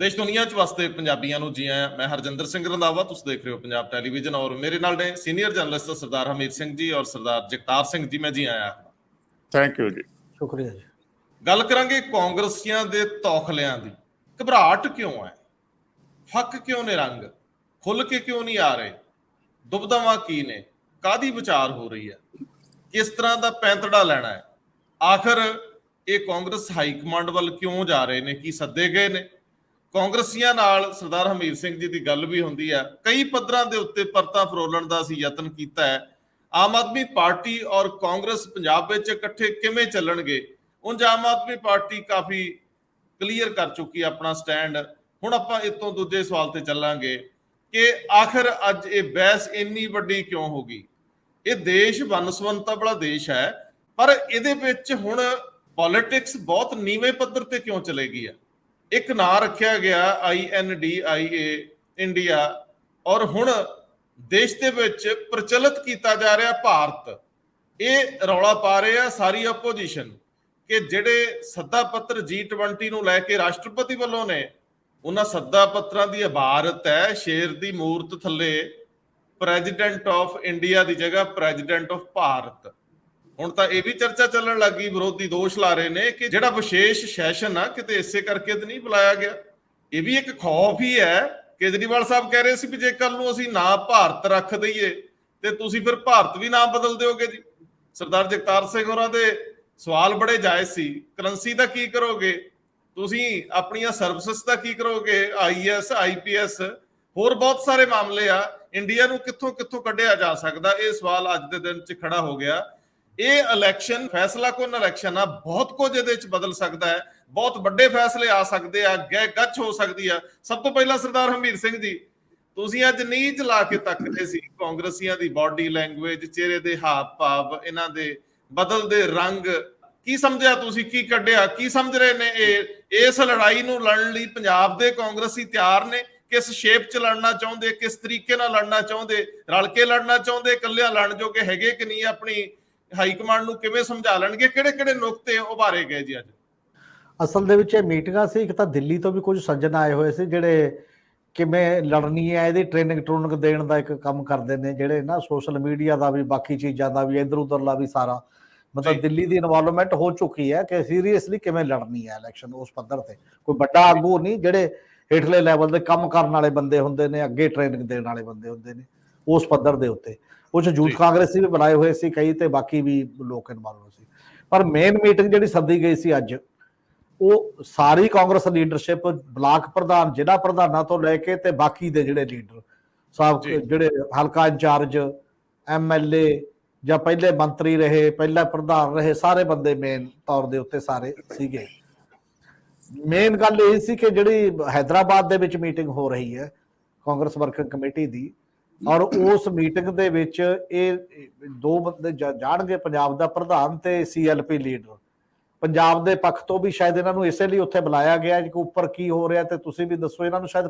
देश दुनिया च वसते पंजाबियों को जी आया। मैं हरजिंदर सिंह रंधावा, तुम देख रहे हो पंजाब टैलीविजन और मेरे नाल ने सीनियर जर्नलिस्ट सरदार हमीर सिंह जी और सरदार जगतार सिंह जी। मैं जी आया। थैंक यू जी, शुक्रिया जी। गल करांगे कांग्रेसियां दे तौखलियां दी। घबराहट क्यों है, फक क्यों ने रंग, खुल के क्यों नहीं आ रहे, दुबदावां की ने, कादी विचार हो रही है, किस तरह का पैंतड़ा लेना है, आखिर ये कांग्रेस हाईकमांड वाल क्यों जा रहे ने, की सदे गए ने। ਕਾਂਗਰਸੀਆਂ ਨਾਲ ਸਰਦਾਰ ਹਮੀਰ ਸਿੰਘ ਜੀ ਦੀ ਗੱਲ ਵੀ ਹੁੰਦੀ ਹੈ। ਕਈ ਪੱਧਰਾਂ ਦੇ ਉੱਤੇ ਪਰਤਾਂ ਫਰੋਲਣ ਦਾ ਅਸੀਂ ਯਤਨ ਕੀਤਾ ਹੈ। ਆਮ ਆਦਮੀ ਪਾਰਟੀ ਔਰ ਕਾਂਗਰਸ ਪੰਜਾਬ ਵਿੱਚ ਇਕੱਠੇ ਕਿਵੇਂ ਚੱਲਣਗੇ, ਉਂਝ ਆਮ ਆਦਮੀ ਪਾਰਟੀ ਕਾਫੀ ਕਲੀਅਰ ਕਰ ਚੁੱਕੀ ਆਪਣਾ ਸਟੈਂਡ। ਹੁਣ ਆਪਾਂ ਇਸ ਤੋਂ ਦੂਜੇ ਸਵਾਲ ਤੇ ਚੱਲਾਂਗੇ ਕਿ ਆਖਿਰ ਅੱਜ ਇਹ ਬਹਿਸ ਇੰਨੀ ਵੱਡੀ ਕਿਉਂ ਹੋ ਗਈ। ਇਹ ਦੇਸ਼ ਵੰਨ-ਸੁਵੰਨਤਾ ਵਾਲਾ ਦੇਸ਼ ਹੈ, ਪਰ ਇਹਦੇ ਵਿੱਚ ਹੁਣ ਪੋਲਿਟਿਕਸ ਬਹੁਤ ਨੀਵੇਂ ਪੱਧਰ ਤੇ ਕਿਉਂ ਚਲੇਗੀ ਹੈ। ਇੱਕ ਨਾਂ ਰੱਖਿਆ ਗਿਆ INDIA ਇੰਡੀਆ, ਔਰ ਹੁਣ ਦੇਸ਼ ਦੇ ਵਿੱਚ ਪ੍ਰਚਲਿਤ ਕੀਤਾ ਜਾ ਰਿਹਾ ਭਾਰਤ। ਇਹ ਰੌਲਾ ਪਾ ਰਹੇ ਆ ਸਾਰੀ ਆਪੋਜੀਸ਼ਨ ਕਿ ਜਿਹੜੇ ਸੱਦਾ ਪੱਤਰ G20 ਨੂੰ ਲੈ ਕੇ ਰਾਸ਼ਟਰਪਤੀ ਵੱਲੋਂ ਨੇ, ਉਹਨਾਂ ਸੱਦਾ ਪੱਤਰਾਂ ਦੀ ਇਬਾਰਤ ਹੈ ਸ਼ੇਰ ਦੀ ਮੂਰਤ ਥੱਲੇ ਪ੍ਰੈਜ਼ੀਡੈਂਟ ਆਫ ਇੰਡੀਆ ਦੀ ਜਗ੍ਹਾ ਪ੍ਰੈਜ਼ੀਡੈਂਟ ਆਫ ਭਾਰਤ। ਹੁਣ ਤਾਂ ਇਹ ਵੀ ਚਰਚਾ ਚੱਲਣ ਲੱਗੀ, ਵਿਰੋਧੀ ਦੋਸ਼ ਲਾ ਰਹੇ ਨੇ ਕਿ ਜਿਹੜਾ ਵਿਸ਼ੇਸ਼ ਸੈਸ਼ਨ ਆ ਕਿਤੇ ਇਸੇ ਕਰਕੇ ਤਾਂ ਨਹੀਂ ਬੁਲਾਇਆ ਗਿਆ। ਇਹ ਵੀ ਇੱਕ ਖੌਫ ਹੀ ਹੈ। ਕੇਜਰੀਵਾਲ ਸਾਹਿਬ ਕਹਿ ਰਹੇ ਸੀ ਵੀ ਜੇ ਕੱਲ ਨੂੰ ਅਸੀਂ ਨਾਂ ਭਾਰਤ ਰੱਖ ਦਈਏ ਤੇ ਤੁਸੀਂ ਫਿਰ ਭਾਰਤ ਵੀ ਨਾਮ ਬਦਲ ਦਿਓਗੇ ਜੀ। ਸਰਦਾਰ ਜਗਤਾਰ ਸਿੰਘ ਹੋਰਾਂ ਦੇ ਸਵਾਲ ਬੜੇ ਜਾਇਜ਼ ਸੀ। ਕਰੰਸੀ ਦਾ ਕੀ ਕਰੋਗੇ ਤੁਸੀਂ, ਆਪਣੀਆਂ ਸਰਵਿਸਿਜ਼ ਦਾ ਕੀ ਕਰੋਗੇ, IAS IPS, ਹੋਰ ਬਹੁਤ ਸਾਰੇ ਮਾਮਲੇ ਆ। ਇੰਡੀਆ ਨੂੰ ਕਿੱਥੋਂ ਕਿੱਥੋਂ ਕੱਢਿਆ ਜਾ ਸਕਦਾ, ਇਹ ਸਵਾਲ ਅੱਜ ਦੇ ਦਿਨ 'ਚ ਖੜਾ ਹੋ ਗਿਆ। ਇਹ ਇਲੈਕਸ਼ਨ ਫੈਸਲਾ ਕੁਨ ਇਲੈਕਸ਼ਨ ਆ, ਬਹੁਤ ਕੁਝ ਇਹਦੇ ਵਿੱਚ ਬਦਲ ਸਕਦਾ ਹੈ, ਬਹੁਤ ਵੱਡੇ ਫੈਸਲੇ ਆ ਸਕਦੇ ਆ, ਗਹਿ ਗੱਚ ਹੋ ਸਕਦੀ ਆ। ਸਭ ਤੋਂ ਪਹਿਲਾਂ ਸਰਦਾਰ ਹਮੀਰ ਸਿੰਘ ਜੀ, ਤੁਸੀਂ ਅੱਜ ਨੀਝ ਲਾ ਕੇ ਤੱਕਦੇ ਸੀ ਕਾਂਗਰਸੀਆਂ ਦੀ ਬਾਡੀ ਲੈਂਗੁਏਜ, ਚਿਹਰੇ ਦੇ ਹਾਵ ਭਾਵ, ਇਹਨਾਂ ਦੇ ਬਦਲਦੇ ਰੰਗ, ਕੀ ਸਮਝਿਆ ਤੁਸੀਂ, ਕੀ ਕੱਢਿਆ, ਕੀ ਸਮਝ ਰਹੇ ਨੇ ਇਹ ਇਸ ਲੜਾਈ ਨੂੰ ਲੜਨ ਲਈ ਪੰਜਾਬ ਦੇ ਕਾਂਗਰਸੀ ਤਿਆਰ ਨੇ? ਕਿਸ ਸ਼ੇਪ 'ਚ ਲੜਨਾ ਚਾਹੁੰਦੇ, ਕਿਸ ਤਰੀਕੇ ਨਾਲ ਲੜਨਾ ਚਾਹੁੰਦੇ, ਰਲ ਕੇ ਲੜਨਾ ਚਾਹੁੰਦੇ, ਇਕੱਲਿਆਂ ਲੜਨ ਜੋਗੇ ਹੈਗੇ ਕਿ ਨਹੀਂ, ਆਪਣੀ ਹਾਈਕਮਾਂਡ ਨੂੰ ਕਿਵੇਂ ਸਮਝਾ ਲੈਣਗੇ, ਕਿਹੜੇ ਕਿਹੜੇ ਨੁਕਤੇ ਉਭਾਰੇ ਗਏ ਜੀ ਅੱਜ? ਅਸਲ ਦੇ ਵਿੱਚ ਇਹ ਮੀਟਿੰਗਾਂ ਸੀ, ਇੱਕ ਤਾਂ ਦਿੱਲੀ ਤੋਂ ਵੀ ਕੁਝ ਸੱਜਣ ਆਏ ਹੋਏ ਸੀ ਜਿਹੜੇ ਕਿਵੇਂ ਲੜਨੀ ਹੈ ਇਹਦੀ ਟ੍ਰੇਨਿੰਗ ਦੇਣ ਦਾ ਇੱਕ ਕੰਮ ਕਰਦੇ ਨੇ, ਜਿਹੜੇ ਨਾ ਸੋਸ਼ਲ ਮੀਡੀਆ ਦਾ ਵੀ, ਬਾਕੀ ਚੀਜ਼ਾਂ ਦਾ ਵੀ, ਇੱਧਰ ਉੱਧਰਲਾ ਵੀ ਸਾਰਾ, ਮਤਲਬ ਦਿੱਲੀ ਦੀ ਇਨਵੋਲਵਮੈਂਟ ਹੋ ਚੁੱਕੀ ਹੈ ਕਿ ਸੀਰੀਅਸਲੀ ਕਿਵੇਂ ਲੜਨੀ ਹੈ ਇਲੈਕਸ਼ਨ ਉਸ ਪੱਧਰ ਤੇ। ਕੋਈ ਵੱਡਾ ਆਗੂ ਨਹੀਂ, ਜਿਹੜੇ ਹੇਠਲੇ ਲੈਵਲ ਦੇ ਕੰਮ ਕਰਨ ਵਾਲੇ ਬੰਦੇ ਹੁੰਦੇ ਨੇ, ਅੱਗੇ ਟ੍ਰੇਨਿੰਗ ਦੇਣ ਵਾਲੇ ਬੰਦੇ ਹੁੰਦੇ ਨੇ ਉਸ ਪੱਧਰ ਦੇ ਉੱਤੇ। ਕੁਝ ਯੂਥ ਕਾਂਗਰਸੀ ਵੀ ਬਣਾਏ ਹੋਏ ਸੀ ਕਈ, ਤੇ ਬਾਕੀ ਵੀ ਲੋਕ ਇਨਵੋਲਵ ਸੀ। ਪਰ ਮੇਨ ਮੀਟਿੰਗ ਜਿਹੜੀ ਸੱਦੀ ਗਈ ਸੀ ਅੱਜ, ਉਹ ਸਾਰੀ ਕਾਂਗਰਸ ਲੀਡਰਸ਼ਿਪ, ਬਲਾਕ ਪ੍ਰਧਾਨ, ਜ਼ਿਲ੍ਹਾ ਪ੍ਰਧਾਨਾਂ ਤੋਂ ਲੈ ਕੇ ਤੇ ਬਾਕੀ ਦੇ ਜਿਹੜੇ ਲੀਡਰ ਸਾਹਿਬ, ਜਿਹੜੇ ਹਲਕਾ ਇੰਚਾਰਜ, MLA ਜਾਂ ਪਹਿਲੇ ਮੰਤਰੀ ਰਹੇ, ਪਹਿਲਾ ਪ੍ਰਧਾਨ ਰਹੇ, ਸਾਰੇ ਬੰਦੇ ਮੇਨ ਤੌਰ ਦੇ ਉੱਤੇ ਸਾਰੇ ਸੀਗੇ। ਮੇਨ ਗੱਲ ਇਹ ਸੀ ਕਿ ਜਿਹੜੀ ਹੈਦਰਾਬਾਦ ਦੇ ਵਿੱਚ ਮੀਟਿੰਗ ਹੋ ਰਹੀ ਹੈ ਕਾਂਗਰਸ ਵਰਕਿੰਗ ਕਮੇਟੀ ਦੀ, ਔਰ ਉਸ ਮੀਟਿੰਗ ਦੇ ਵਿੱਚ ਇਹ ਦੋ ਬੰਦੇ ਜਾਣਗੇ, ਪੰਜਾਬ ਦਾ ਪ੍ਰਧਾਨ ਤੇ CLP ਲੀਡਰ। ਪੰਜਾਬ ਦੇ ਪੱਖ ਤੋਂ ਵੀ ਸ਼ਾਇਦ ਇਹਨਾਂ ਨੂੰ ਇਸੇ ਲਈ ਉੱਥੇ ਬੁਲਾਇਆ ਗਿਆ ਕਿ ਉੱਪਰ ਕੀ ਹੋ ਰਿਹਾ ਤੇ ਤੁਸੀਂ ਵੀ ਦੱਸੋ। ਇਹਨਾਂ ਨੂੰ ਸ਼ਾਇਦ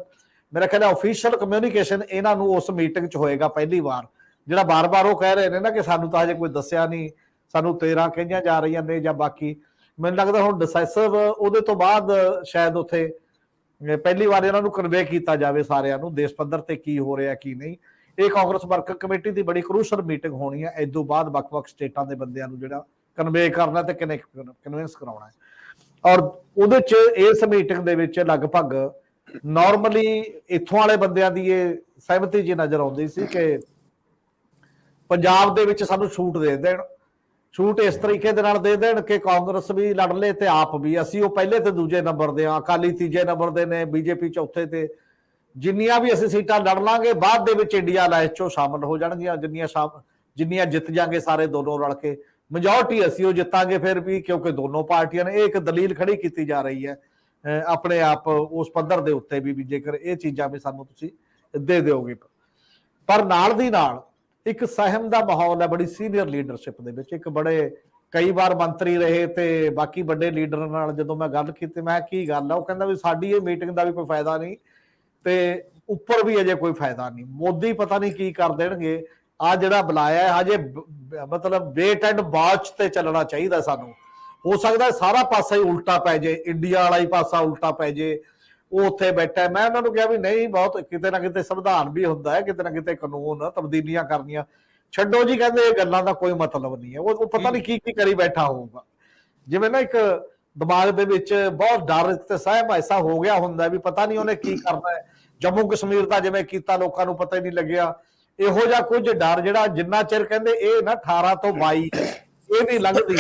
ਮੇਰਾ ਖਿਆਲ ਹੈ ਆਫੀਸ਼ੀਅਲ ਕਮਿਊਨੀਕੇਸ਼ਨ ਇਹਨਾਂ ਨੂੰ ਉਸ ਮੀਟਿੰਗ 'ਚ ਹੋਏਗਾ ਪਹਿਲੀ ਵਾਰ। ਜਿਹੜਾ ਬਾਰ-ਬਾਰ ਉਹ ਕਹਿ ਰਹੇ ਨੇ ਨਾ ਕਿ ਸਾਨੂੰ ਤਾਂ ਹਜੇ ਕੋਈ ਦੱਸਿਆ ਨਹੀਂ, ਸਾਨੂੰ 13 ਕਹੀਆਂ ਜਾ ਰਹੀਆਂ ਨੇ ਜਾਂ ਬਾਕੀ, ਮੈਨੂੰ ਲੱਗਦਾ ਹੁਣ ਡਿਸਾਈਸਿਵ ਉਹਦੇ ਤੋਂ ਬਾਅਦ ਸ਼ਾਇਦ ਉੱਥੇ ਪਹਿਲੀ ਵਾਰ ਇਹਨਾਂ ਨੂੰ ਕਨਵੇ ਕੀਤਾ ਜਾਵੇ ਸਾਰਿਆਂ ਨੂੰ ਦੇਸ਼ ਪੱਧਰ ਤੇ ਕੀ ਹੋ ਰਿਹਾ ਕੀ ਨਹੀਂ। ਇਹ ਕਾਂਗਰਸ ਵਰਕਿੰਗ ਕਮੇਟੀ ਦੀ ਬੜੀ ਕਰੂਸ਼ਲ ਮੀਟਿੰਗ ਹੋਣੀ ਹੈ। ਇਸ ਤੋਂ ਬਾਅਦ ਵੱਖ-ਵੱਖ ਸਟੇਟਾਂ ਦੇ ਬੰਦਿਆਂ ਨੂੰ ਜਿਹੜਾ ਕਨਵੇ ਕਰਨਾ ਤੇ ਕਨਵਿੰਸ ਕਰਾਉਣਾ ਹੈ। ਔਰ ਉਹਦੇ 'ਚ ਇਸ ਮੀਟਿੰਗ ਦੇ ਵਿੱਚ ਲਗਭਗ ਨਾਰਮਲੀ ਇੱਥੋਂ ਵਾਲੇ ਬੰਦਿਆਂ ਦੀ ਇਹ ਸਹਿਮਤੀ ਜੀ ਨਜ਼ਰ ਆਉਂਦੀ ਸੀ ਕਿ ਪੰਜਾਬ ਦੇ ਵਿੱਚ ਸਾਨੂੰ ਛੂਟ ਦੇ ਦੇਣ, ਛੂਟ ਇਸ ਤਰੀਕੇ ਦੇ ਨਾਲ ਦੇ ਦੇਣ ਕਿ ਕਾਂਗਰਸ ਵੀ ਲੜ ਲੇ ਤੇ ਆਪ ਵੀ। ਅਸੀਂ ਉਹ ਪਹਿਲੇ ਤੇ ਦੂਜੇ ਨੰਬਰ ਦੇ ਆ, ਅਕਾਲੀ ਤੀਜੇ ਨੰਬਰ ਦੇ ਨੇ, BJP ਚੌਥੇ ਤੇ। ਜਿੰਨੀਆਂ ਵੀ ਅਸੀਂ ਸੀਟਾਂ ਲੜ ਲਾਂਗੇ ਬਾਅਦ ਦੇ ਵਿੱਚ ਇੰਡੀਆ ਅਲਾਇੰਸ 'ਚੋਂ ਸ਼ਾਮਲ ਹੋ ਜਾਣਗੀਆਂ, ਜਿੰਨੀਆਂ ਜਿੱਤ ਜਾਂਗੇ ਸਾਰੇ ਦੋਨੋਂ ਰਲ ਕੇ, ਮੈਜੋਰਟੀ ਅਸੀਂ ਉਹ ਜਿੱਤਾਂਗੇ ਫਿਰ ਵੀ, ਕਿਉਂਕਿ ਦੋਨੋਂ ਪਾਰਟੀਆਂ ਨੇ। ਇਹ ਇੱਕ ਦਲੀਲ ਖੜੀ ਕੀਤੀ ਜਾ ਰਹੀ ਹੈ ਆਪਣੇ ਆਪ ਉਸ ਪੱਧਰ ਦੇ ਉੱਤੇ ਵੀ ਜੇਕਰ ਇਹ ਚੀਜ਼ਾਂ ਵੀ ਸਾਨੂੰ ਤੁਸੀਂ ਦੇ ਦਿਓਗੇ। ਪਰ ਨਾਲ ਦੀ ਨਾਲ ਇੱਕ ਸਹਿਮ ਦਾ ਮਾਹੌਲ ਹੈ ਬੜੀ ਸੀਨੀਅਰ ਲੀਡਰਸ਼ਿਪ ਦੇ ਵਿੱਚ। ਇੱਕ ਬੜੇ ਕਈ ਵਾਰ ਮੰਤਰੀ ਰਹੇ ਤੇ ਬਾਕੀ ਵੱਡੇ ਲੀਡਰਾਂ ਨਾਲ ਜਦੋਂ ਮੈਂ ਗੱਲ ਕੀਤੀ, ਮੈਂ ਕੀ ਗੱਲ ਆ, ਉਹ ਕਹਿੰਦਾ ਵੀ ਸਾਡੀ ਇਹ ਮੀਟਿੰਗ ਦਾ ਵੀ ਕੋਈ ਫਾਇਦਾ ਨਹੀਂ ਤੇ ਉੱਪਰ ਵੀ ਅਜੇ ਕੋਈ ਫਾਇਦਾ ਨਹੀਂ, ਮੋਦੀ ਪਤਾ ਨਹੀਂ ਕੀ ਕਰ ਦੇਣਗੇ। ਆ ਜਿਹੜਾ ਬੁਲਾਇਆ ਹੈ ਹਜੇ ਮਤਲਬ ਵੇਟ ਐਂਡ ਵਾਚ ਤੇ ਚੱਲਣਾ ਚਾਹੀਦਾ ਸਾਨੂੰ। ਹੋ ਸਕਦਾ ਸਾਰਾ ਪਾਸਾ ਹੀ ਉਲਟਾ ਪੈ ਜੇ, ਇੰਡੀਆ ਵਾਲਾ ਹੀ ਪਾਸਾ ਉਲਟਾ ਪੈ ਜੇ, ਉਹ ਉੱਥੇ ਬੈਠਾ। ਮੈਂ ਉਹਨਾਂ ਨੂੰ ਕਿਹਾ ਵੀ ਨਹੀਂ, ਬਹੁਤ ਕਿਤੇ ਨਾ ਕਿਤੇ ਸੰਵਿਧਾਨ ਵੀ ਹੁੰਦਾ ਹੈ, ਕਿਤੇ ਨਾ ਕਿਤੇ ਕਾਨੂੰਨ ਤਬਦੀਲੀਆਂ ਕਰਨੀਆਂ ਛੱਡੋ ਜੀ, ਕਹਿੰਦੇ ਇਹ ਗੱਲਾਂ ਦਾ ਕੋਈ ਮਤਲਬ ਨਹੀਂ ਹੈ। ਉਹ ਪਤਾ ਨਹੀਂ ਕੀ ਕੀ ਕਰੀ ਬੈਠਾ ਹੋਊਗਾ। ਜਿਵੇਂ ਨਾ ਇੱਕ ਦਿਮਾਗ ਦੇ ਵਿੱਚ ਬਹੁਤ ਡਰ ਤੇ ਸਹਿਮ ਐਸਾ ਹੋ ਗਿਆ ਹੁੰਦਾ ਵੀ ਪਤਾ ਨਹੀਂ ਉਹਨੇ ਕੀ ਕਰਨਾ ਹੈ। ਜੰਮੂ ਕਸ਼ਮੀਰ ਦਾ ਜਿਵੇਂ ਕੀਤਾ, ਲੋਕਾਂ ਨੂੰ ਪਤਾ ਹੀ ਨਹੀਂ ਲੱਗਿਆ। ਇਹੋ ਜਿਹਾ ਕੁਝ ਡਰ ਜਿਹੜਾ ਜਿੰਨਾ ਚਿਰ ਕਹਿੰਦੇ ਇਹ ਨਾ 18 ਤੋਂ 22 ਇਹ ਨਹੀਂ ਲੰਘਦੀ,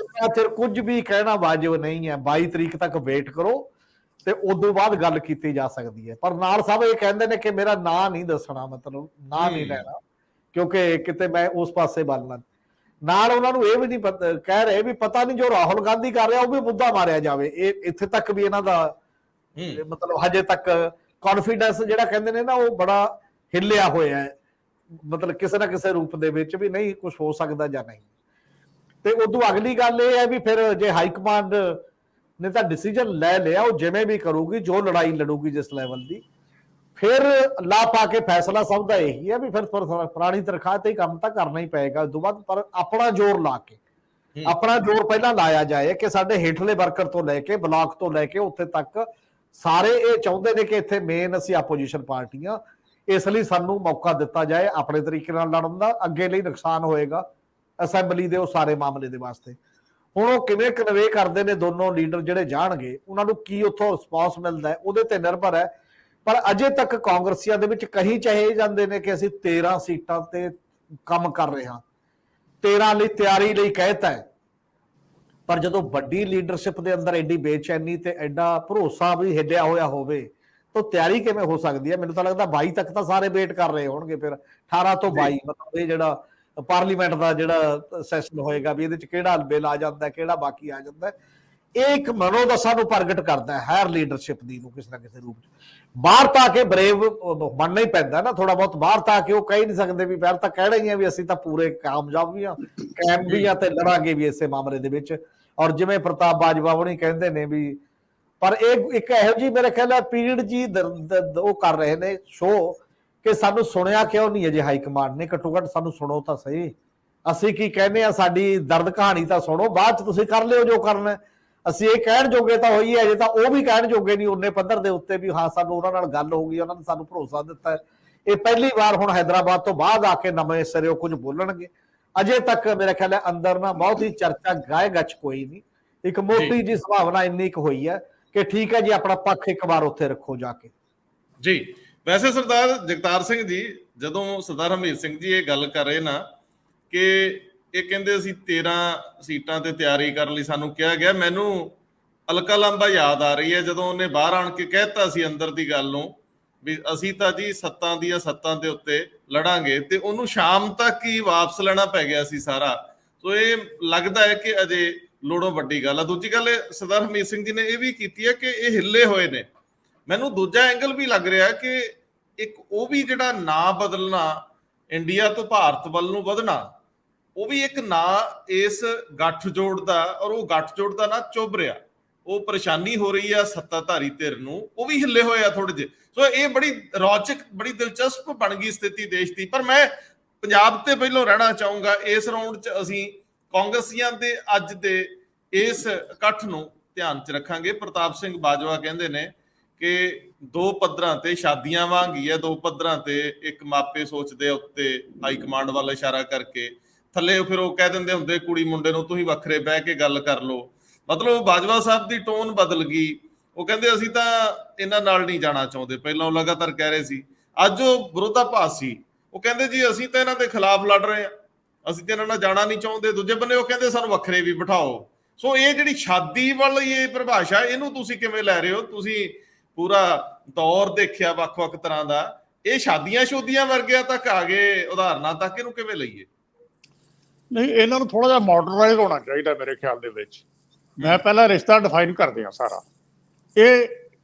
ਉਨਾ ਚਿਰ ਕੁਝ ਵੀ ਕਹਿਣਾ ਵਾਜਬ ਨਹੀਂ ਹੈ। 22 ਤਰੀਕ ਤੱਕ ਵੇਟ ਕਰੋ ਤੇ ਉਦੋਂ ਬਾਅਦ ਗੱਲ ਕੀਤੀ ਜਾ ਸਕਦੀ ਹੈ। ਪਰ ਨਾਲ ਸਾਹਿਬ ਇਹ ਕਹਿੰਦੇ ਨੇ ਕਿ ਮੇਰਾ ਨਾਂ ਨਹੀਂ ਦੱਸਣਾ, ਮਤਲਬ ਨਾਂ ਨਹੀਂ ਲੈਣਾ, ਕਿਉਂਕਿ ਕਿਤੇ ਮੈਂ ਉਸ ਪਾਸੇ ਬਲਣਾ। ਨਾਲ ਉਹਨਾਂ ਨੂੰ ਇਹ ਵੀ ਨਹੀਂ ਕਹਿ ਰਹੇ ਵੀ ਪਤਾ ਨਹੀਂ ਜੋ ਰਾਹੁਲ ਗਾਂਧੀ ਕਰ ਰਿਹਾ ਉਹ ਵੀ ਮੁੱਦਾ ਮਾਰਿਆ ਜਾਵੇ। ਇਹ ਇੱਥੇ ਤੱਕ ਵੀ ਇਹਨਾਂ ਦਾ ਮਤਲਬ ਹਜੇ ਤੱਕ ਕੌਨਫੀਡੈਂਸ ਜਿਹੜਾ ਕਹਿੰਦੇ ਨੇ ਨਾ ਉਹ ਬੜਾ ਹਿੱਲਿਆ ਹੋਇਆ ਹੈ, ਮਤਲਬ ਕਿਸੇ ਨਾ ਕਿਸੇ ਰੂਪ ਦੇ ਵਿੱਚ ਵੀ ਨਹੀਂ ਕੁਝ ਹੋ ਸਕਦਾ ਜਾਂ ਨਹੀਂ। ਤੇ ਉਦੋਂ ਅਗਲੀ ਗੱਲ ਇਹ ਹੈ ਵੀ ਫਿਰ ਜੇ ਹਾਈ ਕਮਾਂਡ ਨੇ ਤਾਂ ਡਿਸੀਜਨ ਲੈ ਲਿਆ, ਉਹ ਜਿਵੇਂ ਵੀ ਕਰੂਗੀ, ਜੋ ਲੜਾਈ ਲੜੂਗੀ ਜਿਸ ਲੈਵਲ ਦੀ, ਫਿਰ ਲਾ ਪਾ ਕੇ ਫੈਸਲਾ ਸਭ ਦਾ ਇਹੀ ਹੈ ਵੀ ਫਿਰ ਪੁਰਾਣੀ ਤਨਖਾਹ ਤੇ ਹੀ ਕੰਮ ਤਾਂ ਕਰਨਾ ਹੀ ਪਏਗਾ ਉਸ ਤੋਂ ਬਾਅਦ। ਪਰ ਆਪਣਾ ਜ਼ੋਰ ਲਾ ਕੇ, ਆਪਣਾ ਜ਼ੋਰ ਪਹਿਲਾਂ ਲਾਇਆ ਜਾਏ ਕਿ ਸਾਡੇ ਹੇਠਲੇ ਵਰਕਰ ਤੋਂ ਲੈ ਕੇ ਬਲਾਕ ਤੋਂ ਲੈ ਕੇ ਉੱਥੇ ਤੱਕ ਸਾਰੇ ਇਹ ਚਾਹੁੰਦੇ ਨੇ ਕਿ ਇੱਥੇ ਮੇਨ ਅਸੀਂ ਆਪੋਜੀਸ਼ਨ ਪਾਰਟੀਆਂ, ਇਸ ਲਈ ਸਾਨੂੰ ਮੌਕਾ ਦਿੱਤਾ ਜਾਏ ਆਪਣੇ ਤਰੀਕੇ ਨਾਲ ਲੜਨ ਦਾ। ਅੱਗੇ ਲਈ ਨੁਕਸਾਨ ਹੋਏਗਾ ਅਸੈਂਬਲੀ ਦੇ ਉਹ ਸਾਰੇ ਮਾਮਲੇ ਦੇ ਵਾਸਤੇ। ਹੁਣ ਉਹ ਕਿਵੇਂ ਕਨਵੇ ਕਰਦੇ ਨੇ ਦੋਨੋਂ ਲੀਡਰ ਜਿਹੜੇ ਜਾਣਗੇ, ਉਹਨਾਂ ਨੂੰ ਕੀ ਉੱਥੋਂ ਰਿਸਪੌਂਸ ਮਿਲਦਾ ਹੈ ਉਹਦੇ ਤੇ ਨਿਰਭਰ ਹੈ। ਪਰ ਅਜੇ ਤੱਕ ਕਾਂਗਰਸੀਆਂ ਦੇ ਵਿੱਚ ਕਹੀ ਚਾਹੇ ਜਾਂਦੇ ਨੇ ਕਿ ਅਸੀਂ 13 ਸੀਟਾਂ ਤੇ ਕੰਮ ਕਰ ਰਹੇ ਹਾਂ, 13 ਲਈ ਤਿਆਰੀ ਲਈ ਕਹਿਤਾ ਹੈ। ਪਰ ਜਦੋਂ ਵੱਡੀ ਲੀਡਰਸ਼ਿਪ ਦੇ ਅੰਦਰ ਐਡੀ ਬੇਚੈਨੀ ਤੇ ਐਡਾ ਭਰੋਸਾ ਵੀ ਹਿੱਲਿਆ ਹੋਇਆ ਹੋਵੇ ਤਾਂ ਤਿਆਰੀ ਕਿਵੇਂ ਹੋ ਸਕਦੀ ਹੈ? ਮੈਨੂੰ ਤਾਂ ਲੱਗਦਾ 22 ਤੱਕ ਤਾਂ ਸਾਰੇ ਵੇਟ ਕਰ ਰਹੇ ਹੋਣਗੇ। ਫਿਰ 18 ਤੋਂ 22 ਮਤਲਬ ਇਹ ਜਿਹੜਾ ਪਾਰਲੀਮੈਂਟ ਦਾ ਜਿਹੜਾ ਸੈਸ਼ਨ ਹੋਏਗਾ ਵੀ ਇਹਦੇ ਚ ਕਿਹੜਾ ਬਿੱਲ ਆ ਜਾਂਦਾ, ਕਿਹੜਾ ਬਾਕੀ ਆ ਜਾਂਦਾ, ਇਹ ਇੱਕ ਮਨੋਦਸ਼ਾ ਨੂੰ ਪ੍ਰਗਟ ਕਰਦਾ ਹੈ ਹਾਇਰ ਲੀਡਰਸ਼ਿਪ ਦੀ ਨੂੰ ਕਿਸੇ ਨਾ ਕਿਸੇ ਰੂਪ ਚ। ਬਾਹਰ ਤਾਂ ਕੇ ਬਰੇਵ ਬਣਨਾ ਹੀ ਪੈਂਦਾ ਨਾ ਥੋੜਾ ਬਹੁਤ। ਬਾਹਰ ਤਾਂ ਕੇ ਉਹ ਕਹਿ ਨਹੀਂ ਸਕਦੇ ਵੀ ਪਹਿਲਾਂ ਤਾਂ ਕਹਿਣਾ ਹੀ ਹੈ ਵੀ ਅਸੀਂ ਤਾਂ ਪੂਰੇ ਕਾਮਯਾਬ ਵੀ ਹਾਂ, ਕਾਇਮ ਵੀ ਹਾਂ ਤੇ ਲੜਾਂਗੇ ਵੀ ਇਸੇ ਮਾਮਲੇ ਦੇ ਵਿੱਚ। ਔਰ ਜਿਵੇਂ ਪ੍ਰਤਾਪ ਬਾਜਵਾ ਹੁਣੀ ਕਹਿੰਦੇ ਨੇ ਵੀ, ਪਰ ਇਹ ਇੱਕ ਇਹੋ ਜਿਹੀ ਮੇਰੇ ਖਿਆਲ ਪੀੜ ਜੀ ਉਹ ਕਰ ਰਹੇ ਨੇ ਸ਼ੋਅ ਕਿ ਸਾਨੂੰ ਸੁਣਿਆ ਕਿਉਂ ਨਹੀਂ ਅਜੇ ਹਾਈ ਕਮਾਂਡ ਨੇ। ਘੱਟੋ ਘੱਟ ਸਾਨੂੰ ਸੁਣੋ ਤਾਂ ਸਹੀ, ਅਸੀਂ ਕੀ ਕਹਿੰਦੇ ਆ, ਸਾਡੀ ਦਰਦ ਕਹਾਣੀ ਤਾਂ ਸੁਣੋ, ਬਾਅਦ ਚ ਤੁਸੀਂ ਕਰ ਲਿਓ ਜੋ ਕਰਨਾ। ਅਸੀਂ ਇਹ ਕਹਿਣ ਜੋਗੇ ਤਾਂ ਹੋਈ ਹੈ, ਅਜੇ ਤਾਂ ਉਹ ਵੀ ਕਹਿਣ ਜੋਗੇ ਨਹੀਂ ਉਹਨੇ ਪੱਧਰ ਦੇ ਉੱਤੇ ਵੀ ਹਾਂ ਸਾਨੂੰ ਉਹਨਾਂ ਨਾਲ ਗੱਲ ਹੋ ਗਈ, ਉਹਨਾਂ ਨੇ ਸਾਨੂੰ ਭਰੋਸਾ ਦਿੱਤਾ ਹੈ। ਇਹ ਪਹਿਲੀ ਵਾਰ ਹੁਣ ਹੈਦਰਾਬਾਦ ਤੋਂ ਬਾਅਦ ਆ ਕੇ ਨਵੇਂ ਸਿਰੇ ਕੁਝ ਬੋਲਣਗੇ। ਅਜੇ ਤੱਕ ਮੇਰੇ ਖਿਆਲ ਹੈ ਅੰਦਰ ਨਾ ਬਹੁਤ ਹੀ ਚਰਚਾ ਗਾਏ ਗੱਚ ਕੋਈ ਨਹੀਂ, ਇੱਕ ਮੋਟੀ ਜੀ ਸੁਭਾਵਨਾ ਇੰਨੀ ਕੁ ਹੋਈ ਹੈ ਕਿ ਠੀਕ ਹੈ ਜੀ ਆਪਣਾ ਪੱਖ ਇੱਕ ਵਾਰ ਉੱਥੇ ਰੱਖੋ ਜਾ ਕੇ ਜੀ। ਵੈਸੇ ਸਰਦਾਰ ਜਗਤਾਰ ਸਿੰਘ ਜੀ, ਜਦੋਂ ਸਰਦਾਰ ਹਰਮੀਤ ਸਿੰਘ ਜੀ ਇਹ ਗੱਲ ਕਰ ਰਹੇ ਨਾ ਕਿ ਇਹ ਕਹਿੰਦੇ ਅਸੀਂ 13 ਸੀਟਾਂ ਤੇ ਤਿਆਰੀ ਕਰਨ ਲਈ ਸਾਨੂੰ ਕਿਹਾ ਗਿਆ, ਮੈਨੂੰ ਅਲਕਾ ਲਾਂਬਾ ਯਾਦ ਆ ਰਹੀ ਹੈ ਜਦੋਂ ਉਹਨੇ ਬਾਹਰ ਆਣ ਕੇ ਕਹਿਤਾ ਸੀ ਅੰਦਰ ਦੀ ਗੱਲ ਨੂੰ ਵੀ ਅਸੀਂ ਤਾਂ ਜੀ ਸੱਤਾਂ ਦੀਆਂ ਸੱਤਾਂ ਦੇ ਉੱਤੇ ਲੜਾਂਗੇ, ਤੇ ਉਹਨੂੰ ਸ਼ਾਮ ਤੱਕ ਹੀ ਵਾਪਸ ਲੈਣਾ ਪੈ ਗਿਆ ਸੀ ਸਾਰਾ। ਸੋ ਇਹ ਲੱਗਦਾ ਹੈ ਕਿ ਅਜੇ ਲੋੜੋਂ ਵੱਡੀ ਗੱਲ ਆ। ਦੂਜੀ ਗੱਲ ਸਰਦਾਰ ਹਰਮੀਤ ਸਿੰਘ ਜੀ ਨੇ ਇਹ ਵੀ ਕੀਤੀ ਹੈ ਕਿ ਇਹ ਹਿੱਲੇ ਹੋਏ ਨੇ। ਮੈਨੂੰ ਦੂਜਾ ਐਂਗਲ ਵੀ ਲੱਗ ਰਿਹਾ ਕਿ ਇੱਕ ਉਹ ਵੀ ਜਿਹੜਾ ਨਾਂ ਬਦਲਣਾ, ਇੰਡੀਆ ਤੋਂ ਭਾਰਤ ਵੱਲ ਨੂੰ ਵਧਣਾ, ਉਹ ਵੀ ਇੱਕ ਨਾਂ ਇਸ ਗੱਠਜੋੜ ਦਾ, ਔਰ ਉਹ ਗੱਠਜੋੜ ਦਾ ਨਾਂ ਚੁੱਭ ਰਿਹਾ, ਉਹ ਪਰੇਸ਼ਾਨੀ ਹੋ ਰਹੀ ਆ ਸੱਤਾਧਾਰੀ ਧਿਰ ਨੂੰ, ਉਹ ਵੀ ਹਿੱਲੇ ਹੋਏ ਆ ਥੋੜੇ ਜਿਹੇ। ਸੋ ਇਹ ਬੜੀ ਰੌਚਕ, ਬੜੀ ਦਿਲਚਸਪ ਬਣ ਗਈ ਸਥਿਤੀ ਦੇਸ਼ ਦੀ। ਪਰ ਮੈਂ ਪੰਜਾਬ ਤੇ ਪਹਿਲਾਂ ਰਹਿਣਾ ਚਾਹੂੰਗਾ। ਇਸ ਰਾਊਂਡ 'ਚ ਅਸੀਂ ਕਾਂਗਰਸੀਆਂ ਦੇ ਅੱਜ ਦੇ ਇਸ ਇਕੱਠ ਨੂੰ ਧਿਆਨ 'ਚ ਰੱਖਾਂਗੇ। ਪ੍ਰਤਾਪ ਸਿੰਘ ਬਾਜਵਾ ਕਹਿੰਦੇ ਨੇ ਕਿ ਦੋ ਪੱਧਰਾਂ ਤੇ ਸ਼ਾਦੀਆਂ ਵਾਂਗ ਹੀ ਹੈ, ਦੋ ਪੱਧਰਾਂ ਤੇ ਇੱਕ ਮਾਪੇ ਸੋਚਦੇ ਉੱਤੇ ਹਾਈ ਕਮਾਂਡ ਵੱਲ ਇਸ਼ਾਰਾ ਕਰਕੇ, ਥੱਲੇ ਫਿਰ ਉਹ ਕਹਿ ਦਿੰਦੇ ਹੁੰਦੇ ਕੁੜੀ ਮੁੰਡੇ ਨੂੰ ਤੁਸੀਂ ਵੱਖਰੇ ਬਹਿ ਕੇ ਗੱਲ ਕਰ ਲਓ। ਮਤਲਬ ਬਾਜਵਾ ਸਾਹਿਬ ਦੀ ਟੋਨ ਬਦਲ ਗਈ। ਉਹ ਕਹਿੰਦੇ ਅਸੀਂ ਤਾਂ ਇਹਨਾਂ ਨਾਲ ਨਹੀਂ ਜਾਣਾ ਚਾਹੁੰਦੇ, ਪਹਿਲਾਂ ਉਹ ਲਗਾਤਾਰ ਕਹਿ ਰਹੇ ਸੀ, ਅੱਜ ਉਹ ਵਿਰੋਧਾਭਾਸ ਸੀ। ਉਹ ਕਹਿੰਦੇ ਜੀ ਅਸੀਂ ਤਾਂ ਇਹਨਾਂ ਦੇ ਖਿਲਾਫ ਲੜ ਰਹੇ ਹਾਂ, ਅਸੀਂ ਤਾਂ ਇਹਨਾਂ ਨਾਲ ਜਾਣਾ ਨਹੀਂ ਚਾਹੁੰਦੇ। ਦੂਜੇ ਬੰਨੇ ਉਹ ਕਹਿੰਦੇ ਸਾਨੂੰ ਵੱਖਰੇ ਵੀ ਬਿਠਾਓ। ਸੋ ਇਹ ਜਿਹੜੀ ਸ਼ਾਦੀ ਵੱਲ ਇਹ ਪਰਿਭਾਸ਼ਾ, ਇਹਨੂੰ ਤੁਸੀਂ ਕਿਵੇਂ ਲੈ ਰਹੇ ਹੋ? ਤੁਸੀਂ ਪੂਰਾ ਦੌਰ ਦੇਖਿਆ ਵੱਖ-ਵੱਖ ਤਰ੍ਹਾਂ ਦਾ, ਇਹ ਸ਼ਾਦੀਆਂ ਸ਼ੋਦੀਆਂ ਵਰਗਿਆਂ ਤੱਕ ਆ ਗਏ ਉਦਾਹਰਨਾਂ ਤੱਕ, ਇਹਨੂੰ ਕਿਵੇਂ ਲਈਏ? ਨਹੀਂ, ਇਹਨਾਂ ਨੂੰ ਥੋੜਾ ਜਿਹਾ ਮਾਡਰਨਾਈਜ਼ ਹੋਣਾ ਚਾਹੀਦਾ ਮੇਰੇ ਖਿਆਲ ਦੇ ਵਿੱਚ। ਮੈਂ ਪਹਿਲਾਂ ਰਿਸ਼ਤਾ ਡਿਫਾਈਨ ਕਰਦੇ ਹਾਂ ਸਾਰਾ। ਇਹ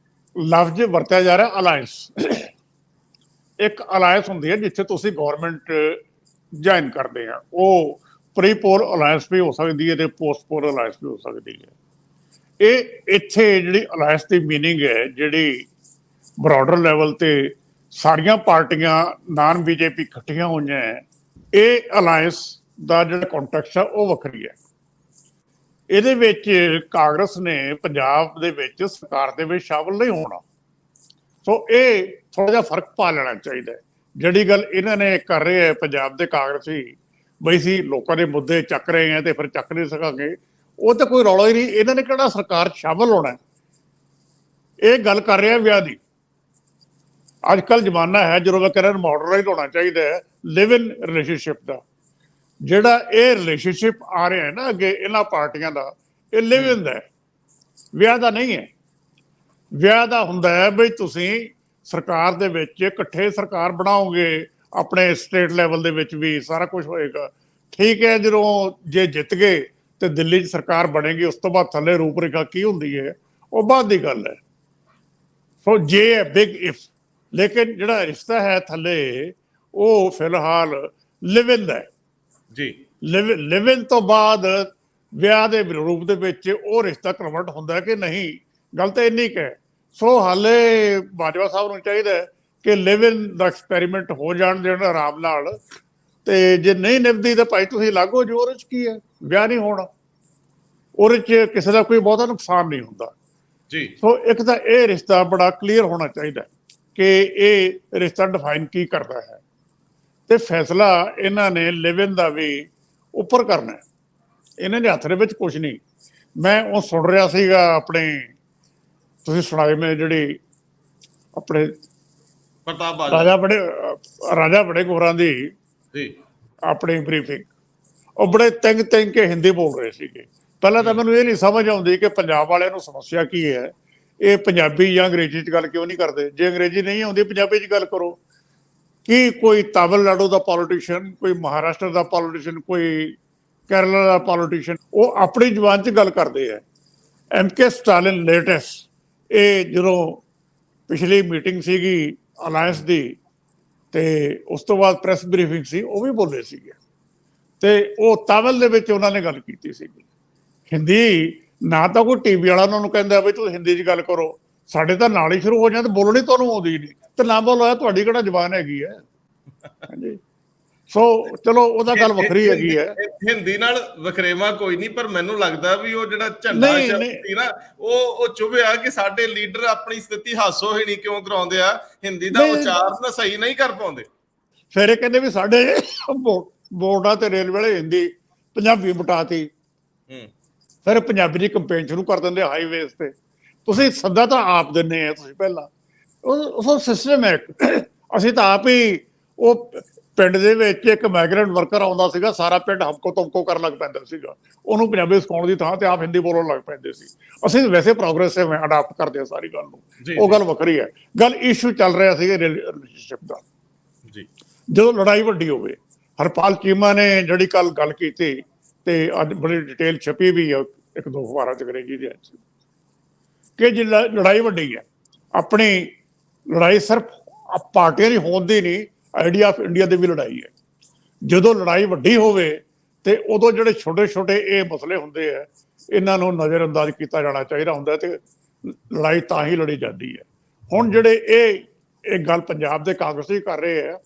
ਲਫ਼ਜ਼ ਵਰਤਿਆ ਜਾ ਰਿਹਾ ਅਲਾਇੰਸ। ਇੱਕ ਅਲਾਇੰਸ ਹੁੰਦੀ ਹੈ ਜਿੱਥੇ ਤੁਸੀਂ ਗੌਰਮੈਂਟ ਜੁਆਇਨ ਕਰਦੇ ਆ, ਉਹ ਪ੍ਰੀ ਪੋਲ ਅਲਾਇੰਸ ਵੀ ਹੋ ਸਕਦੀ ਹੈ ਤੇ ਪੋਸਟ ਪੋਲ ਅਲਾਇੰਸ ਵੀ ਹੋ ਸਕਦੀ ਹੈ। ਇਹ ਇੱਥੇ ਜਿਹੜੀ ਅਲਾਇੰਸ ਦੀ ਮੀਨਿੰਗ ਹੈ, ਜਿਹੜੀ ਬਰਾਡਰ ਲੈਵਲ ਤੇ ਸਾਰੀਆਂ ਪਾਰਟੀਆਂ ਨਾਨ ਬੀਜੇਪੀ ਇਕੱਠੀਆਂ ਹੋਈਆਂ ਹੈ, ਇਹ ਅਲਾਇੰਸ ਦਾ ਜਿਹੜਾ ਕੰਟੈਕਸਟ ਆ ਉਹ ਵੱਖਰੀ ਹੈ। ਇਹਦੇ ਵਿੱਚ ਕਾਂਗਰਸ ਨੇ ਪੰਜਾਬ ਦੇ ਵਿੱਚ ਸਰਕਾਰ ਦੇ ਵਿੱਚ ਸ਼ਾਮਲ ਨਹੀਂ ਹੋਣਾ। ਸੋ ਇਹ ਥੋੜਾ ਜਿਹਾ ਫਰਕ ਪਾ ਲੈਣਾ ਚਾਹੀਦਾ ਹੈ। ਜਿਹੜੀ ਗੱਲ ਇਹਨਾਂ ਨੇ ਕਰ ਰਹੇ ਹੈ ਪੰਜਾਬ ਦੇ ਕਾਂਗਰਸੀ, ਬਈ ਸੀ ਲੋਕਾਂ ਦੇ ਮੁੱਦੇ ਚੱਕ ਰਹੇ ਆ ਤੇ ਫਿਰ ਚੱਕ ਨਹੀਂ ਸਕਾਂਗੇ, ਉਹ ਤਾਂ ਕੋਈ ਰੌਲਾ ਹੀ ਨਹੀਂ। ਇਹਨਾਂ ਨੇ ਕਿਹੜਾ ਸਰਕਾਰ ਸ਼ਾਮਲ ਹੋਣਾ, ਇਹ ਗੱਲ ਕਰ ਰਿਹਾ ਵਿਆਹ ਦੀ। ਅੱਜ ਕੱਲ੍ਹ ਜ਼ਮਾਨਾ ਹੈ ਜਦੋਂ ਮੈਂ ਕਹਿ ਰਿਹਾ ਮਾਡਰਨਾਈਜ਼ ਹੋਣਾ ਚਾਹੀਦਾ ਹੈ ਲਿਵ ਇਨ ਰਿਲੇਸ਼ਨਸ਼ਿਪ ਦਾ। ਜਿਹੜਾ ਇਹ ਰਿਲੇਸ਼ਨਸ਼ਿਪ ਆ ਰਿਹਾ ਹੈ ਨਾ ਅੱਗੇ ਇਹਨਾਂ ਪਾਰਟੀਆਂ ਦਾ, ਇਹ ਲਿਵ ਇਨ ਦਾ, ਵਿਆਹ ਦਾ ਨਹੀਂ ਹੈ। ਵਿਆਹ ਦਾ ਹੁੰਦਾ ਹੈ ਬਈ ਤੁਸੀਂ ਸਰਕਾਰ ਦੇ ਵਿੱਚ ਇਕੱਠੇ ਸਰਕਾਰ ਬਣਾਓਗੇ, ਆਪਣੇ ਸਟੇਟ ਲੈਵਲ ਦੇ ਵਿੱਚ ਵੀ ਸਾਰਾ ਕੁਝ ਹੋਏਗਾ, ਠੀਕ ਹੈ। ਜਦੋਂ ਜੇ ਜਿੱਤ ਗਏ ਤੇ ਦਿੱਲੀ 'ਚ ਸਰਕਾਰ ਬਣੇਗੀ, ਉਸ ਤੋਂ ਬਾਅਦ ਥੱਲੇ ਰੂਪ ਰੇਖਾ ਕੀ ਹੁੰਦੀ ਹੈ ਉਹ ਬਾਅਦ ਦੀ ਗੱਲ ਹੈ। ਸੋ ਜੇ ਹੈ ਬਿਗ ਇਫ, ਲੇਕਿਨ ਜਿਹੜਾ ਰਿਸ਼ਤਾ ਹੈ ਥੱਲੇ ਉਹ ਫਿਲਹਾਲ ਲਿਵ ਇਨ ਦਾ ਜੀ। ਲਿਵ ਇਨ ਤੋਂ ਬਾਅਦ ਵਿਆਹ ਦੇ ਰੂਪ ਦੇ ਵਿੱਚ ਉਹ ਰਿਸ਼ਤਾ ਕਨਵਰਟ ਹੁੰਦਾ ਕਿ ਨਹੀਂ, ਗੱਲ ਤਾਂ ਇੰਨੀ ਕੁ ਹੈ। ਸੋ ਹਾਲੇ ਬਾਜਵਾ ਸਾਹਿਬ ਨੂੰ ਚਾਹੀਦਾ ਕਿ ਲਿਵ ਇਨ ਦਾ ਐਕਸਪੈਰੀਮੈਂਟ ਹੋ ਜਾਣ ਦੇਣ ਆਰਾਮ ਨਾਲ, ਤੇ ਜੇ ਨਹੀਂ ਨਿਭਦੀ ਤਾਂ ਭਾਈ ਤੁਸੀਂ ਅਲੱਗ ਹੋ ਜਾਓ। ਉਹਦੇ 'ਚ ਕੀ ਹੈ, ਵਿਆਹ ਨਹੀਂ ਹੋਣਾ, ਉਹਦੇ 'ਚ ਕਿਸੇ ਦਾ ਕੋਈ ਬਹੁਤਾ ਨੁਕਸਾਨ ਨਹੀਂ ਹੁੰਦਾ ਜੀ। ਸੋ ਇੱਕ ਤਾਂ ਇਹ ਰਿਸ਼ਤਾ ਬੜਾ ਕਲੀਅਰ ਹੋਣਾ ਚਾਹੀਦਾ ਕਿ ਇਹ ਰਿਸ਼ਤਾ ਡਿਫਾਈਨ ਕੀ ਕਰਦਾ ਹੈ, ਤੇ ਫੈਸਲਾ ਇਹਨਾਂ ਨੇ ਲਿਵ ਇਨ ਦਾ ਵੀ ਉੱਪਰ ਕਰਨਾ ਹੈ। ਇਹਨਾਂ ਦੇ ਹੱਥ ਦੇ ਵਿੱਚ ਕੁਝ ਨਹੀਂ। ਮੈਂ ਉਹ ਸੁਣ ਰਿਹਾ ਸੀਗਾ ਆਪਣੇ, ਤੁਸੀਂ ਸੁਣਾਏ ਮੈਂ ਜਿਹੜੀ ਆਪਣੇ ਪ੍ਰਤਾਪ ਬਾਜਵਾ ਰਾਜਾ ਬੜੇ ਗੋਰਾਂ ਦੀ ਜੀ ਆਪਣੀ ਬਰੀਫਿੰਗ, ਉਹ ਬੜੇ ਤੰਗ ਕੇ ਹਿੰਦੀ ਬੋਲ ਰਹੇ ਸੀਗੇ। ਪਹਿਲਾਂ ਤਾਂ ਮੈਨੂੰ ਇਹ ਨਹੀਂ ਸਮਝ ਆਉਂਦੀ ਕਿ ਪੰਜਾਬ ਵਾਲਿਆਂ ਨੂੰ ਸਮੱਸਿਆ ਕੀ ਹੈ, ਇਹ ਪੰਜਾਬੀ ਜਾਂ ਅੰਗਰੇਜ਼ੀ 'ਚ ਗੱਲ ਕਿਉਂ ਨਹੀਂ ਕਰਦੇ। ਜੇ ਅੰਗਰੇਜ਼ੀ ਨਹੀਂ ਆਉਂਦੀ ਪੰਜਾਬੀ 'ਚ ਗੱਲ ਕਰੋ। ਕੀ ਕੋਈ ਤਾਮਿਲਨਾਡੂ ਦਾ ਪੋਲੀਟੀਸ਼ੀਅਨ, ਕੋਈ ਮਹਾਰਾਸ਼ਟਰ ਦਾ ਪੋਲੀਟੀਸ਼ੀਅਨ, ਕੋਈ ਕੇਰਲਾ ਦਾ ਪੋਲੀਟੀਸ਼ੀਅਨ, ਉਹ ਆਪਣੀ ਜ਼ੁਬਾਨ 'ਚ ਗੱਲ ਕਰਦੇ ਹੈ। MK ਸਟਾਲਿਨ ਲੇਟੈਸਟ, ਇਹ ਜਦੋਂ ਪਿਛਲੀ ਮੀਟਿੰਗ ਸੀਗੀ ਅਲਾਇੰਸ ਦੀ ਤੇ ਉਸ ਤੋਂ ਬਾਅਦ ਪ੍ਰੈਸ ਬਰੀਫਿੰਗ ਸੀ, ਉਹ ਵੀ ਬੋਲੇ ਸੀਗੇ ਤੇ ਉਹ ਤਾਮਿਲ ਦੇ ਵਿੱਚ ਉਹਨਾਂ ਨੇ ਗੱਲ ਕੀਤੀ ਸੀਗੀ। ਹਿੰਦੀ ਨਾ ਤਾਂ ਕੋਈ ਟੀਵੀ ਵਾਲਾ ਉਹਨਾਂ ਨੂੰ ਕਹਿੰਦਾ ਵੀ ਤੁਸੀਂ ਹਿੰਦੀ 'ਚ ਗੱਲ ਕਰੋ, ਸਾਡੇ ਤਾਂ ਨਾਲ ਹੀ ਸ਼ੁਰੂ ਹੋ ਜਾਂਦੇ, ਬੋਲਣੀ ਤੁਹਾਨੂੰ ਆਉਂਦੀ ਨਹੀਂ ਤੇ ਨਾ ਬੋਲੋ, ਤੁਹਾਡੀ ਕਿਹੜਾ ਜ਼ੁਬਾਨ ਹੈਗੀ ਹੈ। ਹਾਂਜੀ, ਸੋ ਚਲੋ ਉਹਦਾ ਗੱਲ ਵੱਖਰੀ ਹੈਗੀ ਹੈ। ਹਿੰਦੀ ਨਾਲ ਵਖਰੇਵਾ ਕੋਈ ਨਹੀਂ, ਪਰ ਮੈਨੂੰ ਲੱਗਦਾ ਵੀ ਉਹ ਜਿਹੜਾ ਝੰਡਾ ਸ਼ਬਦ ਸੀ ਨਾ, ਉਹ ਚੁਭਿਆ ਕਿ ਸਾਡੇ ਲੀਡਰ ਆਪਣੀ ਸਥਿਤੀ ਹਾਸੋਹੀਣੀ ਕਿਉਂ ਕਰਾਉਂਦੇ ਆ, ਹਿੰਦੀ ਦਾ ਉਚਾਰਨ ਸਹੀ ਨਹੀਂ ਕਰ ਪਾਉਂਦੇ। ਫਿਰ ਇਹ ਕਹਿੰਦੇ ਵੀ ਸਾਡੇ ਬੋਰਡਾਂ ਤੇ ਰੇਲਵੇ ਵਾਲੇ ਹਿੰਦੀ ਪੰਜਾਬੀ ਬਟਾਤੀ, ਫਿਰ ਪੰਜਾਬੀ ਦੀ ਕੰਪੇਨ ਸ਼ੁਰੂ ਕਰ ਦਿੰਦੇ ਹਾਈਵੇਜ਼ ਤੇ। ਤੁਸੀਂ ਸੱਦਾ ਤਾਂ ਆਪ ਦਿੰਦੇ ਆ, ਤੁਸੀਂ ਪਹਿਲਾਂ ਉਹ ਸਿਸਟਮ ਹੈ। ਅਸੀਂ ਤਾਂ ਆਪ ਹੀ, ਉਹ ਪਿੰਡ ਦੇ ਵਿੱਚ ਇੱਕ ਮਾਈਗ੍ਰੈਂਟ ਵਰਕਰ ਆਉਂਦਾ ਸੀਗਾ, ਸਾਰਾ ਪਿੰਡ ਹਮਕੋ ਤੁਮਕੋ ਕਰਨ ਲੱਗ ਪੈਂਦਾ ਸੀਗਾ, ਉਹਨੂੰ ਪੰਜਾਬੀ ਸਿਖਾਉਣ ਦੀ ਥਾਂ ਤੇ ਆਪ ਹਿੰਦੀ ਬੋਲਣ ਲੱਗ ਪੈਂਦੇ ਸੀ। ਅਸੀਂ ਵੈਸੇ ਪ੍ਰੋਗਰੈਸਿਵ ਅਡਾਪਟ ਕਰਦੇ ਹਾਂ ਸਾਰੀ ਗੱਲ ਨੂੰ, ਉਹ ਗੱਲ ਵੱਖਰੀ ਹੈ। ਗੱਲ ਇਸ਼ੂ ਚੱਲ ਰਿਹਾ ਸੀਗਾ ਰਿਲੇਸ਼ਨਸ਼ਿਪ ਦਾ। ਜਦੋਂ ਲੜਾਈ ਵੱਡੀ ਹੋਵੇ, ਹਰਪਾਲ ਚੀਮਾ ਨੇ ਜਿਹੜੀ ਕੱਲ ਗੱਲ ਕੀਤੀ ਤੇ ਅੱਜ ਬੜੀ ਡਿਟੇਲ ਛਪੀ ਵੀ ਹੈ ਇੱਕ ਦੋ ਅਖਬਾਰਾਂ 'ਚ ਅੰਗਰੇਜ਼ੀ ਦੇ ਵਿੱਚ, ਕਿ ਜੇ ਲੜਾਈ ਵੱਡੀ ਹੈ, ਆਪਣੀ ਲੜਾਈ ਸਿਰਫ ਪਾਰਟੀਆਂ ਦੀ ਹੋਂਦ ਦੀ ਨਹੀਂ, ਆਈਡੀਆ ਆਫ ਇੰਡੀਆ ਦੀ ਵੀ ਲੜਾਈ ਹੈ। ਜਦੋਂ ਲੜਾਈ ਵੱਡੀ ਹੋਵੇ ਤੇ ਉਦੋਂ ਜਿਹੜੇ ਛੋਟੇ ਛੋਟੇ ਇਹ ਮਸਲੇ ਹੁੰਦੇ ਆ, ਇਹਨਾਂ ਨੂੰ ਨਜ਼ਰਅੰਦਾਜ਼ ਕੀਤਾ ਜਾਣਾ ਚਾਹੀਦਾ ਹੁੰਦਾ ਤੇ ਲੜਾਈ ਤਾਂ ਹੀ ਲੜੀ ਜਾਂਦੀ ਹੈ। ਹੁਣ ਜਿਹੜੇ ਇਹ ਗੱਲ ਪੰਜਾਬ ਦੇ ਕਾਂਗਰਸੀ ਕਰ ਰਹੇ ਆ,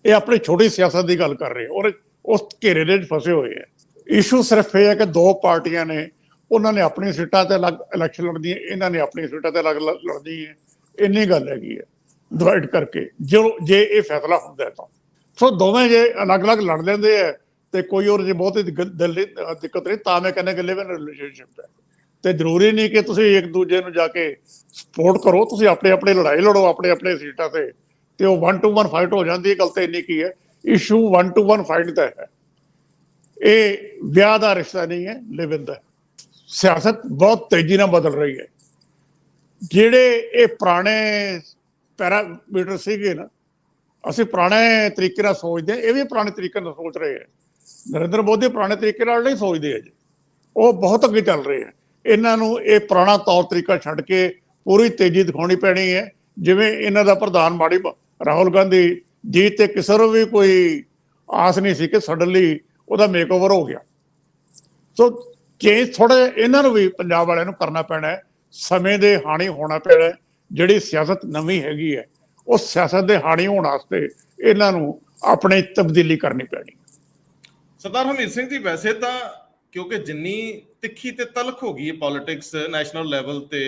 ਇਹ ਆਪਣੀ ਛੋਟੀ ਸਿਆਸਤ ਦੀ ਗੱਲ ਕਰ ਰਹੇ ਔਰ ਉਸ ਘੇਰੇ ਦੇ ਵਿੱਚ ਫਸੇ ਹੋਏ ਆ। ਇਸ਼ੂ ਸਿਰਫ ਇਹ ਹੈ ਕਿ ਦੋ ਪਾਰਟੀਆਂ ਨੇ, ਉਹਨਾਂ ਨੇ ਆਪਣੀ ਸੀਟਾਂ ਤੇ ਅਲੱਗ ਇਲੈਕਸ਼ਨ ਲੜਨੀ ਹੈ, ਇਹਨਾਂ ਨੇ ਆਪਣੀ ਸੀਟਾਂ ਤੇ ਅਲੱਗ ਲੜਨੀ ਹੈ, ਇੰਨੀ ਗੱਲ ਹੈਗੀ ਹੈ ਡਿਵਾਈਡ ਕਰਕੇ। ਜੇ ਇਹ ਫੈਸਲਾ ਹੁੰਦਾ ਤਾਂ ਸੋ ਦੋਵੇਂ ਜੇ ਅਲੱਗ-ਅਲੱਗ ਲੜ ਲੈਂਦੇ ਆ ਤੇ ਕੋਈ ਹੋਰ ਜੇ ਬਹੁਤੀ ਦਿੱਕਤ ਨਹੀਂ, ਤਾਂ ਮੈਂ ਕਹਿੰਦਾ ਕਿ ਲਿਵ ਇਨ ਰਿਲੇਸ਼ਨਸ਼ਿਪ ਹੈ। ਤੇ ਜ਼ਰੂਰੀ ਨਹੀਂ ਕਿ ਤੁਸੀਂ ਇੱਕ ਦੂਜੇ ਨੂੰ ਜਾ ਕੇ ਸਪੋਰਟ ਕਰੋ, ਤੁਸੀਂ ਆਪਣੇ ਲੜਾਈ ਲੜੋ ਆਪਣੇ ਸੀਟਾਂ ਤੇ ਉਹ 1 to 1 ਫਾਈਟ ਹੋ ਜਾਂਦੀ ਹੈ। ਗੱਲ ਤਾਂ ਇੰਨੀ ਕੀ ਹੈ, ਇਸ਼ੂ 1 to 1 ਫਾਈਟ ਦਾ ਹੈ। ਇਹ ਵਿਆਹ ਦਾ ਰਿਸ਼ਤਾ ਨਹੀਂ ਹੈ, ਲਿਵ ਇਨ ਦਾ। ਸਿਆਸਤ ਬਹੁਤ ਤੇਜ਼ੀ ਨਾਲ ਬਦਲ ਰਹੀ ਹੈ। ਜਿਹੜੇ ਇਹ ਪੁਰਾਣੇ ਪੈਰਾਮੀਟਰ ਸੀਗੇ ਨਾ, ਅਸੀਂ ਪੁਰਾਣੇ ਤਰੀਕੇ ਨਾਲ ਸੋਚਦੇ ਹਾਂ, ਇਹ ਵੀ ਪੁਰਾਣੇ ਤਰੀਕੇ ਨਾਲ ਸੋਚ ਰਹੇ ਹੈ। ਨਰਿੰਦਰ ਮੋਦੀ ਪੁਰਾਣੇ ਤਰੀਕੇ ਨਾਲ ਨਹੀਂ ਸੋਚਦੇ ਅਜੇ, ਉਹ ਬਹੁਤ ਅੱਗੇ ਚੱਲ ਰਹੇ ਹੈ। ਇਹਨਾਂ ਨੂੰ ਇਹ ਪੁਰਾਣਾ ਤੌਰ ਤਰੀਕਾ ਛੱਡ ਕੇ ਪੂਰੀ ਤੇਜ਼ੀ ਦਿਖਾਉਣੀ ਪੈਣੀ ਹੈ। ਜਿਵੇਂ ਇਹਨਾਂ ਦਾ ਪ੍ਰਧਾਨ ਮਾੜੀ ਰਾਹੁਲ ਗਾਂਧੀ ਜੀ ਤੇ ਕਿਸੇ ਨੂੰ ਵੀ ਕੋਈ ਆਸ ਨਹੀਂ ਸੀ ਕਿ ਸਡਨਲੀ ਉਹਦਾ ਮੇਕਓਵਰ ਹੋ ਗਿਆ। ਸੋ ਚੇਂਜ ਥੋੜਾ ਇਹਨਾਂ ਨੂੰ ਵੀ ਪੰਜਾਬ ਵਾਲਿਆਂ ਨੂੰ ਕਰਨਾ ਪੈਣਾ ਹੈ, ਸਮੇਂ ਦੇ ਹਾਣੀ ਹੋਣਾ ਪੈਣਾ ਹੈ। ਜਿਹੜੀ ਸਿਆਸਤ ਨਵੀਂ ਹੈਗੀ ਹੈ, ਉਸ ਸਿਆਸਤ ਦੇ ਹਾਣੀ ਹੋਣ ਵਾਸਤੇ ਇਹਨਾਂ ਨੂੰ ਆਪਣੀ ਤਬਦੀਲੀ ਕਰਨੀ ਪੈਣੀ। ਸਰਦਾਰ ਹਰਮੀਤ ਸਿੰਘ ਜੀ, ਵੈਸੇ ਤਾਂ ਕਿਉਂਕਿ ਜਿੰਨੀ ਤਿੱਖੀ ਤੇ ਤਲਖ ਹੋ ਗਈ ਹੈ ਪੋਲਿਟਿਕਸ ਨੈਸ਼ਨਲ ਲੈਵਲ ਤੇ।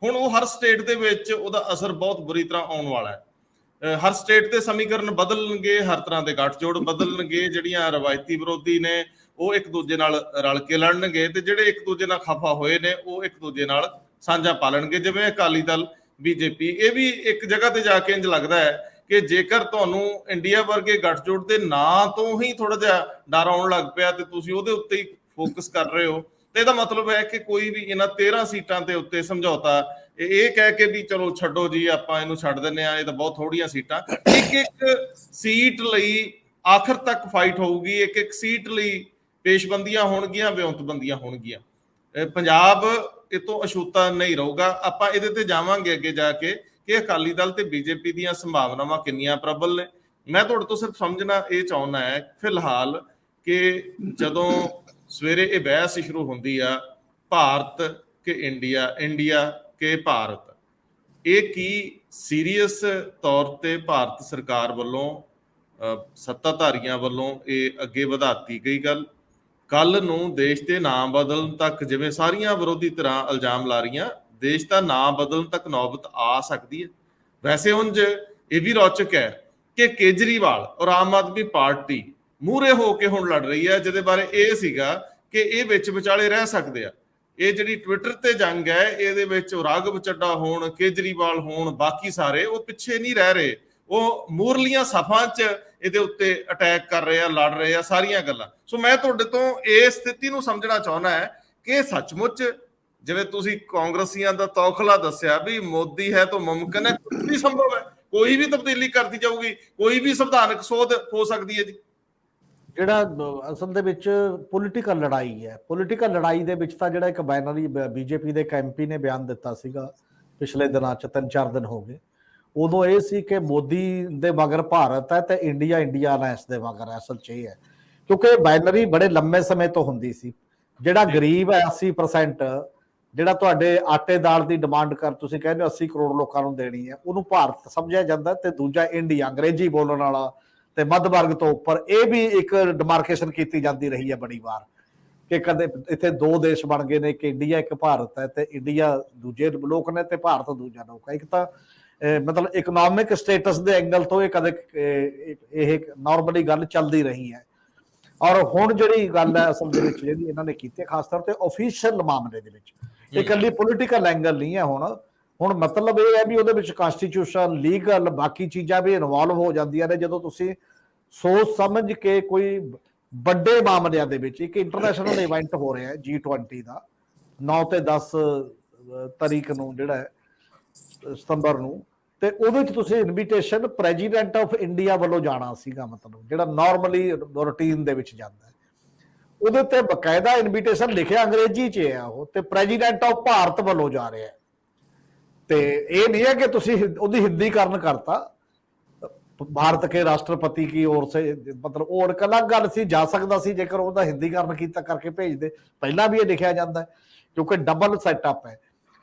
ਹੁਣ ਉਹ ਹਰ ਸਟੇਟ ਦੇ ਵਿੱਚ ਉਹਦਾ ਅਸਰ ਬਹੁਤ ਬੁਰੀ ਤਰ੍ਹਾਂ ਆਉਣ ਵਾਲਾ ਹੈ। ਹਰ ਸਟੇਟ ਦੇ ਸਮੀਕਰਨ ਬਦਲਣਗੇ, ਹਰ ਤਰ੍ਹਾਂ ਦੇ ਗੱਠਜੋੜ ਬਦਲਣਗੇ। ਜਿਹੜੀਆਂ ਰਵਾਇਤੀ ਵਿਰੋਧੀ ਨੇ ਉਹ ਇੱਕ ਦੂਜੇ ਨਾਲ ਰਲ ਕੇ ਲੜਨਗੇ, ਤੇ ਜਿਹੜੇ ਇੱਕ ਦੂਜੇ ਨਾਲ ਖਫਾ ਹੋਏ ਨੇ ਉਹ ਇੱਕ ਦੂਜੇ ਨਾਲ ਸਾਂਝਾ ਪਾ ਲੈਣਗੇ। ਜਿਵੇਂ ਅਕਾਲੀ ਦਲ, ਬੀਜੇਪੀ, ਇਹ ਵੀ ਇੱਕ ਜਗ੍ਹਾ ਤੇ ਜਾ ਕੇ ਇੰਝ ਲੱਗਦਾ ਹੈ ਕਿ ਜੇਕਰ ਤੁਹਾਨੂੰ ਇੰਡੀਆ ਵਰਗੇ ਗੱਠਜੋੜ ਦੇ ਨਾਂ ਤੋਂ ਹੀ ਥੋੜਾ ਜਿਹਾ ਡਰ ਆਉਣ ਲੱਗ ਪਿਆ ਤੇ ਤੁਸੀਂ ਉਹਦੇ ਉੱਤੇ ਹੀ ਫੋਕਸ ਕਰ ਰਹੇ ਹੋ, ਤੇ ਇਹਦਾ ਮਤਲਬ ਹੈ ਕਿ ਕੋਈ ਵੀ ਇਹਨਾਂ 13 ਸੀਟਾਂ ਦੇ ਉੱਤੇ ਸਮਝੌਤਾ ਇਹ ਕਹਿ ਕੇ ਵੀ ਚਲੋ ਛੱਡੋ ਜੀ, ਆਪਾਂ ਇਹਨੂੰ ਛੱਡ ਦਿੰਦੇ ਆ, ਇਹ ਤਾਂ ਬਹੁਤ ਥੋੜੀਆਂ ਸੀਟਾਂ, ਇੱਕ ਇੱਕ ਸੀਟ ਲਈ ਆਖਰ ਤੱਕ ਫਾਈਟ ਹੋਊਗੀ, ਇੱਕ ਇੱਕ ਸੀਟ ਲਈ ਪੇਸ਼ਬੰਦੀਆਂ ਹੋਣਗੀਆਂ, ਵਿਉਂਤਬੰਦੀਆਂ ਹੋਣਗੀਆਂ। ਪੰਜਾਬ ਇਹ ਤੋਂ ਅਛੂਤਾ ਨਹੀਂ ਰਹੂਗਾ। ਆਪਾਂ ਇਹਦੇ ਤੇ ਜਾਵਾਂਗੇ ਅੱਗੇ ਜਾ ਕੇ ਕਿ ਅਕਾਲੀ ਦਲ ਤੇ ਬੀਜੇਪੀ ਦੀਆਂ ਸੰਭਾਵਨਾਵਾਂ ਕਿੰਨੀਆਂ ਪ੍ਰਬਲ ਨੇ। ਮੈਂ ਤੁਹਾਡੇ ਤੋਂ ਸਿਰਫ ਸਮਝਣਾ ਇਹ ਚਾਹੁੰਦਾ ਹੈ ਫਿਲਹਾਲ ਕਿ ਜਦੋਂ ਸਵੇਰੇ ਇਹ ਬਹਿਸ ਸ਼ੁਰੂ ਹੁੰਦੀ ਆ ਭਾਰਤ ਕਿ ਇੰਡੀਆ, ਇੰਡੀਆ ਕਿ ਭਾਰਤ, ਇਹ ਕੀ ਸੀਰੀਅਸ ਤੌਰ ਤੇ ਭਾਰਤ ਸਰਕਾਰ ਵੱਲੋਂ, ਸੱਤਾਧਾਰੀਆਂ ਵੱਲੋਂ ਇਹ ਅੱਗੇ ਵਧਾਤੀ ਗਈ ਗੱਲ? ਕੱਲ ਨੂੰ ਦੇਸ਼ ਦੇ ਨਾਮ ਬਦਲਣ ਤੱਕ, ਜਿਵੇਂ ਸਾਰੀਆਂ ਵਿਰੋਧੀ ਧਿਰਾਂ ਇਲਜ਼ਾਮ ਲਾ ਰਹੀਆਂ, ਦੇਸ਼ ਦਾ ਨਾਮ ਬਦਲਣ ਤੱਕ ਨੌਬਤ ਆ ਸਕਦੀ ਹੈ। ਵੈਸੇ ਉਂਝ ਇਹ ਵੀ ਰੌਚਕ ਹੈ ਕਿ ਕੇਜਰੀਵਾਲ ਔਰ ਆਮ ਆਦਮੀ ਪਾਰਟੀ ਮੂਹਰੇ ਹੋ ਕੇ ਹੁਣ ਲੜ ਰਹੀ ਹੈ, ਜਿਹਦੇ ਬਾਰੇ ਇਹ ਸੀਗਾ ਕਿ ਇਹ ਵਿੱਚ ਵਿਚਾਲੇ ਰਹਿ ਸਕਦੇ ਆ। ਇਹ ਜਿਹੜੀ ਟਵਿੱਟਰ ਤੇ ਜੰਗ ਹੈ, ਇਹਦੇ ਵਿੱਚ ਰਾਘਵ ਚੱਡਾ ਹੋਣ, ਕੇਜਰੀਵਾਲ ਹੋਣ, ਬਾਕੀ ਸਾਰੇ ਉਹ ਪਿੱਛੇ ਨਹੀਂ ਰਹਿ ਰਹੇ, ਉਹ ਮੂਹਰਲੀਆਂ ਸਫਾਂ 'ਚ ਇਹਦੇ ਉੱਤੇ ਅਟੈਕ ਕਰ ਰਹੇ ਆ, ਲੜ ਰਹੇ ਆ, ਸਾਰੀਆਂ ਗੱਲਾਂ। ਸੋ ਮੈਂ ਤੁਹਾਡੇ ਤੋਂ ਇਸ ਸਥਿਤੀ ਨੂੰ ਸਮਝਣਾ ਚਾਹੁੰਦਾ ਹੈ ਕਿ ਸੱਚਮੁੱਚ ਜਿਵੇਂ ਤੁਸੀਂ ਕਾਂਗਰਸੀਆਂ ਦਾ ਤੌਖਲਾ ਦੱਸਿਆ ਵੀ ਮੋਦੀ ਹੈ ਤਾਂ ਮੁਮਕਿਨ ਹੈ, ਕੁਝ ਵੀ ਸੰਭਵ ਹੈ, ਕੋਈ ਵੀ ਤਬਦੀਲੀ ਕਰਦੀ ਜਾਊਗੀ, ਕੋਈ ਵੀ ਸੰਵਿਧਾਨਕ ਸੋਧ ਹੋ ਸਕਦੀ ਹੈ ਜੀ। ਜਿਹੜਾ ਅਸਲ ਦੇ ਵਿੱਚ ਪੋਲੀਟੀਕਲ ਲੜਾਈ ਹੈ, ਪੋਲੀਟੀਕਲ ਲੜਾਈ ਦੇ ਵਿੱਚ ਤਾਂ ਜਿਹੜਾ ਇੱਕ ਬਾਈਨਰੀ ਬੀਜੇਪੀ ਦੇ ਇੱਕ ਐਮਪੀ ਨੇ ਬਿਆਨ ਦਿੱਤਾ ਸੀਗਾ ਪਿਛਲੇ ਦਿਨਾਂ 'ਚ, 3-4 ਦਿਨ ਹੋ ਗਏ, ਉਦੋਂ ਇਹ ਸੀ ਕਿ ਮੋਦੀ ਦੇ ਮਗਰ ਭਾਰਤ ਹੈ ਤੇ ਇੰਡੀਆ ਅਲਾਇੰਸ ਦੇ ਮਗਰ ਹੈ। ਅਸਲ 'ਚ ਇਹ ਹੈ ਕਿਉਂਕਿ ਬਾਈਨਰੀ ਬੜੇ ਲੰਮੇ ਸਮੇਂ ਤੋਂ ਹੁੰਦੀ ਸੀ। ਜਿਹੜਾ ਗਰੀਬ ਹੈ 80%, ਜਿਹੜਾ ਤੁਹਾਡੇ ਆਟੇ ਦਾਲ ਦੀ ਡਿਮਾਂਡ ਕਰ, ਤੁਸੀਂ ਕਹਿੰਦੇ ਹੋ 80 ਕਰੋੜ ਲੋਕਾਂ ਨੂੰ ਦੇਣੀ ਹੈ, ਉਹਨੂੰ ਭਾਰਤ ਸਮਝਿਆ ਜਾਂਦਾ, ਤੇ ਦੂਜਾ ਇੰਡੀਆ, ਅੰਗਰੇਜ਼ੀ ਬੋਲਣ ਵਾਲਾ ਤੇ ਮੱਧ ਵਰਗ ਤੋਂ ਉੱਪਰ। ਇਹ ਵੀ ਇੱਕ ਡਿਮਾਰਕੇਸ਼ਨ ਕੀਤੀ ਜਾਂਦੀ ਰਹੀ ਹੈ ਬੜੀ ਵਾਰ ਕਿ ਕਦੇ ਇੱਥੇ ਦੋ ਦੇਸ਼ ਬਣ ਗਏ ਨੇ, ਇੱਕ ਇੰਡੀਆ ਇੱਕ ਭਾਰਤ ਹੈ, ਤੇ ਇੰਡੀਆ ਦੂਜੇ ਲੋਕ ਨੇ ਤੇ ਭਾਰਤ ਦੂਜਾ ਲੋਕ ਹੈ। ਇੱਕ ਤਾਂ ਮਤਲਬ ਇਕਨੋਮਿਕ ਸਟੇਟਸ ਦੇ ਐਂਗਲ ਤੋਂ ਇਹ ਕਦੇ ਇਹ ਨਾਰਮਲੀ ਗੱਲ ਚੱਲਦੀ ਰਹੀ ਹੈ। ਔਰ ਹੁਣ ਜਿਹੜੀ ਗੱਲ ਹੈ ਅਸਲ ਦੇ ਵਿੱਚ ਜਿਹੜੀ ਇਹਨਾਂ ਨੇ ਕੀਤੀ ਖਾਸ ਤੌਰ ਤੇ ਆਫੀਸ਼ੀਅਲ ਮਾਮਲੇ ਦੇ ਵਿੱਚ, ਇਹ ਇਕੱਲੀ ਪੋਲੀਟੀਕਲ ਐਂਗਲ ਨਹੀਂ ਹੈ। ਹੁਣ ਮਤਲਬ ਇਹ ਹੈ ਵੀ ਉਹਦੇ ਵਿੱਚ ਕਨਸਟੀਟਿਊਸ਼ਨ, ਲੀਗਲ, ਬਾਕੀ ਚੀਜ਼ਾਂ ਵੀ ਇਨਵੋਲਵ ਹੋ ਜਾਂਦੀਆਂ ਨੇ। ਜਦੋਂ ਤੁਸੀਂ ਸੋਚ ਸਮਝ ਕੇ ਕੋਈ ਵੱਡੇ ਮਾਮਲਿਆਂ ਦੇ ਵਿੱਚ, ਇੱਕ ਇੰਟਰਨੈਸ਼ਨਲ ਇਵੈਂਟ ਹੋ ਰਿਹਾ ਹੈ G20 ਦਾ 9 ਤੇ 10 ਤਾਰੀਖ ਨੂੰ, ਜਿਹੜਾ ਹੈ ਸਤੰਬਰ ਨੂੰ, ਤੇ ਉਹਦੇ ਵਿੱਚ ਤੁਸੀਂ ਇਨਵੀਟੇਸ਼ਨ ਪ੍ਰੈਜ਼ੀਡੈਂਟ ਆਫ ਇੰਡੀਆ ਵੱਲੋਂ ਜਾਣਾ ਸੀਗਾ, ਮਤਲਬ ਜਿਹੜਾ ਨਾਰਮਲੀ ਰੂਟੀਨ ਦੇ ਵਿੱਚ ਜਾਂਦਾ ਹੈ। ਉਹਦੇ ਤੇ ਬਕਾਇਦਾ ਇਨਵੀਟੇਸ਼ਨ ਲਿਖਿਆ ਅੰਗਰੇਜ਼ੀ 'ਚ ਹੈ ਉਹ, ਤੇ ਪ੍ਰੈਜ਼ੀਡੈਂਟ ਆਫ ਭਾਰਤ ਵੱਲੋਂ ਜਾ ਰਿਹਾ ਹੈ। ਤੇ ਇਹ ਨਹੀਂ ਹੈ ਕਿ ਤੁਸੀਂ ਉਹਦੀ ਹਿੰਦੀਕਰਨ ਕਰਤਾ, ਭਾਰਤ ਕੇ ਰਾਸ਼ਟਰਪਤੀ ਕੀ ओर से, ਮਤਲਬ ਉਹ ਇੱਕ ਅਲੱਗ ਗੱਲ ਸੀ, ਜਾ ਸਕਦਾ ਸੀ ਜੇਕਰ ਉਹਦਾ ਹਿੰਦੀਕਰਨ ਕੀਤਾ ਕਰਕੇ ਭੇਜਦੇ। ਪਹਿਲਾਂ ਵੀ ਇਹ ਲਿਖਿਆ ਜਾਂਦਾ ਹੈ ਕਿਉਂਕਿ ਡਬਲ ਸੈਟਅਪ ਹੈ।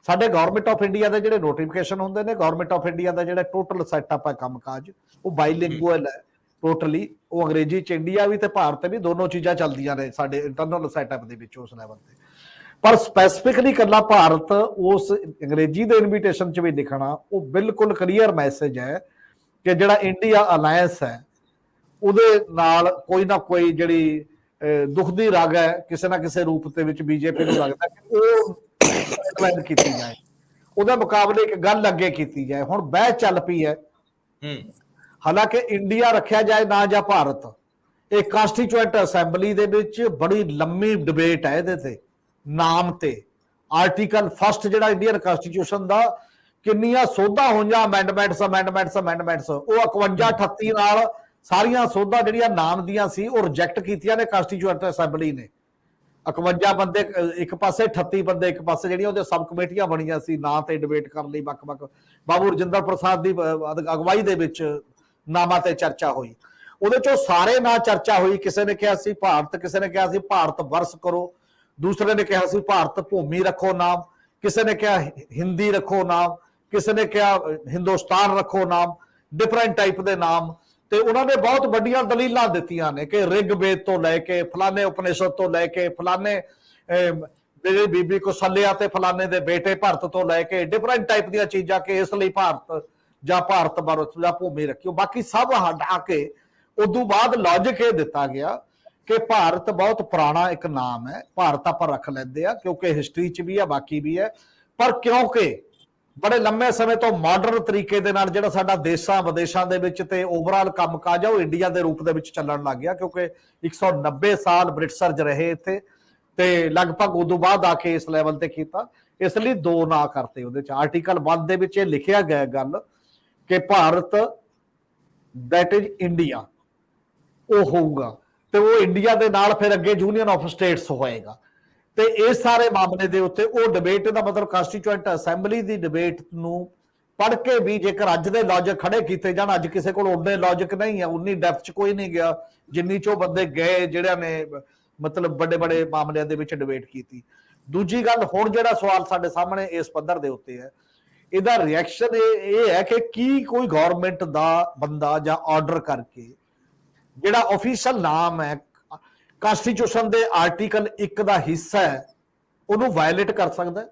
ਸਾਡੇ ਗਵਰਨਮੈਂਟ ਆਫ ਇੰਡੀਆ ਦੇ ਜਿਹੜੇ ਨੋਟੀਫਿਕੇਸ਼ਨ ਹੁੰਦੇ ਨੇ, ਗਵਰਨਮੈਂਟ ਆਫ ਇੰਡੀਆ ਦਾ ਜਿਹੜਾ ਟੋਟਲ ਸੈਟਅਪ ਹੈ ਕੰਮਕਾਜ, ਉਹ ਬਾਈਲਿੰਗੁਅਲ ਹੈ ਟੋਟਲੀ। ਉਹ ਅੰਗਰੇਜ਼ੀ 'ਚ ਇੰਡੀਆ ਵੀ ਤੇ ਭਾਰਤ ਵੀ ਦੋਨੋਂ ਚੀਜ਼ਾਂ ਚੱਲਦੀਆਂ ਨੇ ਸਾਡੇ ਇੰਟਰਨਲ ਸੈਟਅਪ ਦੇ ਵਿੱਚ ਉਸ ਲੈਵਲ ਤੇ। ਪਰ ਸਪੈਸੀਫਿਕਲੀ ਇਕੱਲਾ ਭਾਰਤ ਉਸ ਅੰਗਰੇਜ਼ੀ ਦੇ ਇਨਵੀਟੇਸ਼ਨ 'ਚ ਵੀ ਲਿਖਣਾ, ਉਹ ਬਿਲਕੁਲ ਕਲੀਅਰ ਮੈਸੇਜ ਹੈ ਕਿ ਜਿਹੜਾ ਇੰਡੀਆ ਅਲਾਇੰਸ ਹੈ ਉਹਦੇ ਨਾਲ ਕੋਈ ਨਾ ਕੋਈ ਜਿਹੜੀ ਦੁੱਖ ਦੀ ਰਗ ਹੈ ਕਿਸੇ ਨਾ ਕਿਸੇ ਰੂਪ ਦੇ ਵਿੱਚ ਬੀਜੇਪੀ ਨੂੰ ਲੱਗਦਾ ਕਿ ਉਹ ਕੀਤੀ ਜਾਏ, ਉਹਦੇ ਮੁਕਾਬਲੇ ਇੱਕ ਗੱਲ ਅੱਗੇ ਕੀਤੀ ਜਾਏ। ਹੁਣ ਬਹਿਸ ਚੱਲ ਪਈ ਹੈ, ਹਾਲਾਂਕਿ ਇੰਡੀਆ ਰੱਖਿਆ ਜਾਏ ਨਾ ਜਾਂ ਭਾਰਤ, ਇਹ ਕਾਂਸਟੀਚੂਐਂਟ ਅਸੈਂਬਲੀ ਦੇ ਵਿੱਚ ਬੜੀ ਲੰਮੀ ਡਿਬੇਟ ਹੈ ਇਹਦੇ ਤੇ ਨਾਮ ਤੇ। ਆਰਟੀਕਲ 1 ਜਿਹੜਾ ਇੰਡੀਅਨ ਕਾਂਸਟੀਟਿਊਸ਼ਨ ਦਾ, ਕਿੰਨੀਆਂ ਸੋਧਾਂ ਹੋਈਆਂ, ਅਮੈਂਡਮੈਂਟਸ, ਉਹ 51-38 ਨਾਲ ਸਾਰੀਆਂ ਸੋਧਾਂ ਜਿਹੜੀਆਂ ਨਾਮ ਦੀਆਂ ਸੀ ਉਹ ਰਿਜੈਕਟ ਕੀਤੀਆਂ ਨੇ ਕਾਂਸਟੀਚੂਐਂਟ ਅਸੈਂਬਲੀ ਨੇ। 51 ਬੰਦੇ ਇੱਕ ਪਾਸੇ, 38 ਬੰਦੇ ਇੱਕ ਪਾਸੇ, ਜਿਹੜੀਆਂ ਉਹਦੇ ਸਬ ਕਮੇਟੀਆਂ ਬਣੀਆਂ ਸੀ ਨਾਂ ਤੇ ਡਿਬੇਟ ਕਰਨ ਲਈ, ਵੱਖ-ਵੱਖ ਬਾਬੂ ਰਜਿੰਦਰ ਪ੍ਰਸਾਦ ਦੀ ਅਗਵਾਈ ਦੇ ਵਿੱਚ ਨਾਮਾਂ ਤੇ ਚਰਚਾ ਹੋਈ। ਉਹਦੇ ਚੋਂ ਸਾਰੇ ਨਾਂ ਚਰਚਾ ਹੋਈ। ਕਿਸੇ ਨੇ ਕਿਹਾ ਸੀ ਭਾਰਤ, ਕਿਸੇ ਨੇ ਕਿਹਾ ਸੀ ਭਾਰਤ ਵਰਸ ਕਰੋ, ਦੂਸਰੇ ਨੇ ਕਿਹਾ ਸੀ ਭਾਰਤ ਭੂਮੀ ਰੱਖੋ ਨਾਮ, ਕਿਸੇ ਨੇ ਕਿਹਾ ਹਿੰਦੀ ਰੱਖੋ ਨਾਮ, ਕਿਸੇ ਨੇ ਕਿਹਾ ਹਿੰਦੁਸਤਾਨ ਰੱਖੋ ਨਾਮ, ਡਿਫਰੈਂਟ ਟਾਈਪ ਦੇ ਨਾਮ। ਤੇ ਉਹਨਾਂ ਨੇ ਬਹੁਤ ਵੱਡੀਆਂ ਦਲੀਲਾਂ ਦਿੱਤੀਆਂ ਨੇ ਕਿ ਰਿਗਵੇਦ ਤੋਂ ਲੈ ਕੇ, ਫਲਾਣੇ ਉਪਨਿਸ਼ਦ ਤੋਂ ਲੈ ਕੇ, ਫਲਾਣੇ ਜਿਹੜੀ ਬੀਬੀ ਕੁਸਲਿਆ ਤੇ ਫਲਾਣੇ ਦੇ ਬੇਟੇ ਭਰਤ ਤੋਂ ਲੈ ਕੇ ਡਿਫਰੈਂਟ ਟਾਈਪ ਦੀਆਂ ਚੀਜ਼ਾਂ ਕਿ ਇਸ ਲਈ ਭਾਰਤ ਜਾਂ ਭਾਰਤ ਭਾਰਤ ਜਾਂ ਭੂਮੀ ਰੱਖਿਓ, ਬਾਕੀ ਸਭ ਹਟਾ ਕੇ ਉਦੋਂ ਬਾਅਦ ਲੌਜਿਕ ਇਹ ਦਿੱਤਾ ਗਿਆ ਕਿ ਭਾਰਤ ਬਹੁਤ ਪੁਰਾਣਾ ਇੱਕ ਨਾਮ ਹੈ, ਭਾਰਤ ਆਪਾਂ ਰੱਖ ਲੈਂਦੇ ਆ ਕਿਉਂਕਿ ਹਿਸਟਰੀ 'ਚ ਵੀ ਆ ਬਾਕੀ ਵੀ ਹੈ, ਪਰ ਕਿਉਂਕਿ ਬੜੇ ਲੰਮੇ ਸਮੇਂ ਤੋਂ ਮਾਡਰਨ ਤਰੀਕੇ ਦੇ ਨਾਲ ਜਿਹੜਾ ਸਾਡਾ ਦੇਸ਼ਾਂ ਵਿਦੇਸ਼ਾਂ ਦੇ ਵਿੱਚ ਤੇ ਓਵਰਆਲ ਕੰਮਕਾਜ ਆ ਉਹ ਇੰਡੀਆ ਦੇ ਰੂਪ ਦੇ ਵਿੱਚ ਚੱਲਣ ਲੱਗ ਗਿਆ, ਕਿਉਂਕਿ 190 ਸਾਲ ਬ੍ਰਿਟਿਸ਼ਰ ਰਹੇ ਇੱਥੇ ਤੇ ਲਗਭਗ ਉਦੋਂ ਬਾਅਦ ਆ ਕੇ ਇਸ ਲੈਵਲ ਤੇ ਕੀਤਾ, ਇਸ ਲਈ 2 ਨਾਂ ਕਰਤੇ ਉਹਦੇ ਚ। ਆਰਟੀਕਲ 1 ਦੇ ਵਿੱਚ ਇਹ ਲਿਖਿਆ ਗਿਆ ਗੱਲ ਕਿ ਭਾਰਤ ਦੈਟ ਇਜ਼ ਇੰਡੀਆ ਉਹ ਹੋਊਗਾ ਤੇ ਉਹ ਇੰਡੀਆ ਦੇ ਨਾਲ ਫਿਰ ਅੱਗੇ ਯੂਨੀਅਨ ਆਫ ਸਟੇਟਸ ਹੋਏਗਾ ਤੇ ਇਸ ਸਾਰੇ ਮਾਮਲੇ ਦੇ ਉੱਤੇ ਉਹ ਡਿਬੇਟ ਦਾ ਮਤਲਬ ਕੰਸਟੀਚੁਐਂਟ ਅਸੈਂਬਲੀ ਦੀ ਡਿਬੇਟ ਨੂੰ ਪੜ੍ਹ ਕੇ ਵੀ ਜੇਕਰ ਅੱਜ ਦੇ ਲੌਜਿਕ ਖੜੇ ਕੀਤੇ ਜਾਣ, ਅੱਜ ਕਿਸੇ ਕੋਲ ਉਨੇ ਲੌਜਿਕ ਨਹੀਂ ਹੈ, ਉਨੀ ਡੈਪਥ ਚ ਕੋਈ ਨਹੀਂ ਗਿਆ ਜਿੰਨੀ ਚੋਂ ਬੰਦੇ ਗਏ ਜਿਹੜਿਆਂ ਨੇ ਮਤਲਬ ਵੱਡੇ ਵੱਡੇ ਮਾਮਲਿਆਂ ਦੇ ਵਿੱਚ ਡਿਬੇਟ ਕੀਤੀ। ਦੂਜੀ ਗੱਲ, ਹੁਣ ਜਿਹੜਾ ਸਵਾਲ ਸਾਡੇ ਸਾਹਮਣੇ ਇਸ ਪੱਧਰ ਦੇ ਉੱਤੇ ਹੈ, ਇਹਦਾ ਰਿਐਕਸ਼ਨ ਇਹ ਹੈ ਕਿ ਕੀ ਕੋਈ ਗਵਰਨਮੈਂਟ ਦਾ ਬੰਦਾ ਜਾਂ ਆਰਡਰ ਕਰਕੇ ਜਿਹੜਾ ਆਫੀਸ਼ੀਅਲ ਨਾਮ ਹੈ ਕਨਸਟੀਟਿਊਸ਼ਨ ਦੇ ਆਰਟੀਕਲ 1 ਦਾ ਹਿੱਸਾ ਹੈ ਉਹਨੂੰ ਵਾਇਲੇਟ ਕਰ ਸਕਦਾ?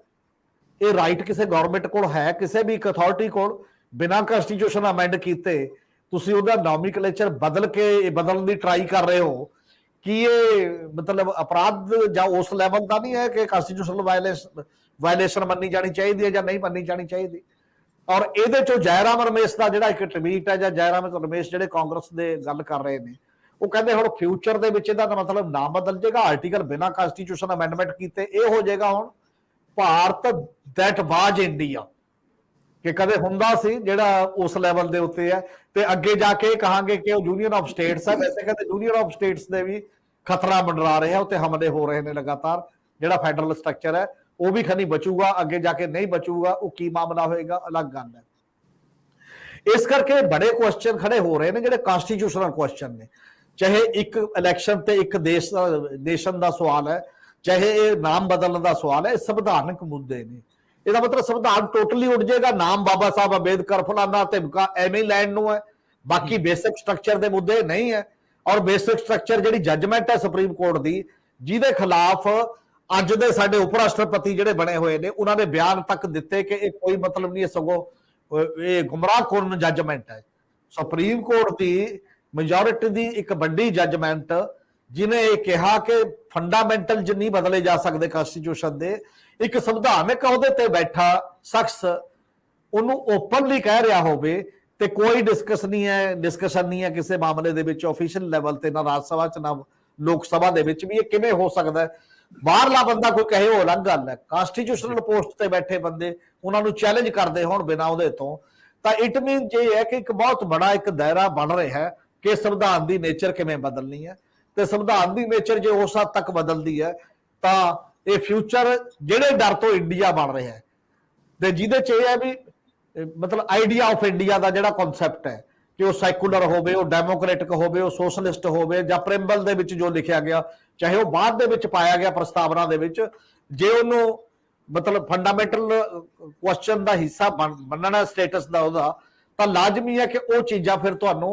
ਇਹ ਰਾਈਟ ਕਿਸੇ ਗਵਰਨਮੈਂਟ ਕੋਲ ਹੈ, ਕਿਸੇ ਵੀ ਇੱਕ ਅਥਾਰਟੀ ਕੋਲ ਬਿਨਾਂ ਕਨਸਟੀਟਿਊਸ਼ਨ ਅਮੈਂਡ ਕੀਤੇ ਤੁਸੀਂ ਉਹਦਾ ਨੋਮੀਕਲੇਚਰ ਬਦਲਣ ਦੀ ਟਰਾਈ ਕਰ ਰਹੇ ਹੋ? ਕੀ ਇਹ ਮਤਲਬ ਅਪਰਾਧ ਜਾਂ ਉਸ ਲੈਵਲ ਦਾ ਨਹੀਂ ਹੈ ਕਿ ਕਨਸਟੀਟਿਊਸ਼ਨਲ ਵਾਇਲੇਸ਼ਨ ਮੰਨੀ ਜਾਣੀ ਚਾਹੀਦੀ ਹੈ ਜਾਂ ਨਹੀਂ ਮੰਨੀ ਜਾਣੀ ਚਾਹੀਦੀ? ਔਰ ਇਹਦੇ ਚੋਂ ਜੈਰਾਮ ਰਮੇਸ਼ ਦਾ ਜਿਹੜਾ ਇੱਕ ਟਵੀਟ ਹੈ, ਜਾਂ ਜੈਰਾਮ ਰਮੇਸ਼ ਜਿਹੜੇ ਕਾਂਗਰਸ ਦੇ ਗੱਲ ਕਰ ਰਹੇ ਨੇ, ਉਹ ਕਹਿੰਦੇ ਹੁਣ ਫਿਊਚਰ ਦੇ ਵਿੱਚ ਇਹਦਾ ਮਤਲਬ ਨਾ ਬਦਲ ਜਾਏਗਾ, ਆਰਟੀਕਲ ਬਿਨਾਂ ਕਨਸਟੀਟਿਊਸ਼ਨ ਅਮੈਂਡਮੈਂਟ ਕੀਤੇ ਇਹ ਹੋ ਜਾਏਗਾ ਹੁਣ ਭਾਰਤ ਦੈਟ ਵਾਜ ਇੰਡੀਆ, ਕਿ ਕਦੇ ਹੁੰਦਾ ਸੀ ਜਿਹੜਾ ਉਸ ਲੈਵਲ ਦੇ ਉੱਤੇ ਹੈ ਤੇ ਅੱਗੇ ਜਾ ਕੇ ਕਹਾਂਗੇ ਕਿ ਉਹ ਯੂਨੀਅਨ ਆਫ ਸਟੇਟਸ ਹੈ। ਵੈਸੇ ਕਹਿੰਦੇ ਯੂਨੀਅਨ ਆਫ ਸਟੇਟਸ ਦੇ ਵੀ ਖਤਰਾ ਮੰਡਰਾ ਰਿਹਾ, ਉੱਤੇ ਹਮਲੇ ਹੋ ਰਹੇ ਨੇ ਲਗਾਤਾਰ, ਜਿਹੜਾ ਫੈਡਰਲ ਸਟਰਕਚਰ ਹੈ ਉਹ ਵੀ ਖਨੀ ਬਚੂਗਾ, ਅੱਗੇ ਜਾ ਕੇ ਨਹੀਂ ਬਚੂਗਾ, ਉਹ ਕੀ ਮਾਮਲਾ ਹੋਏਗਾ ਅਲੱਗ ਗੱਲ ਹੈ। ਇਸ ਕਰਕੇ ਬੜੇ ਕੁਐਸਚਨ ਖੜੇ ਹੋ ਰਹੇ ਨੇ ਜਿਹੜੇ ਕਨਸਟੀਟਿਊਸ਼ਨਲ ਕੁਐਸਚਨ ਨੇ, ਚਾਹੇ ਇੱਕ ਇਲੈਕਸ਼ਨ ਤੇ ਇੱਕ ਨੇਸ਼ਨ ਦਾ ਸਵਾਲ ਹੈ, ਚਾਹੇ ਇਹ ਨਾਮ ਬਦਲਣ ਦਾ ਸਵਾਲ ਹੈ, ਇਹ ਸੰਵਿਧਾਨਕ ਮੁੱਦੇ ਨੇ। ਇਹਦਾ ਮਤਲਬ ਸੰਵਿਧਾਨ ਟੋਟਲੀ ਉੱਡ ਜਾਏਗਾ, ਨਾਮ ਬਾਬਾ ਸਾਹਿਬ ਅੰਬੇਦਕਰ ਫਲਾਣਾ ਤੇ ਐਵੇਂ ਲੈਂਡ ਨੂੰ ਹੈ, ਬਾਕੀ ਬੇਸਿਕ ਸਟਰਕਚਰ ਦੇ ਮੁੱਦੇ ਨਹੀਂ ਹੈ। ਔਰ ਬੇਸਿਕ ਸਟਰਕਚਰ ਜਿਹੜੀ ਜੱਜਮੈਂਟ ਹੈ ਸੁਪਰੀਮ ਕੋਰਟ ਦੀ, ਜਿਹਦੇ ਖਿਲਾਫ ਅੱਜ ਦੇ ਸਾਡੇ ਉਪ ਰਾਸ਼ਟਰਪਤੀ ਜਿਹੜੇ ਬਣੇ ਹੋਏ ਨੇ ਉਹਨਾਂ ਨੇ ਬਿਆਨ ਤੱਕ ਦਿੱਤੇ ਕਿ ਇਹ ਕੋਈ ਮਤਲਬ ਨਹੀਂ ਹੈ, ਸਗੋਂ ਇਹ ਗੁੰਮਰਾਹਕੁੰਨ ਜੱਜਮੈਂਟ ਹੈ। ਸੁਪਰੀਮ ਕੋਰਟ ਦੀ ਮੈਜੋਰਿਟੀ ਦੀ ਇੱਕ ਵੱਡੀ ਜੱਜਮੈਂਟ ਜਿਹਨੇ ਇਹ ਕਿਹਾ ਕਿ ਫੰਡਾਮੈਂਟਲ ਜ ਨਹੀਂ ਬਦਲੇ ਜਾ ਸਕਦੇ ਕਨਸਟੀਟਿਊਸ਼ਨ ਦੇ, ਇੱਕ ਸੰਵਿਧਾਨਕ ਅਹੁਦੇ ਤੇ ਬੈਠਾ ਸ਼ਖਸ ਉਹਨੂੰ ਓਪਨਲੀ ਕਹਿ ਰਿਹਾ ਹੋਵੇ ਤੇ ਕੋਈ ਡਿਸਕਸ਼ਨ ਨਹੀਂ ਹੈ ਕਿਸੇ ਮਾਮਲੇ ਦੇ ਵਿੱਚ ਆਫੀਸ਼ੀਅਲ ਲੈਵਲ ਤੇ, ਨਾ ਰਾਜ ਸਭਾ ਚ ਨਾ ਲੋਕ ਸਭਾ ਦੇ ਵਿੱਚ ਵੀ ਇਹ ਕਿਵੇਂ ਹੋ ਸਕਦਾ ਹੈ? ਬਾਹਰਲਾ ਬੰਦਾ ਕੋਈ ਕਹੇ ਉਹ ਅਲੱਗ ਗੱਲ ਹੈ, ਕਨਸਟੀਟਿਊਸ਼ਨਲ ਪੋਸਟ ਤੇ ਬੈਠੇ ਬੰਦੇ ਉਹਨਾਂ ਨੂੰ ਚੈਲੰਜ ਕਰਦੇ ਹੋਣ ਬਿਨਾਂ ਉਹਦੇ ਤੋਂ, ਤਾਂ ਇਟ ਮੀਨ ਇਹ ਹੈ ਕਿ ਇੱਕ ਬਹੁਤ ਬੜਾ ਇੱਕ ਦਾਇਰਾ ਬਣ ਰਿਹਾ ਹੈ ਕਿ ਸੰਵਿਧਾਨ ਦੀ ਨੇਚਰ ਕਿਵੇਂ ਬਦਲਣੀ ਹੈ, ਤੇ ਸੰਵਿਧਾਨ ਦੀ ਨੇਚਰ ਜੇ ਉਸ ਹੱਦ ਤੱਕ ਬਦਲਦੀ ਹੈ ਤਾਂ ਇਹ ਫਿਊਚਰ ਜਿਹੜੇ ਡਰ ਤੋਂ ਇੰਡੀਆ ਬਣ ਰਿਹਾ ਹੈ ਤੇ ਜਿਹਦੇ ਚ ਇਹ ਹੈ ਵੀ ਮਤਲਬ ਆਈਡੀਆ ਆਫ ਇੰਡੀਆ ਦਾ ਜਿਹੜਾ ਕਨਸੈਪਟ ਹੈ ਕਿ ਉਹ ਸੈਕੂਲਰ ਹੋਵੇ, ਉਹ ਡੈਮੋਕ੍ਰੈਟਿਕ ਹੋਵੇ, ਉਹ ਸੋਸ਼ਲਿਸਟ ਹੋਵੇ, ਜਾਂ ਪ੍ਰੈਂਬਲ ਦੇ ਵਿੱਚ ਜੋ ਲਿਖਿਆ ਗਿਆ, ਚਾਹੇ ਉਹ ਬਾਅਦ ਦੇ ਵਿੱਚ ਪਾਇਆ ਗਿਆ ਪ੍ਰਸਤਾਵਨਾ ਦੇ ਵਿੱਚ, ਜੇ ਉਹਨੂੰ ਮਤਲਬ ਫੰਡਾਮੈਂਟਲ ਕੁਐਸਚਨ ਦਾ ਹਿੱਸਾ ਮੰਨਣਾ ਸਟੇਟਸ ਦਾ ਉਹਦਾ, ਤਾਂ ਲਾਜ਼ਮੀ ਹੈ ਕਿ ਉਹ ਚੀਜ਼ਾਂ ਫਿਰ ਤੁਹਾਨੂੰ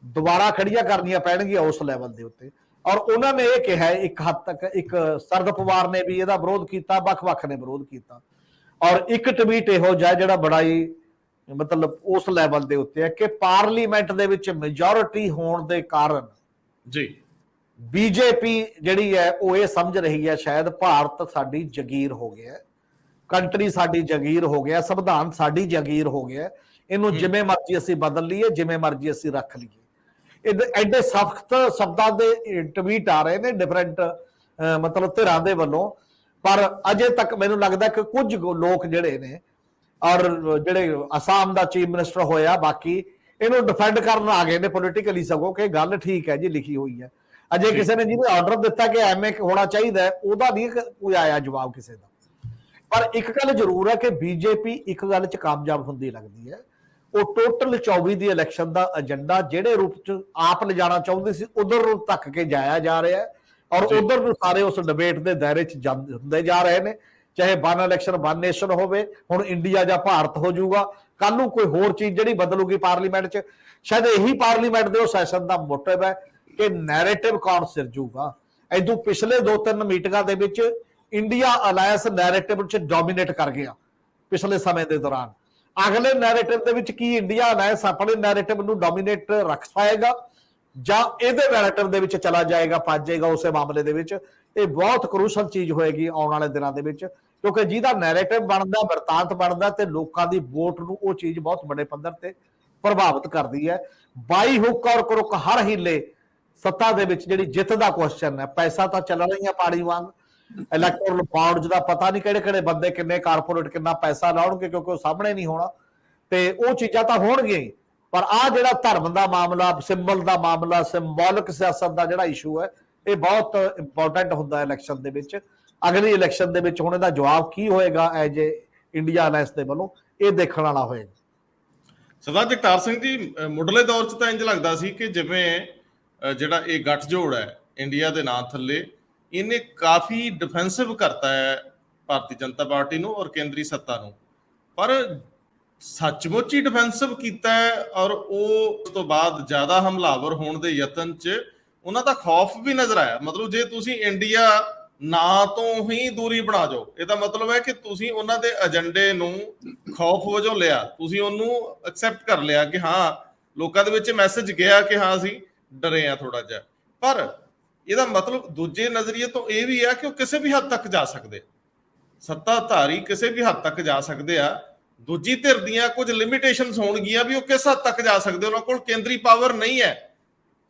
ਦੁਬਾਰਾ ਖੜੀਆਂ ਕਰਨੀਆਂ ਪੈਣਗੀਆਂ ਉਸ ਲੈਵਲ ਦੇ ਉੱਤੇ। ਔਰ ਉਹਨਾਂ ਨੇ ਇਹ ਕਿਹਾ ਇੱਕ ਹੱਦ ਤੱਕ, ਇੱਕ ਸਰਦ ਪਵਾਰ ਨੇ ਵੀ ਇਹਦਾ ਵਿਰੋਧ ਕੀਤਾ, ਵੱਖ-ਵੱਖ ਨੇ ਵਿਰੋਧ ਕੀਤਾ, ਔਰ ਇੱਕ ਟਵੀਟ ਇਹੋ ਜਿਹਾ ਜਿਹੜਾ ਬੜਾ ਹੀ ਮਤਲਬ ਉਸ ਲੈਵਲ ਦੇ ਉੱਤੇ ਹੈ ਕਿ ਪਾਰਲੀਮੈਂਟ ਦੇ ਵਿੱਚ ਮੈਜੋਰਿਟੀ ਹੋਣ ਦੇ ਕਾਰਨ ਜੀ ਬੀਜੇਪੀ ਜਿਹੜੀ ਹੈ ਉਹ ਇਹ ਸਮਝ ਰਹੀ ਹੈ ਸ਼ਾਇਦ ਭਾਰਤ ਸਾਡੀ ਜਗੀਰ ਹੋ ਗਿਆ, ਕੰਟਰੀ ਸਾਡੀ ਜਗੀਰ ਹੋ ਗਿਆ, ਸੰਵਿਧਾਨ ਸਾਡੀ ਜਗੀਰ ਹੋ ਗਿਆ, ਇਹਨੂੰ ਜਿਵੇਂ ਮਰਜ਼ੀ ਅਸੀਂ ਬਦਲ ਲਈਏ, ਜਿਵੇਂ ਮਰਜ਼ੀ ਅਸੀਂ ਰੱਖ ਲਈਏ। ਐਡੇ ਸਖਤ ਸ਼ਬਦਾਂ ਦੇ ਟਵੀਟ ਆ ਰਹੇ ਨੇ ਡਿਫਰੈਂਟ ਮਤਲਬ ਧਿਰਾਂ ਦੇ ਵੱਲੋਂ, ਪਰ ਅਜੇ ਤੱਕ ਮੈਨੂੰ ਲੱਗਦਾ ਕਿ ਕੁਝ ਲੋਕ ਜਿਹੜੇ ਨੇ, ਔਰ ਜਿਹੜੇ ਅਸਾਮ ਦਾ ਚੀਫ ਮਿਨਿਸਟਰ ਹੋਇਆ, ਬਾਕੀ ਇਹਨੂੰ ਡਿਫੈਂਡ ਕਰਨ ਆ ਗਏ ਨੇ ਪੋਲੀਟੀਕਲੀ, ਸਗੋਂ ਕਿ ਗੱਲ ਠੀਕ ਹੈ ਜੀ, ਲਿਖੀ ਹੋਈ ਹੈ। ਅਜੇ ਕਿਸੇ ਨੇ ਜਿਹਨੇ ਆਰਡਰ ਦਿੱਤਾ ਕਿ ਐਵੇਂ ਹੋਣਾ ਚਾਹੀਦਾ, ਉਹਦਾ ਨਹੀਂ ਕੋਈ ਆਇਆ ਜਵਾਬ ਕਿਸੇ ਦਾ। ਪਰ ਇੱਕ ਗੱਲ ਜ਼ਰੂਰ ਹੈ ਕਿ ਬੀਜੇਪੀ ਇੱਕ ਗੱਲ 'ਚ ਕਾਮਯਾਬ ਹੁੰਦੀ ਲੱਗਦੀ ਹੈ, ਉਹ ਟੋਟਲ 24 ਦੀ ਇਲੈਕਸ਼ਨ ਦਾ ਏਜੰਡਾ ਜਿਹੜੇ ਰੂਪ 'ਚ ਆਪ ਲਿਜਾਣਾ ਚਾਹੁੰਦੀ ਸੀ ਉਧਰ ਨੂੰ ਧੱਕ ਕੇ ਜਾਇਆ ਜਾ ਰਿਹਾ ਹੈ, ਔਰ ਉਧਰ ਨੂੰ ਸਾਰੇ ਉਸ ਡਿਬੇਟ ਦੇ ਦਾਇਰੇ 'ਚ ਹੁੰਦੇ ਜਾ ਰਹੇ ਨੇ। ਚਾਹੇ ਵਨ ਇਲੈਕਸ਼ਨ ਵਨ ਨੇਸ਼ਨ ਹੋਵੇ, ਹੁਣ ਇੰਡੀਆ ਜਾਂ ਭਾਰਤ ਹੋ ਜਾਊਗਾ, ਕੱਲ ਨੂੰ ਕੋਈ ਹੋਰ ਚੀਜ਼ ਜਿਹੜੀ ਬਦਲੂਗੀ ਪਾਰਲੀਮੈਂਟ 'ਚ, ਸ਼ਾਇਦ ਇਹੀ ਪਾਰਲੀਮੈਂਟ ਦੇ ਉਹ ਸੈਸ਼ਨ ਦਾ ਮੋਟਿਵ ਹੈ ਕਿ ਨੈਰੇਟਿਵ ਕੌਣ ਸਿਰਜੂਗਾ। ਇਦੋਂ ਪਿਛਲੇ 2-3 ਮੀਟਿੰਗਾਂ ਦੇ ਵਿੱਚ ਇੰਡੀਆ ਅਲਾਇੰਸ ਨੈਰੇਟਿਵ 'ਚ ਡੋਮੀਨੇਟ ਕਰ ਗਿਆ ਪਿਛਲੇ ਸਮੇਂ ਦੇ ਦੌਰਾਨ। ਅਗਲੇ ਨੈਰੇਟਿਵ ਦੇ ਵਿੱਚ ਕੀ ਇੰਡੀਆ ਅਲਾਇੰਸ ਆਪਣੇ ਨੈਰੇਟਿਵ ਨੂੰ ਡੋਮੀਨੇਟ ਰੱਖ ਪਾਏਗਾ ਜਾਂ ਇਹਦੇ ਨੈਰੇਟਿਵ ਦੇ ਵਿੱਚ ਚਲਾ ਜਾਏਗਾ, ਫਸ ਜਾਏਗਾ ਉਸੇ ਮਾਮਲੇ ਦੇ ਵਿੱਚ? ਇਹ ਬਹੁਤ ਕਰੂਸ਼ਲ ਚੀਜ਼ ਹੋਏਗੀ ਆਉਣ ਵਾਲੇ ਦਿਨਾਂ ਦੇ ਵਿੱਚ, ਕਿਉਂਕਿ ਜਿਹਦਾ ਨੈਰੇਟਿਵ ਬਣਦਾ, ਵਰਤਾਂਤ ਬਣਦਾ, ਤੇ ਲੋਕਾਂ ਦੀ ਵੋਟ ਨੂੰ ਉਹ ਚੀਜ਼ ਬਹੁਤ ਵੱਡੇ ਪੱਧਰ ਤੇ ਪ੍ਰਭਾਵਿਤ ਕਰਦੀ ਹੈ। ਬਾਈ ਹੁੱਕ ਔਰ ਕਰੁੱਕ ਹਰ ਹੀਲੇ ਸੱਤਾ ਦੇ ਵਿੱਚ ਜਿਹੜੀ ਜਿੱਤ ਦਾ ਕੁਐਸਚਨ ਹੈ। ਪੈਸਾ ਤਾਂ ਚੱਲਣਾ ਹੀ ਆ ਪਾਣੀ ਵਾਂਗ, ਇਲੈਕਟੋਰਲ ਬਾਉਂਡ ਦਾ ਪਤਾ ਨਹੀਂ ਕਿਹੜੇ ਕਿਹੜੇ ਬੰਦੇ ਕਿੰਨੇ ਕਾਰਪੋਰੇਟ ਕਿੰਨਾ ਪੈਸਾ ਲਾਉਣਗੇ, ਕਿਉਂਕਿ ਉਹ ਸਾਹਮਣੇ ਨਹੀਂ ਹੋਣਾ, ਤੇ ਉਹ ਚੀਜ਼ਾਂ ਤਾਂ ਹੋਣਗੀਆਂ ਹੀ। ਪਰ ਆ ਜਿਹੜਾ ਧਰਮ ਦਾ ਮਾਮਲਾ, ਸਿੰਬਲ ਦਾ ਮਾਮਲਾ, ਸਿੰਬੋਲਿਕ ਸਿਆਸਤ ਦਾ ਜਿਹੜਾ ਇਸ਼ੂ ਹੈ, ਇਹ ਬਹੁਤ ਇੰਪੋਰਟੈਂਟ ਹੁੰਦਾ ਇਲੈਕਸ਼ਨ ਦੇ ਵਿੱਚ। ਅਗਲੀ ਇਲੈਕਸ਼ਨ ਦੇ ਵਿੱਚ ਹੁਣ ਇਹਦਾ ਜਵਾਬ ਕੀ ਹੋਏਗਾ ਐਜ ਏ ਇੰਡੀਆ ਅਲਾਇੰਸ ਦੇ ਵੱਲੋਂ, ਇਹ ਦੇਖਣ ਵਾਲਾ ਹੋਏਗਾ। ਸਰਦਾਰ ਜਗਤਾਰ ਸਿੰਘ ਜੀ, ਮੁੱਢਲੇ ਦੌਰ 'ਚ ਤਾਂ ਇੰਜ ਲੱਗਦਾ ਸੀ ਕਿ ਜਿਵੇਂ ਜਿਹੜਾ ਇਹ ਗੱਠਜੋੜ ਹੈ ਇੰਡੀਆ ਦੇ ਨਾਂ ਥੱਲੇ, ਇਹਨੇ ਕਾਫੀ ਡਿਫੈਂਸਿਵ ਕਰਤਾ ਹੈ ਭਾਰਤੀ ਜਨਤਾ ਪਾਰਟੀ ਨੂੰ ਔਰ ਕੇਂਦਰੀ ਸੱਤਾ ਨੂੰ, ਪਰ ਸੱਚਮੁੱਚ ਹੀ ਡਿਫੈਂਸਿਵ ਕੀਤਾ ਹੈ। ਔਰ ਉਹ ਉਸ ਤੋਂ ਬਾਅਦ ਜ਼ਿਆਦਾ ਹਮਲਾਵਰ ਹੋਣ ਦੇ ਯਤਨ 'ਚ ਉਹਨਾਂ ਦਾ ਖੌਫ ਵੀ ਨਜ਼ਰ ਆਇਆ। ਮਤਲਬ ਜੇ ਤੁਸੀਂ ਇੰਡੀਆ ਨਾਂ ਤੋਂ ਹੀ ਦੂਰੀ ਬਣਾ ਜਾਓ, ਇਹਦਾ ਮਤਲਬ ਹੈ ਕਿ ਤੁਸੀਂ ਉਹਨਾਂ ਦੇ ਏਜੰਡੇ ਨੂੰ ਖੌਫ ਵਜੋਂ ਲਿਆ, ਤੁਸੀਂ ਉਹਨੂੰ ਐਕਸੈਪਟ ਕਰ ਲਿਆ ਕਿ ਹਾਂ ਲੋਕਾਂ ਦੇ ਵਿੱਚ ਮੈਸੇਜ ਗਿਆ ਕਿ ਹਾਂ ਅਸੀਂ ਡਰੇ ਆ ਥੋੜਾ ਜਿਹਾ। ਪਰ ਇਹਦਾ ਮਤਲਬ ਦੂਜੇ ਨਜ਼ਰੀਏ ਤੋਂ ਇਹ ਵੀ ਆ ਕਿ ਉਹ ਕਿਸੇ ਵੀ ਹੱਦ ਤੱਕ ਜਾ ਸਕਦੇ, ਸੱਤਾਧਾਰੀ ਕਿਸੇ ਵੀ ਹੱਦ ਤੱਕ ਜਾ ਸਕਦੇ ਆ। ਦੂਜੀ ਧਿਰ ਦੀਆਂ ਕੁਝ ਲਿਮਿਟੇਸ਼ਨਸ ਹੋਣਗੀਆਂ ਵੀ ਉਹ ਕਿਸ ਹੱਦ ਤੱਕ ਜਾ ਸਕਦੇ। ਉਹਨਾਂ ਕੋਲ ਕੇਂਦਰੀ ਪਾਵਰ ਨਹੀਂ ਹੈ,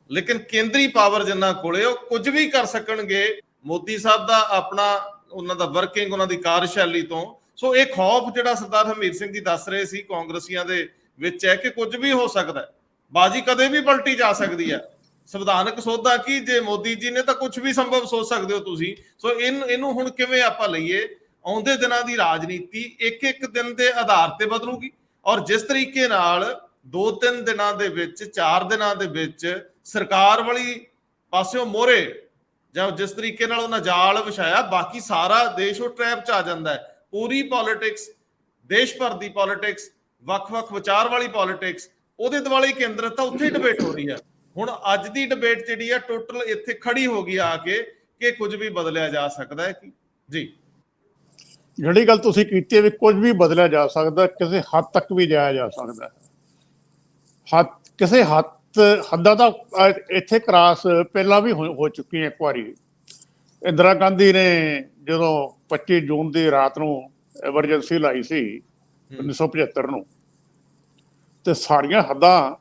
ਲੇਕਿਨ ਕੇਂਦਰੀ ਪਾਵਰ ਜਿੰਨਾ ਕੋਲੇ ਉਹ ਕੁਝ ਵੀ ਕਰ ਸਕਣਗੇ ਮੋਦੀ ਸਾਹਿਬ ਦਾ ਆਪਣਾ, ਉਹਨਾਂ ਦਾ ਵਰਕਿੰਗ, ਉਹਨਾਂ ਦੀ ਕਾਰਜਸ਼ੈਲੀ ਤੋਂ। ਸੋ ਇਹ ਖੌਫ ਜਿਹੜਾ ਸਰਦਾਰ ਹਰਮੀਤ ਸਿੰਘ ਜੀ ਦੱਸ ਰਹੇ ਸੀ ਕਾਂਗਰਸੀਆਂ ਦੇ ਵਿੱਚ ਹੈ ਕਿ ਕੁਝ ਵੀ ਹੋ ਸਕਦਾ ਹੈ, ਬਾਜੀ ਕਦੇ ਵੀ ਪਲਟੀ ਜਾ ਸਕਦੀ ਹੈ। ਸੰਵਿਧਾਨਕ ਸੋਧਾ ਕੀ, ਜੇ ਮੋਦੀ ਜੀ ਨੇ ਤਾਂ ਕੁਝ ਵੀ ਸੰਭਵ ਸੋਚ ਸਕਦੇ ਹੋ ਤੁਸੀਂ। ਸੋ ਇਹਨੂੰ ਹੁਣ ਕਿਵੇਂ ਆਪਾਂ ਲਈਏ? ਆਉਂਦੇ ਦਿਨਾਂ ਦੀ ਰਾਜਨੀਤੀ ਇੱਕ ਇੱਕ ਦਿਨ ਦੇ ਆਧਾਰ ਤੇ ਬਦਲੂਗੀ, ਔਰ ਜਿਸ ਤਰੀਕੇ ਨਾਲ 2-3 ਦਿਨਾਂ ਦੇ ਵਿੱਚ, 4 ਦਿਨਾਂ ਦੇ ਵਿੱਚ ਸਰਕਾਰ ਵਾਲੀ ਪਾਸਿਓਂ ਮੋਹਰੇ, ਜਾਂ ਜਿਸ ਤਰੀਕੇ ਨਾਲ ਉਹਨਾਂ ਜਾਲ ਵਿਛਾਇਆ, ਬਾਕੀ ਸਾਰਾ ਦੇਸ਼ ਉਹ ਟ੍ਰੈਪ 'ਚ ਆ ਜਾਂਦਾ ਹੈ। ਪੂਰੀ ਪੋਲਿਟਿਕਸ, ਦੇਸ਼ ਭਰ ਦੀ ਪੋਲਿਟਿਕਸ, ਵੱਖ-ਵੱਖ ਵਿਚਾਰ ਵਾਲੀ ਪੋਲਿਟਿਕਸ, ਉਹਦੇ ਦੁਆਲੇ ਕੇਂਦਰਿਤ ਤਾਂ ਉੱਥੇ ਡਿਬੇਟ ਹੋ ਰਹੀ ਹੈ। ਹੁਣ ਅੱਜ ਦੀ ਡਿਬੇਟ ਜਿਹੜੀ ਆ ਟੋਟਲ ਇੱਥੇ ਖੜੀ ਹੋ ਗਈ ਆ ਕੇ ਕਿ ਕੁਝ ਵੀ ਬਦਲਿਆ ਜਾ ਸਕਦਾ ਹੈ। ਜੀ, ਜਿਹੜੀ ਗੱਲ ਤੁਸੀਂ ਕੀਤੀ ਹੈ ਵੀ ਕੁਝ ਵੀ ਬਦਲਿਆ ਜਾ ਸਕਦਾ, ਕਿਸੇ ਹੱਦ ਤੱਕ ਵੀ ਜਾਇਆ ਜਾ ਸਕਦਾ। ਕਿਸੇ ਹੱਦਾਂ ਤਾਂ ਇੱਥੇ ਕ੍ਰਾਸ ਪਹਿਲਾਂ ਵੀ ਹੋ ਚੁੱਕੀ ਹੈ। ਇੱਕ ਵਾਰੀ ਇੰਦਰਾ ਗਾਂਧੀ ਨੇ ਜਦੋਂ 25 ਜੂਨ ਦੀ ਰਾਤ ਨੂੰ ਐਮਰਜੈਂਸੀ ਲਾਈ ਸੀ 1975 ਨੂੰ, ਤੇ ਸਾਰੀਆਂ ਹੱਦਾਂ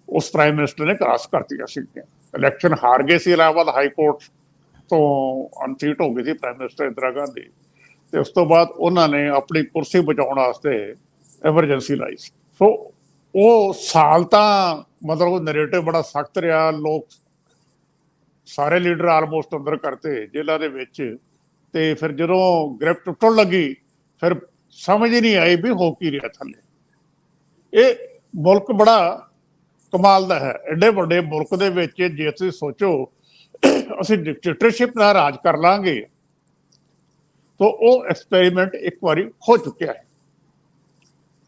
ਉਸ ਪ੍ਰਾਈਮ ਮਿਨਿਸਟਰ ਨੇ ਕ੍ਰਾਸ ਕਰਤੀਆਂ ਸੀਗੀਆਂ। ਇਲੈਕਸ਼ਨ ਹਾਰ ਗਏ ਸੀ, ਇਲਾਹਾਬਾਦ ਹਾਈ ਕੋਰਟ ਤੋਂ ਅਨਸੀਟ ਹੋ ਗਈ ਸੀ ਪ੍ਰਾਈਮ ਮਿਨਿਸਟਰ ਇੰਦਰਾ ਗਾਂਧੀ, ਤੇ ਉਸ ਤੋਂ ਬਾਅਦ ਉਹਨਾਂ ਨੇ ਆਪਣੀ ਕੁਰਸੀ ਬਚਾਉਣ ਵਾਸਤੇ ਐਮਰਜੈਂਸੀ ਲਾਈ ਸੀ। ਸੋ ਉਹ ਸਾਲ ਤਾਂ ਮਤਲਬ ਨੈਰੇਟਿਵ ਬੜਾ ਸਖਤ ਰਿਹਾ, ਲੋਕ ਸਾਰੇ ਲੀਡਰ ਆਲਮੋਸਟ ਅੰਦਰ ਕਰਤੇ ਜੇਲ੍ਹਾਂ ਦੇ ਵਿੱਚ, ਤੇ ਫਿਰ ਜਦੋਂ ਗ੍ਰਿਫ ਟੁੱਟਣ ਲੱਗੀ ਫਿਰ ਸਮਝ ਹੀ ਨਹੀਂ ਆਈ ਵੀ ਹੋ ਕੀ ਰਿਹਾ ਥੱਲੇ। ਇਹ ਮੁਲਕ ਬੜਾ ਕਮਾਲ ਦਾ ਹੈ। ਐਡੇ ਵੱਡੇ ਮੁਲਕ ਦੇ ਵਿੱਚ ਜੇ ਤੁਸੀਂ ਸੋਚੋ ਅਸੀਂ ਡਿਕਟੇਟਰਸ਼ਿਪ ਨਾਲ ਰਾਜ ਕਰ ਲਾਂਗੇ, ਤਾਂ ਉਹ ਐਕਸਪੈਰੀਮੈਂਟ ਇੱਕ ਵਾਰੀ ਹੋ ਚੁੱਕਿਆ ਹੈ,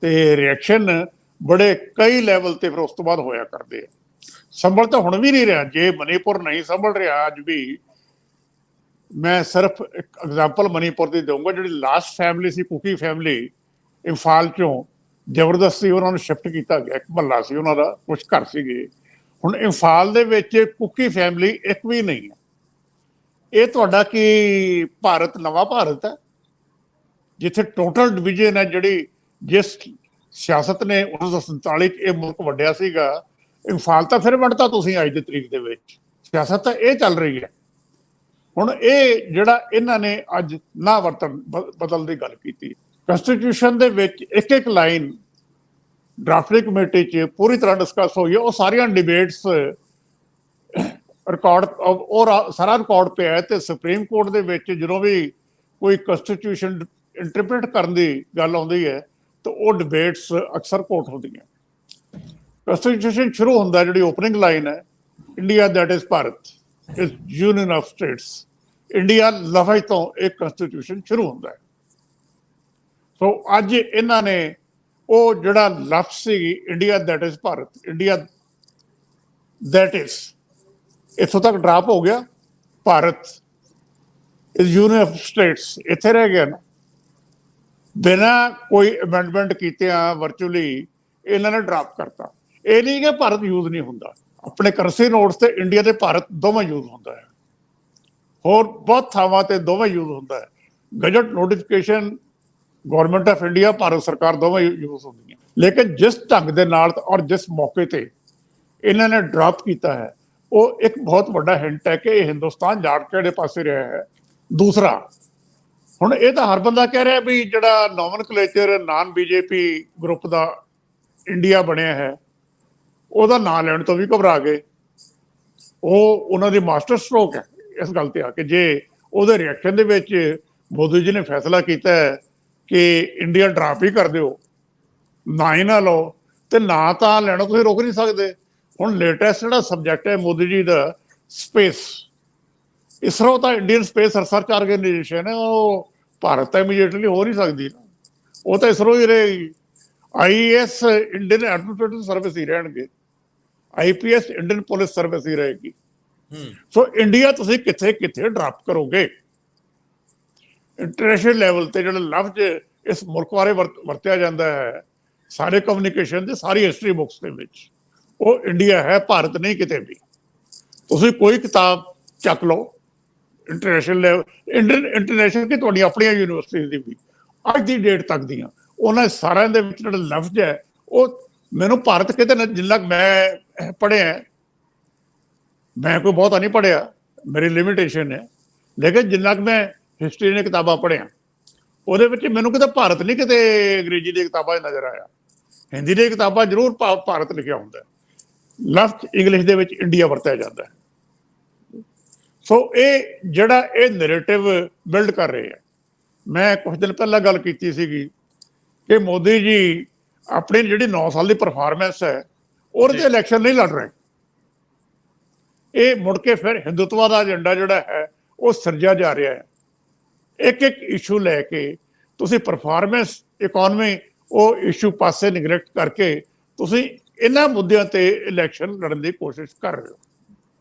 ਤੇ ਰਿਐਕਸ਼ਨ ਬੜੇ ਕਈ ਲੈਵਲ ਤੇ ਫਿਰ ਉਸ ਤੋਂ ਬਾਅਦ ਹੋਇਆ ਕਰਦੇ ਆ। ਸੰਭਲ ਤਾਂ ਹੁਣ ਵੀ ਨਹੀਂ ਰਿਹਾ। ਜੇ ਮਨੀਪੁਰ ਨਹੀਂ ਸੰਭਲ ਰਿਹਾ ਅੱਜ ਵੀ, ਮੈਂ ਸਿਰਫ ਇੱਕ ਐਗਜ਼ਾਮਪਲ ਮਨੀਪੁਰ ਦੀ ਦਊਂਗਾ। ਜਿਹੜੀ ਲਾਸਟ ਫੈਮਿਲੀ ਸੀ, ਕੁਕੀ ਫੈਮਿਲੀ, ਇੰਫਾਲ ਚੋਂ ਜ਼ਬਰਦਸਤੀ ਉਹਨਾਂ ਨੂੰ ਸ਼ਿਫਟ ਕੀਤਾ ਗਿਆ। ਇੱਕ ਮਹੱਲਾ ਸੀ ਉਹਨਾਂ ਦਾ, ਕੁਛ ਘਰ ਸੀਗੇ। ਹੁਣ ਇੰਫਾਲ ਦੇ ਵਿੱਚ ਕੁਕੀ ਫੈਮਿਲੀ ਇੱਕ ਵੀ ਨਹੀਂ ਹੈ। ਇਹ ਤੁਹਾਡਾ ਕੀ ਭਾਰਤ ਨਵਾਂ ਭਾਰਤ ਹੈ ਜਿੱਥੇ ਟੋਟਲ ਡਿਵੀਜ਼ਨ ਹੈ? ਜਿਹੜੀ ਜਿਸ ਸਿਆਸਤ ਨੇ 1947 'ਚ ਇਹ ਮੁਲਕ ਵੰਡਿਆ ਸੀਗਾ, ਇੰਫਾਲ ਤਾਂ ਫਿਰ ਵੰਡਤਾ ਤੁਸੀਂ ਅੱਜ ਦੀ ਤਰੀਕ ਦੇ ਵਿੱਚ। ਸਿਆਸਤ ਤਾਂ ਇਹ ਚੱਲ ਰਹੀ ਹੈ। ਹੁਣ ਇਹ ਜਿਹੜਾ ਇਹਨਾਂ ਨੇ ਅੱਜ ਨਾ ਵਰਤਣ ਬਦਲ ਦੀ ਗੱਲ ਕੀਤੀ, ਕੰਸਟੀਟਿਊਸ਼ਨ ਦੇ ਵਿੱਚ ਇੱਕ ਇੱਕ ਲਾਈਨ ਡਰਾਫਟਿੰਗ ਕਮੇਟੀ 'ਚ ਪੂਰੀ ਤਰ੍ਹਾਂ ਡਿਸਕਸ ਹੋਈ ਹੈ। ਉਹ ਸਾਰੀਆਂ ਡਿਬੇਟਸ ਰਿਕਾਰਡ, ਉਹ ਸਾਰਾ ਰਿਕਾਰਡ ਪਿਆ ਹੈ। ਤੇ ਸੁਪਰੀਮ ਕੋਰਟ ਦੇ ਵਿੱਚ ਜਦੋਂ ਵੀ ਕੋਈ ਕੰਸਟੀਟਿਊਸ਼ਨ ਇੰਟਰਪ੍ਰੀਟ ਕਰਨ ਦੀ ਗੱਲ ਆਉਂਦੀ ਹੈ ਤਾਂ ਉਹ ਡਿਬੇਟਸ ਅਕਸਰ ਕੋਰਟ ਹੁੰਦੀਆਂ। ਕੰਸਟੀਟਿਊਸ਼ਨ ਸ਼ੁਰੂ ਹੁੰਦਾ, ਜਿਹੜੀ ਓਪਨਿੰਗ ਲਾਈਨ ਹੈ, India that is Bharat is union of states. India ਲਫ਼ਜ਼ ਤੋਂ ਇੱਕ ਕੰਸਟੀਟਿਊਸ਼ਨ ਸ਼ੁਰੂ ਹੁੰਦਾ ਹੈ। ਸੋ ਅੱਜ ਇਹਨਾਂ ਨੇ ਉਹ ਜਿਹੜਾ ਲਫ਼ਜ਼ ਸੀ India that is Bharat, India that is, ਇੱਥੋਂ ਤੱਕ ਡਰਾਪ ਹੋ ਗਿਆ ਭਾਰਤ। ਇਸ ਯੂਨੀਅਨ ਆਫ ਸਟੇਟਸ ਇੱਥੇ ਰਹਿ ਗਿਆ ਨਾ, ਬਿਨਾਂ ਕੋਈ ਅਮੈਂਡਮੈਂਟ ਕੀਤਿਆਂ ਵਰਚੁਅਲੀ ਇਹਨਾਂ ਨੇ ਡਰਾਪ ਕਰਤਾ। ਇਹ ਨਹੀਂ ਕਿ ਭਾਰਤ ਯੂਜ਼ ਨਹੀਂ ਹੁੰਦਾ, ਆਪਣੇ ਕਰੰਸੀ ਨੋਟਸ ਤੇ ਇੰਡੀਆ ਤੇ ਭਾਰਤ ਦੋਵੇਂ ਯੂਜ਼ ਹੁੰਦਾ ਹੈ, ਹੋਰ ਬਹੁਤ ਥਾਵਾਂ ਤੇ ਦੋਵੇਂ ਯੂਜ਼ ਹੁੰਦਾ ਹੈ। Gazette notification government of India, Bharat ਸਰਕਾਰ ਦੋਵੇਂ ਯੂਜ਼ ਹੁੰਦੀਆਂ। ਲੇਕਿਨ ਜਿਸ ਢੰਗ ਦੇ ਨਾਲ ਔਰ ਜਿਸ ਮੌਕੇ ਤੇ ਇਹਨਾਂ ਨੇ ਡਰਾਪ ਕੀਤਾ ਹੈ, ਉਹ ਇੱਕ ਬਹੁਤ ਵੱਡਾ ਹਿੰਟ ਹੈ ਕਿ ਇਹ ਹਿੰਦੁਸਤਾਨ ਜਾਟ ਕਿਹੜੇ ਪਾਸੇ ਰਿਹਾ ਹੈ। ਦੂਸਰਾ, ਹੁਣ ਇਹ ਤਾਂ ਹਰ ਬੰਦਾ ਕਹਿ ਰਿਹਾ ਵੀ ਜਿਹੜਾ ਨੋਮਨਕਲੇਚਰ ਨਾਨ ਬੀਜੇਪੀ ਗਰੁੱਪ ਦਾ ਇੰਡੀਆ ਬਣਿਆ ਹੈ, ਉਹਦਾ ਨਾਂ ਲੈਣ ਤੋਂ ਵੀ ਘਬਰਾ ਗਏ। ਉਹ ਉਹਨਾਂ ਦੀ ਮਾਸਟਰ ਸਟ੍ਰੋਕ ਹੈ ਇਸ ਗੱਲ ਤੇ ਆ ਕੇ, ਜੇ ਉਹਦੇ ਰਿਐਕਸ਼ਨ ਦੇ ਵਿੱਚ ਮੋਦੀ ਜੀ ਨੇ ਫੈਸਲਾ ਕੀਤਾ ਹੈ ਕਿ ਇੰਡੀਆ ਡਰਾਪ ਹੀ ਕਰ ਦਿਓ, ਨਾ ਹੀ ਨਾ ਲਓ, ਤੇ ਨਾ ਤਾਂ ਲੈਣਾ ਤੁਸੀਂ ਰੋਕ ਨਹੀਂ ਸਕਦੇ। ਹੁਣ ਲੇਟੈਸਟ ਜਿਹੜਾ ਸਬਜੈਕਟ ਹੈ ਮੋਦੀ ਜੀ ਦਾ, ਸਪੇਸ, ਇਸਰੋ ਤਾਂ ਇੰਡੀਅਨ ਸਪੇਸ ਰਿਸਰਚ ਆਰਗੇਨਾਈਜੇਸ਼ਨ ਹੈ, ਉਹ ਭਾਰਤ ਤਾਂ ਇਮੀਡੀਏਟਲੀ ਹੋ ਨਹੀਂ ਸਕਦੀ ਨਾ, ਉਹ ਤਾਂ ਇਸਰੋ ਹੀ ਰਹੇਗੀ। IAS ਇੰਡੀਅਨ ਐਡਮਿਨਿਸਟ੍ਰੇਟਿਵ ਸਰਵਿਸ ਹੀ ਰਹਿਣਗੇ, IPS ਇੰਡੀਅਨ ਪੁਲਿਸ ਸਰਵਿਸ ਹੀ ਰਹੇਗੀ। ਸੋ ਇੰਡੀਆ ਤੁਸੀਂ ਕਿੱਥੇ ਕਿੱਥੇ ਡਰਾਪ ਕਰੋਗੇ? ਇੰਟਰਨੈਸ਼ਨਲ ਲੈਵਲ ਤੇ ਜਿਹੜਾ ਲਫ਼ਜ਼ ਇਸ ਮੁਲਕ ਬਾਰੇ ਵਰਤਿਆ ਜਾਂਦਾ ਹੈ ਸਾਰੇ ਕਮਿਊਨੀਕੇਸ਼ਨ ਦੇ, ਸਾਰੀ ਹਿਸਟਰੀ ਬੁੱਕਸ ਦੇ ਵਿੱਚ, ਉਹ ਇੰਡੀਆ ਹੈ, ਭਾਰਤ ਨਹੀਂ ਕਿਤੇ ਵੀ। ਤੁਸੀਂ ਕੋਈ ਕਿਤਾਬ ਚੱਕ ਲਓ ਇੰਟਰਨੈਸ਼ਨਲ ਲੈਵਲ, ਇੰਟਰਨੈਸ਼ਨਲ ਕਿ ਤੁਹਾਡੀਆਂ ਆਪਣੀਆਂ ਯੂਨੀਵਰਸਿਟੀਜ਼ ਦੀ ਵੀ ਅੱਜ ਦੀ ਡੇਟ ਤੱਕ ਦੀਆਂ, ਉਹਨਾਂ ਸਾਰਿਆਂ ਦੇ ਵਿੱਚ ਜਿਹੜਾ ਲਫ਼ਜ਼ ਹੈ, ਉਹ ਮੈਨੂੰ ਭਾਰਤ ਕਿਤੇ ਨਾ, ਜਿੰਨਾ ਮੈਂ ਪੜ੍ਹਿਆ, ਮੈਂ ਕੋਈ ਬਹੁਤਾ ਨਹੀਂ ਪੜ੍ਹਿਆ, ਮੇਰੀ ਲਿਮਿਟੇਸ਼ਨ ਹੈ, ਲੇਕਿਨ ਜਿੰਨਾ ਕੁ ਮੈਂ ਹਿਸਟਰੀ ਦੀਆਂ ਕਿਤਾਬਾਂ ਪੜ੍ਹਿਆ, ਉਹਦੇ ਵਿੱਚ ਮੈਨੂੰ ਕਿਤੇ ਭਾਰਤ ਨਹੀਂ ਕਿਤੇ ਅੰਗਰੇਜ਼ੀ ਦੀਆਂ ਕਿਤਾਬਾਂ 'ਚ ਨਜ਼ਰ ਆਇਆ। ਹਿੰਦੀ ਦੀਆਂ ਕਿਤਾਬਾਂ ਜ਼ਰੂਰ ਭਾਰਤ ਲਿਖਿਆ ਹੁੰਦਾ, ਲਫ਼ਜ਼ ਇੰਗਲਿਸ਼ ਦੇ ਵਿੱਚ ਇੰਡੀਆ ਵਰਤਿਆ ਜਾਂਦਾ ਹੈ। ਸੋ ਇਹ ਜਿਹੜਾ ਇਹ ਨੈਰੇਟਿਵ ਬਿਲਡ ਕਰ ਰਹੇ ਆ, ਮੈਂ ਕੁਝ ਦਿਨ ਪਹਿਲਾਂ ਗੱਲ ਕੀਤੀ ਸੀਗੀ ਕਿ ਮੋਦੀ ਜੀ ਆਪਣੀ ਜਿਹੜੀ 9 ਸਾਲ ਦੀ ਪਰਫਾਰਮੈਂਸ ਹੈ ਉਹਦੇ ਤੇ ਇਲੈਕਸ਼ਨ ਨਹੀਂ ਲੜ ਰਹੇ। ਇਹ ਮੁੜ ਕੇ ਫਿਰ ਹਿੰਦੂਤਵਾ ਦਾ ਏਜੰਡਾ ਜਿਹੜਾ ਹੈ ਉਹ ਸਿਰਜਿਆ ਜਾ ਰਿਹਾ ਹੈ। ਇੱਕ ਇੱਕ ਇਸ਼ੂ ਲੈ ਕੇ ਤੁਸੀਂ ਪਰਫਾਰਮੈਂਸ, ਇਕਨੋਮੀ, ਉਹ ਇਸ਼ੂ ਪਾਸੇ ਨਿਗਲੈਕਟ ਕਰਕੇ ਤੁਸੀਂ ਇਹਨਾਂ ਮੁੱਦਿਆਂ ਤੇ ਇਲੈਕਸ਼ਨ ਲੜਨ ਦੀ ਕੋਸ਼ਿਸ਼ ਕਰ ਰਹੇ ਹੋ।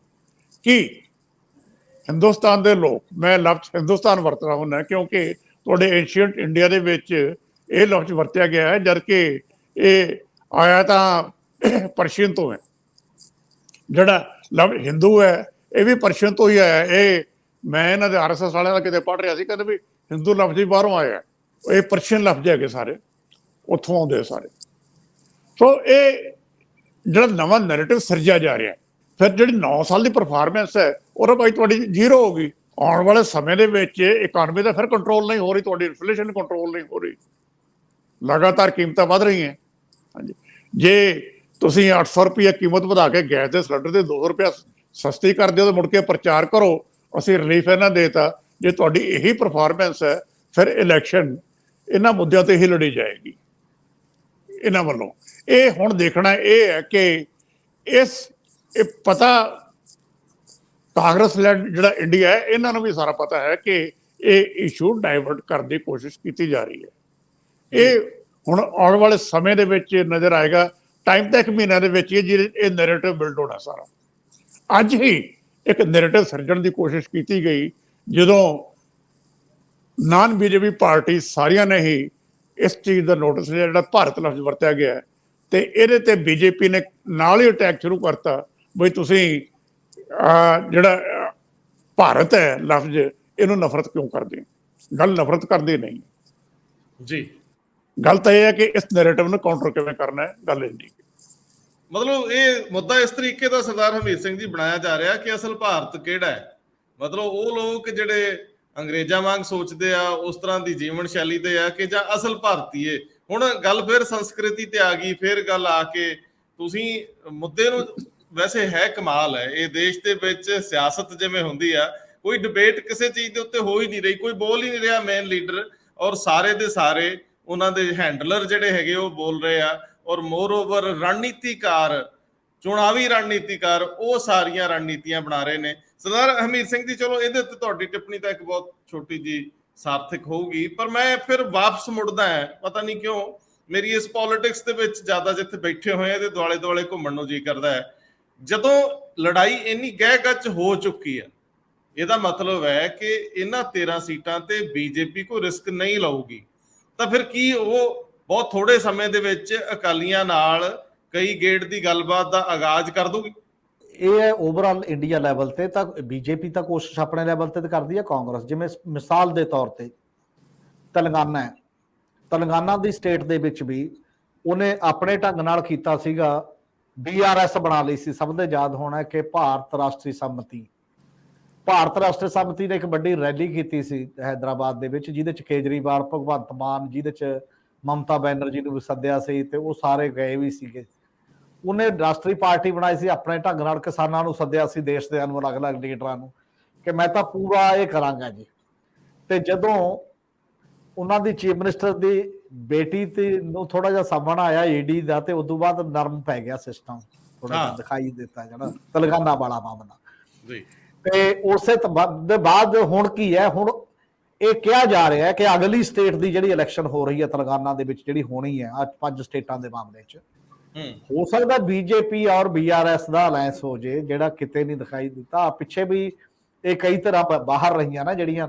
ਕੀ ਹਿੰਦੁਸਤਾਨ ਦੇ ਲੋਕ, ਮੈਂ ਲਫ਼ਜ਼ ਹਿੰਦੁਸਤਾਨ ਵਰਤਣਾ ਹੁੰਦਾ ਕਿਉਂਕਿ ਤੁਹਾਡੇ ਏਸ਼ੀਅੰਟ ਇੰਡੀਆ ਦੇ ਵਿੱਚ ਇਹ ਲਫ਼ਜ਼ ਵਰਤਿਆ ਗਿਆ ਹੈ, ਜਦ ਕਿ ਇਹ ਆਇਆ ਤਾਂ ਪਰਸ਼ੀਅਨ ਤੋਂ ਹੈ। ਜਿਹੜਾ ਲਫ਼ਜ਼ ਹਿੰਦੂ ਹੈ ਇਹ ਵੀ ਪਰਸ਼ੀਅਨ ਤੋਂ ਹੀ ਆਇਆ। ਇਹ ਮੈਂ ਇਹਨਾਂ ਦੇ RSS ਵਾਲਿਆਂ ਦਾ ਕਿਤੇ ਪੜ੍ਹ ਰਿਹਾ ਸੀ, ਕਹਿੰਦੇ ਵੀ ਹਿੰਦੂ ਲਫ਼ਜ਼ ਹੀ ਬਾਹਰੋਂ ਆਇਆ, ਇਹ ਪਰਸ਼ੀਅਨ ਲਫ਼ਜ਼ ਹੈਗੇ ਸਾਰੇ, ਉੱਥੋਂ ਆਉਂਦੇ ਸਾਰੇ। ਸੋ ਇਹ ਜਿਹੜਾ ਨਵਾਂ ਨੈਰੇਟਿਵ ਸਿਰਜਿਆ ਜਾ ਰਿਹਾ, ਫਿਰ ਜਿਹੜੀ 9 ਸਾਲ ਦੀ ਪਰਫਾਰਮੈਂਸ ਹੈ ਉਹ ਭਾਈ ਤੁਹਾਡੀ ਜ਼ੀਰੋ ਹੋ ਗਈ। ਆਉਣ ਵਾਲੇ ਸਮੇਂ ਦੇ ਵਿੱਚ ਇਕਾਨਮੀ ਦਾ ਫਿਰ ਕੰਟਰੋਲ ਨਹੀਂ ਹੋ ਰਹੀ, ਤੁਹਾਡੀ ਇਨਫਲੇਸ਼ਨ ਕੰਟਰੋਲ ਨਹੀਂ ਹੋ ਰਹੀ, ਲਗਾਤਾਰ ਕੀਮਤਾਂ ਵੱਧ ਰਹੀਆਂ। ਹਾਂਜੀ, ਜੇ ਤੁਸੀਂ 800 ਰੁਪਏ ਕੀਮਤ ਵਧਾ ਕੇ ਗੈਸ ਦੇ ਸਿਲੰਡਰ ਦੇ 200 ਰੁਪਏ ਸਸਤੀ ਕਰ ਦਿਓ ਤਾਂ ਮੁੜ ਕੇ ਪ੍ਰਚਾਰ ਕਰੋ ਅਸੀਂ ਰਿਲੀਫ ਇਹਨਾਂ ਦੇਤਾ। ਜੇ ਤੁਹਾਡੀ ਇਹੀ ਪਰਫਾਰਮੈਂਸ ਹੈ ਫਿਰ ਇਲੈਕਸ਼ਨ ਇਹਨਾਂ ਮੁੱਦਿਆਂ ਤੇ ਹੀ ਲੜੀ ਜਾਏਗੀ ਇਹਨਾਂ ਵੱਲੋਂ। ਇਹ ਹੁਣ ਦੇਖਣਾ ਇਹ ਹੈ ਕਿ ਇਹ ਪਤਾ ਕਾਂਗਰਸ ਲੈਡ ਜਿਹੜਾ ਇੰਡੀਆ ਹੈ ਇਹਨਾਂ ਨੂੰ ਵੀ ਸਾਰਾ ਪਤਾ ਹੈ ਕਿ ਇਹ ਇਸ਼ੂ ਡਾਇਵਰਟ ਕਰਨ ਦੀ ਕੋਸ਼ਿਸ਼ ਕੀਤੀ ਜਾ ਰਹੀ ਹੈ। ਇਹ ਹੁਣ ਆਉਣ ਵਾਲੇ ਸਮੇਂ ਦੇ ਵਿੱਚ ਨਜ਼ਰ ਆਏਗਾ, ਟਾਈਮ ਤਾਂ 1 ਮਹੀਨਾ ਦੇ ਵਿੱਚ ਇਹ ਨੈਰੇਟਿਵ ਬਿਲਡ ਹੋਣਾ ਸਾਰਾ। ਅੱਜ ਹੀ ਇੱਕ ਨੈਰੇਟਿਵ ਸਿਰਜਣ ਦੀ ਕੋਸ਼ਿਸ਼ ਕੀਤੀ ਗਈ ਜਦੋਂ ਨਾਨ ਬੀਜੇਪੀ ਪਾਰਟੀ ਸਾਰੀਆਂ ਨੇ ਹੀ ਇਸ ਚੀਜ਼ ਦਾ ਨੋਟਿਸ ਲਿਆ ਜਿਹੜਾ ਭਾਰਤ ਲਫ਼ਜ਼ ਵਰਤਿਆ ਗਿਆ ਤੇ ਇਹਦੇ ਤੇ ਬੀਜੇਪੀ ਨੇ ਨਾਲ ਹੀ ਅਟੈਕ ਸ਼ੁਰੂ ਕਰਤਾ ਬਈ ਤੁਸੀਂ ਜਿਹੜਾ ਭਾਰਤ ਹੈ ਲਫ਼ਜ਼ ਇਹਨੂੰ ਨਫ਼ਰਤ ਕਿਉਂ ਕਰਦੇ। ਗੱਲ ਨਫ਼ਰਤ ਕਰਦੇ ਨਹੀਂ ਜੀ, ਗੱਲ ਤਾਂ ਇਹ ਹੈ ਕਿ ਇਸ ਨੈਰੇਟਿਵ ਨੂੰ ਕਾਊਂਟਰ ਕਿਵੇਂ ਕਰਨਾ ਹੈ, ਗੱਲ ਇੰਨੀ। ਮਤਲਬ ਇਹ ਮੁੱਦਾ ਇਸ ਤਰੀਕੇ ਦਾ ਸਰਦਾਰ ਹਰਮੀਤ ਸਿੰਘ ਜੀ ਬਣਾਇਆ ਜਾ ਰਿਹਾ ਕਿ ਅਸਲ ਭਾਰਤ ਕਿਹੜਾ ਹੈ। ਮਤਲਬ ਉਹ ਲੋਕ ਜਿਹੜੇ ਅੰਗਰੇਜ਼ਾਂ ਵਾਂਗ ਸੋਚਦੇ ਆ ਉਸ ਤਰ੍ਹਾਂ ਦੀ ਜੀਵਨ ਸ਼ੈਲੀ ਦੇ ਆ ਕਿ ਜਾਂ ਅਸਲ ਭਾਰਤੀ ਏ। ਹੁਣ ਗੱਲ ਫਿਰ ਸੰਸਕ੍ਰਿਤੀ ਤੇ ਆ ਗਈ, ਫਿਰ ਗੱਲ ਆ ਕੇ ਤੁਸੀਂ ਮੁੱਦੇ ਨੂੰ, ਵੈਸੇ ਹੈ ਕਮਾਲ ਹੈ ਇਹ ਦੇਸ਼ ਦੇ ਵਿੱਚ ਸਿਆਸਤ ਜਿਵੇਂ ਹੁੰਦੀ ਆ, ਕੋਈ ਡਿਬੇਟ ਕਿਸੇ ਚੀਜ਼ ਦੇ ਉੱਤੇ ਹੋ ਹੀ ਨਹੀਂ ਰਹੀ, ਕੋਈ ਬੋਲ ਹੀ ਨਹੀਂ ਰਿਹਾ ਮੇਨ ਲੀਡਰ, ਔਰ ਸਾਰੇ ਦੇ ਸਾਰੇ ਉਹਨਾਂ ਦੇ ਹੈਂਡਲਰ ਜਿਹੜੇ ਹੈਗੇ ਉਹ ਬੋਲ ਰਹੇ ਆ। ਔਰ ਮੋਰ ਓਵਰ ਰਣਨੀਤੀਕਾਰ, ਚੁਣਾਵੀ ਰਣਨੀਤੀਕਾਰ ਉਹ ਸਾਰੀਆਂ ਰਣਨੀਤੀਆਂ ਬਣਾ ਰਹੇ ਨੇ। ਸਰਦਾਰ ਹਰਮੀਤ ਸਿੰਘ ਜੀ, ਚਲੋ ਇਹਦੇ ਉੱਤੇ ਤੁਹਾਡੀ ਟਿੱਪਣੀ ਤਾਂ ਇੱਕ ਬਹੁਤ ਛੋਟੀ ਜੀ ਸਾਰਥਕ ਹੋਊਗੀ, ਪਰ ਮੈਂ ਫਿਰ ਵਾਪਸ ਮੁੜਦਾ ਹੈ, ਪਤਾ ਨਹੀਂ ਕਿਉਂ ਮੇਰੀ ਇਸ ਪੋਲਿਟਿਕਸ ਦੇ ਵਿੱਚ ਜ਼ਿਆਦਾ ਜਿੱਥੇ ਬੈਠੇ ਹੋਏ ਆ ਇਹਦੇ ਦੁਆਲੇ ਦੁਆਲੇ ਘੁੰਮਣ ਨੂੰ ਜੀ ਕਰਦਾ ਹੈ। ਜਦੋਂ ਲੜਾਈ ਇੰਨੀ ਗਹਿ ਗੱਚ ਹੋ ਚੁੱਕੀ ਹੈ, ਇਹਦਾ ਮਤਲਬ ਹੈ ਕਿ ਇਹਨਾਂ 13 ਸੀਟਾਂ ਤੇ ਬੀਜੇਪੀ ਕੋਈ ਰਿਸਕ ਨਹੀਂ ਲਊਗੀ, ਤਾਂ ਫਿਰ ਕੀ ਉਹ ਬਹੁਤ ਥੋੜੇ ਸਮੇਂ ਦੇ ਵਿੱਚ ਅਕਾਲੀਆਂ ਨਾਲ ਕਈ ਗੇੜ ਦੀ ਗੱਲਬਾਤ ਦਾ ਆਗਾਜ਼ ਕਰ ਦੂਗੀ? ਇਹ ਹੈ ਓਵਰਆਲ ਇੰਡੀਆ ਲੈਵਲ ਤੇ ਤਾਂ ਬੀਜੇਪੀ ਤਾਂ ਕੋਸ਼ਿਸ਼ ਆਪਣੇ ਲੈਵਲ ਤੇ ਕਰਦੀ ਹੈ, ਕਾਂਗਰਸ ਜਿਵੇਂ ਮਿਸਾਲ ਦੇ ਤੌਰ ਤੇ ਤੇਲੰਗਾਨਾ ਹੈ, ਤੇਲੰਗਾਨਾ ਦੀ ਸਟੇਟ ਦੇ ਵਿੱਚ ਵੀ ਉਹਨੇ ਆਪਣੇ ਢੰਗ ਨਾਲ ਕੀਤਾ ਸੀਗਾ, BRS ਬਣਾ ਲਈ ਸੀ। ਸਭ ਦੇ ਯਾਦ ਹੋਣਾ ਕਿ ਭਾਰਤ ਰਾਸ਼ਟਰੀ ਸੰਮਤੀ ਨੇ ਇੱਕ ਵੱਡੀ ਰੈਲੀ ਕੀਤੀ ਸੀ ਹੈਦਰਾਬਾਦ ਦੇ ਵਿੱਚ, ਜਿਹਦੇ ਚ ਕੇਜਰੀਵਾਲ, ਭਗਵੰਤ ਮਾਨ, ਜਿਹਦੇ ਚ ਮਮਤਾ ਬੈਨਰਜੀ ਨੂੰ ਵੀ ਸੱਦਿਆ ਸੀ ਤੇ ਉਹ ਸਾਰੇ ਗਏ ਵੀ ਸੀਗੇ। ਉਹਨੇ ਰਾਸ਼ਟਰੀ ਪਾਰਟੀ ਬਣਾਈ ਸੀ, ਆਪਣੇ ਢੰਗ ਨਾਲ ਕਿਸਾਨਾਂ ਨੂੰ ਸੱਦਿਆ ਸੀ, ਦੇਸ਼ ਦੇ ਨੂੰ ਅਲੱਗ-ਅਲੱਗ ਲੀਡਰਾਂ ਨੂੰ, ਕਿ ਮੈਂ ਤਾਂ ਪੂਰਾ ਇਹ ਕਰਾਂਗਾ ਜੀ। ਤੇ ਜਦੋਂ ਉਹਨਾਂ ਦੀ ਚੀਫ ਮਿਨਿਸਟਰ ਦੀ ਬੇਟੀ ਤੇ ਨੂੰ ਥੋੜਾ ਜਿਹਾ ਸਾਹਮਣ ਆਇਆ ED ਦਾ, ਤੇ ਉਦੋਂ ਬਾਅਦ ਨਰਮ ਪੈ ਗਿਆ ਸਿਸਟਮ, ਥੋੜਾ ਜਿਹਾ ਦਿਖਾਈ ਦਿੱਤਾ ਜਿਹੜਾ ਤੇਲੰਗਾਨਾ ਵਾਲਾ ਮਾਮਲਾ ਜੀ। ਤੇ ਉਸੇ ਦੇ ਬਾਅਦ ਹੁਣ ਕੀ ਹੈ, ਹੁਣ ਇਹ ਕਿਹਾ ਜਾ ਰਿਹਾ ਹੈ ਕਿ ਅਗਲੀ ਸਟੇਟ ਦੀ ਜਿਹੜੀ ਇਲੈਕਸ਼ਨ ਹੋ ਰਹੀ ਹੈ ਤੇਲੰਗਾਨਾ ਦੇ ਵਿੱਚ, ਜਿਹੜੀ ਹੋਣੀ ਹੈ ਅੱਜ 5 ਸਟੇਟਾਂ ਦੇ ਮਾਮਲੇ 'ਚ, ਹੋ ਸਕਦਾ BJP ਔਰ BRS ਦਾ ਅਲਾਇੰਸ ਹੋ ਜੇ, ਜਿਹੜਾ ਕਿਤੇ ਨਹੀਂ ਦਿਖਾਈ ਦਿੱਤਾ। ਪਿੱਛੇ ਵੀ ਇਹ ਕਈ ਤਰ੍ਹਾਂ ਬਾਹਰ ਰਹੀਆਂ ਨਾ, ਜਿਹੜੀਆਂ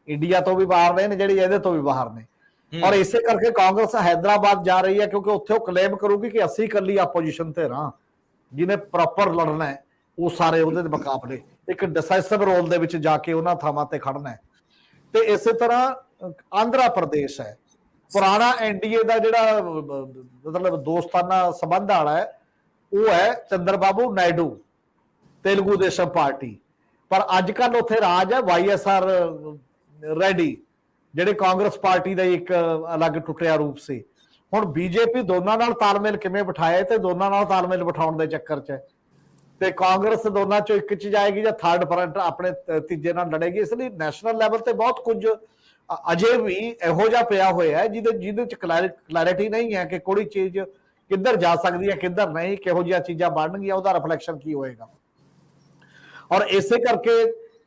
ਇੰਡੀਆ ਤੋਂ ਵੀ ਬਾਹਰ ਨੇ, ਜਿਹੜੀ ਇਹਦੇ ਤੋਂ ਵੀ ਬਾਹਰ ਨੇ, ਔਰ ਇਸੇ ਕਰਕੇ ਕਾਂਗਰਸ ਹੈਦਰਾਬਾਦ ਜਾ ਰਹੀ ਹੈ, ਕਿਉਂਕਿ ਉੱਥੇ ਉਹ ਕਲੇਮ ਕਰੂਗੀ ਕਿ ਅਸੀਂ ਇਕੱਲੀ ਆਪੋਜੀਸ਼ਨ ਤੇ ਰਾਂ, ਜਿਹਨੇ ਪ੍ਰੋਪਰ ਲੜਨਾ ਹੈ ਉਹ ਸਾਰੇ ਉਹਦੇ ਦੇ ਮੁਕਾਬਲੇ ਇੱਕ ਡਿਸਾਈਸਿਵ ਰੋਲ ਦੇ ਵਿੱਚ ਜਾ ਕੇ ਉਹਨਾਂ ਥਾਵਾਂ ਤੇ ਖੜਨਾ ਹੈ। ਤੇ ਇਸੇ ਤਰ੍ਹਾਂ ਆਂਧਰਾ ਪ੍ਰਦੇਸ਼ ਹੈ, ਪੁਰਾਣਾ NDA ਦਾ ਜਿਹੜਾ ਮਤਲਬ ਦੋਸਤਾਨਾ ਸੰਬੰਧ ਵਾਲਾ ਹੈ, ਉਹ ਹੈ ਚੰਦਰਬਾਬੂ ਨਾਇਡੂ, ਤੇਲਗੂ ਦੇਸ਼ਮ ਪਾਰਟੀ, ਪਰ ਅੱਜ ਕੱਲ ਉੱਥੇ ਰਾਜ ਹੈ YSR ਰੈਡੀ, ਜਿਹੜੇ ਕਾਂਗਰਸ ਪਾਰਟੀ ਦਾ ਇੱਕ ਅਲੱਗ ਟੁੱਟਿਆ ਰੂਪ ਸੀ। ਹੁਣ BJP ਦੋਨਾਂ ਨਾਲ ਤਾਲਮੇਲ ਕਿਵੇਂ ਬਿਠਾਏ, ਤੇ ਦੋਨਾਂ ਨਾਲ ਤਾਲਮੇਲ ਬਿਠਾਉਣ ਦੇ ਚੱਕਰ 'ਚ ਤੇ ਕਾਂਗਰਸ ਦੋਨਾਂ ਚੋਂ ਇੱਕ 'ਚ ਜਾਏਗੀ ਜਾਂ ਥਰਡ ਫਰੰਟ ਆਪਣੇ ਤੀਜੇ ਨਾਲ ਲੜੇਗੀ। ਇਸ ਲਈ ਨੈਸ਼ਨਲ ਲੈਵਲ ਤੇ ਬਹੁਤ ਕੁਝ ਅਜੇ ਵੀ ਇਹੋ ਜਿਹਾ ਪਿਆ ਹੋਇਆ ਹੈ ਜਿਹਦੇ 'ਚ ਕਲੈਰਿਟੀ ਨਹੀਂ ਹੈ ਕਿ ਕੋਈ ਚੀਜ਼ ਕਿੱਧਰ ਜਾ ਸਕਦੀ ਹੈ, ਕਿੱਧਰ ਨਹੀਂ, ਕਿਹੋ ਜਿਹੀਆਂ ਚੀਜ਼ਾਂ ਬਣਨਗੀਆਂ, ਉਹਦਾ ਰਿਫਲੈਕਸ਼ਨ ਕੀ ਹੋਏਗਾ। ਔਰ ਇਸੇ ਕਰਕੇ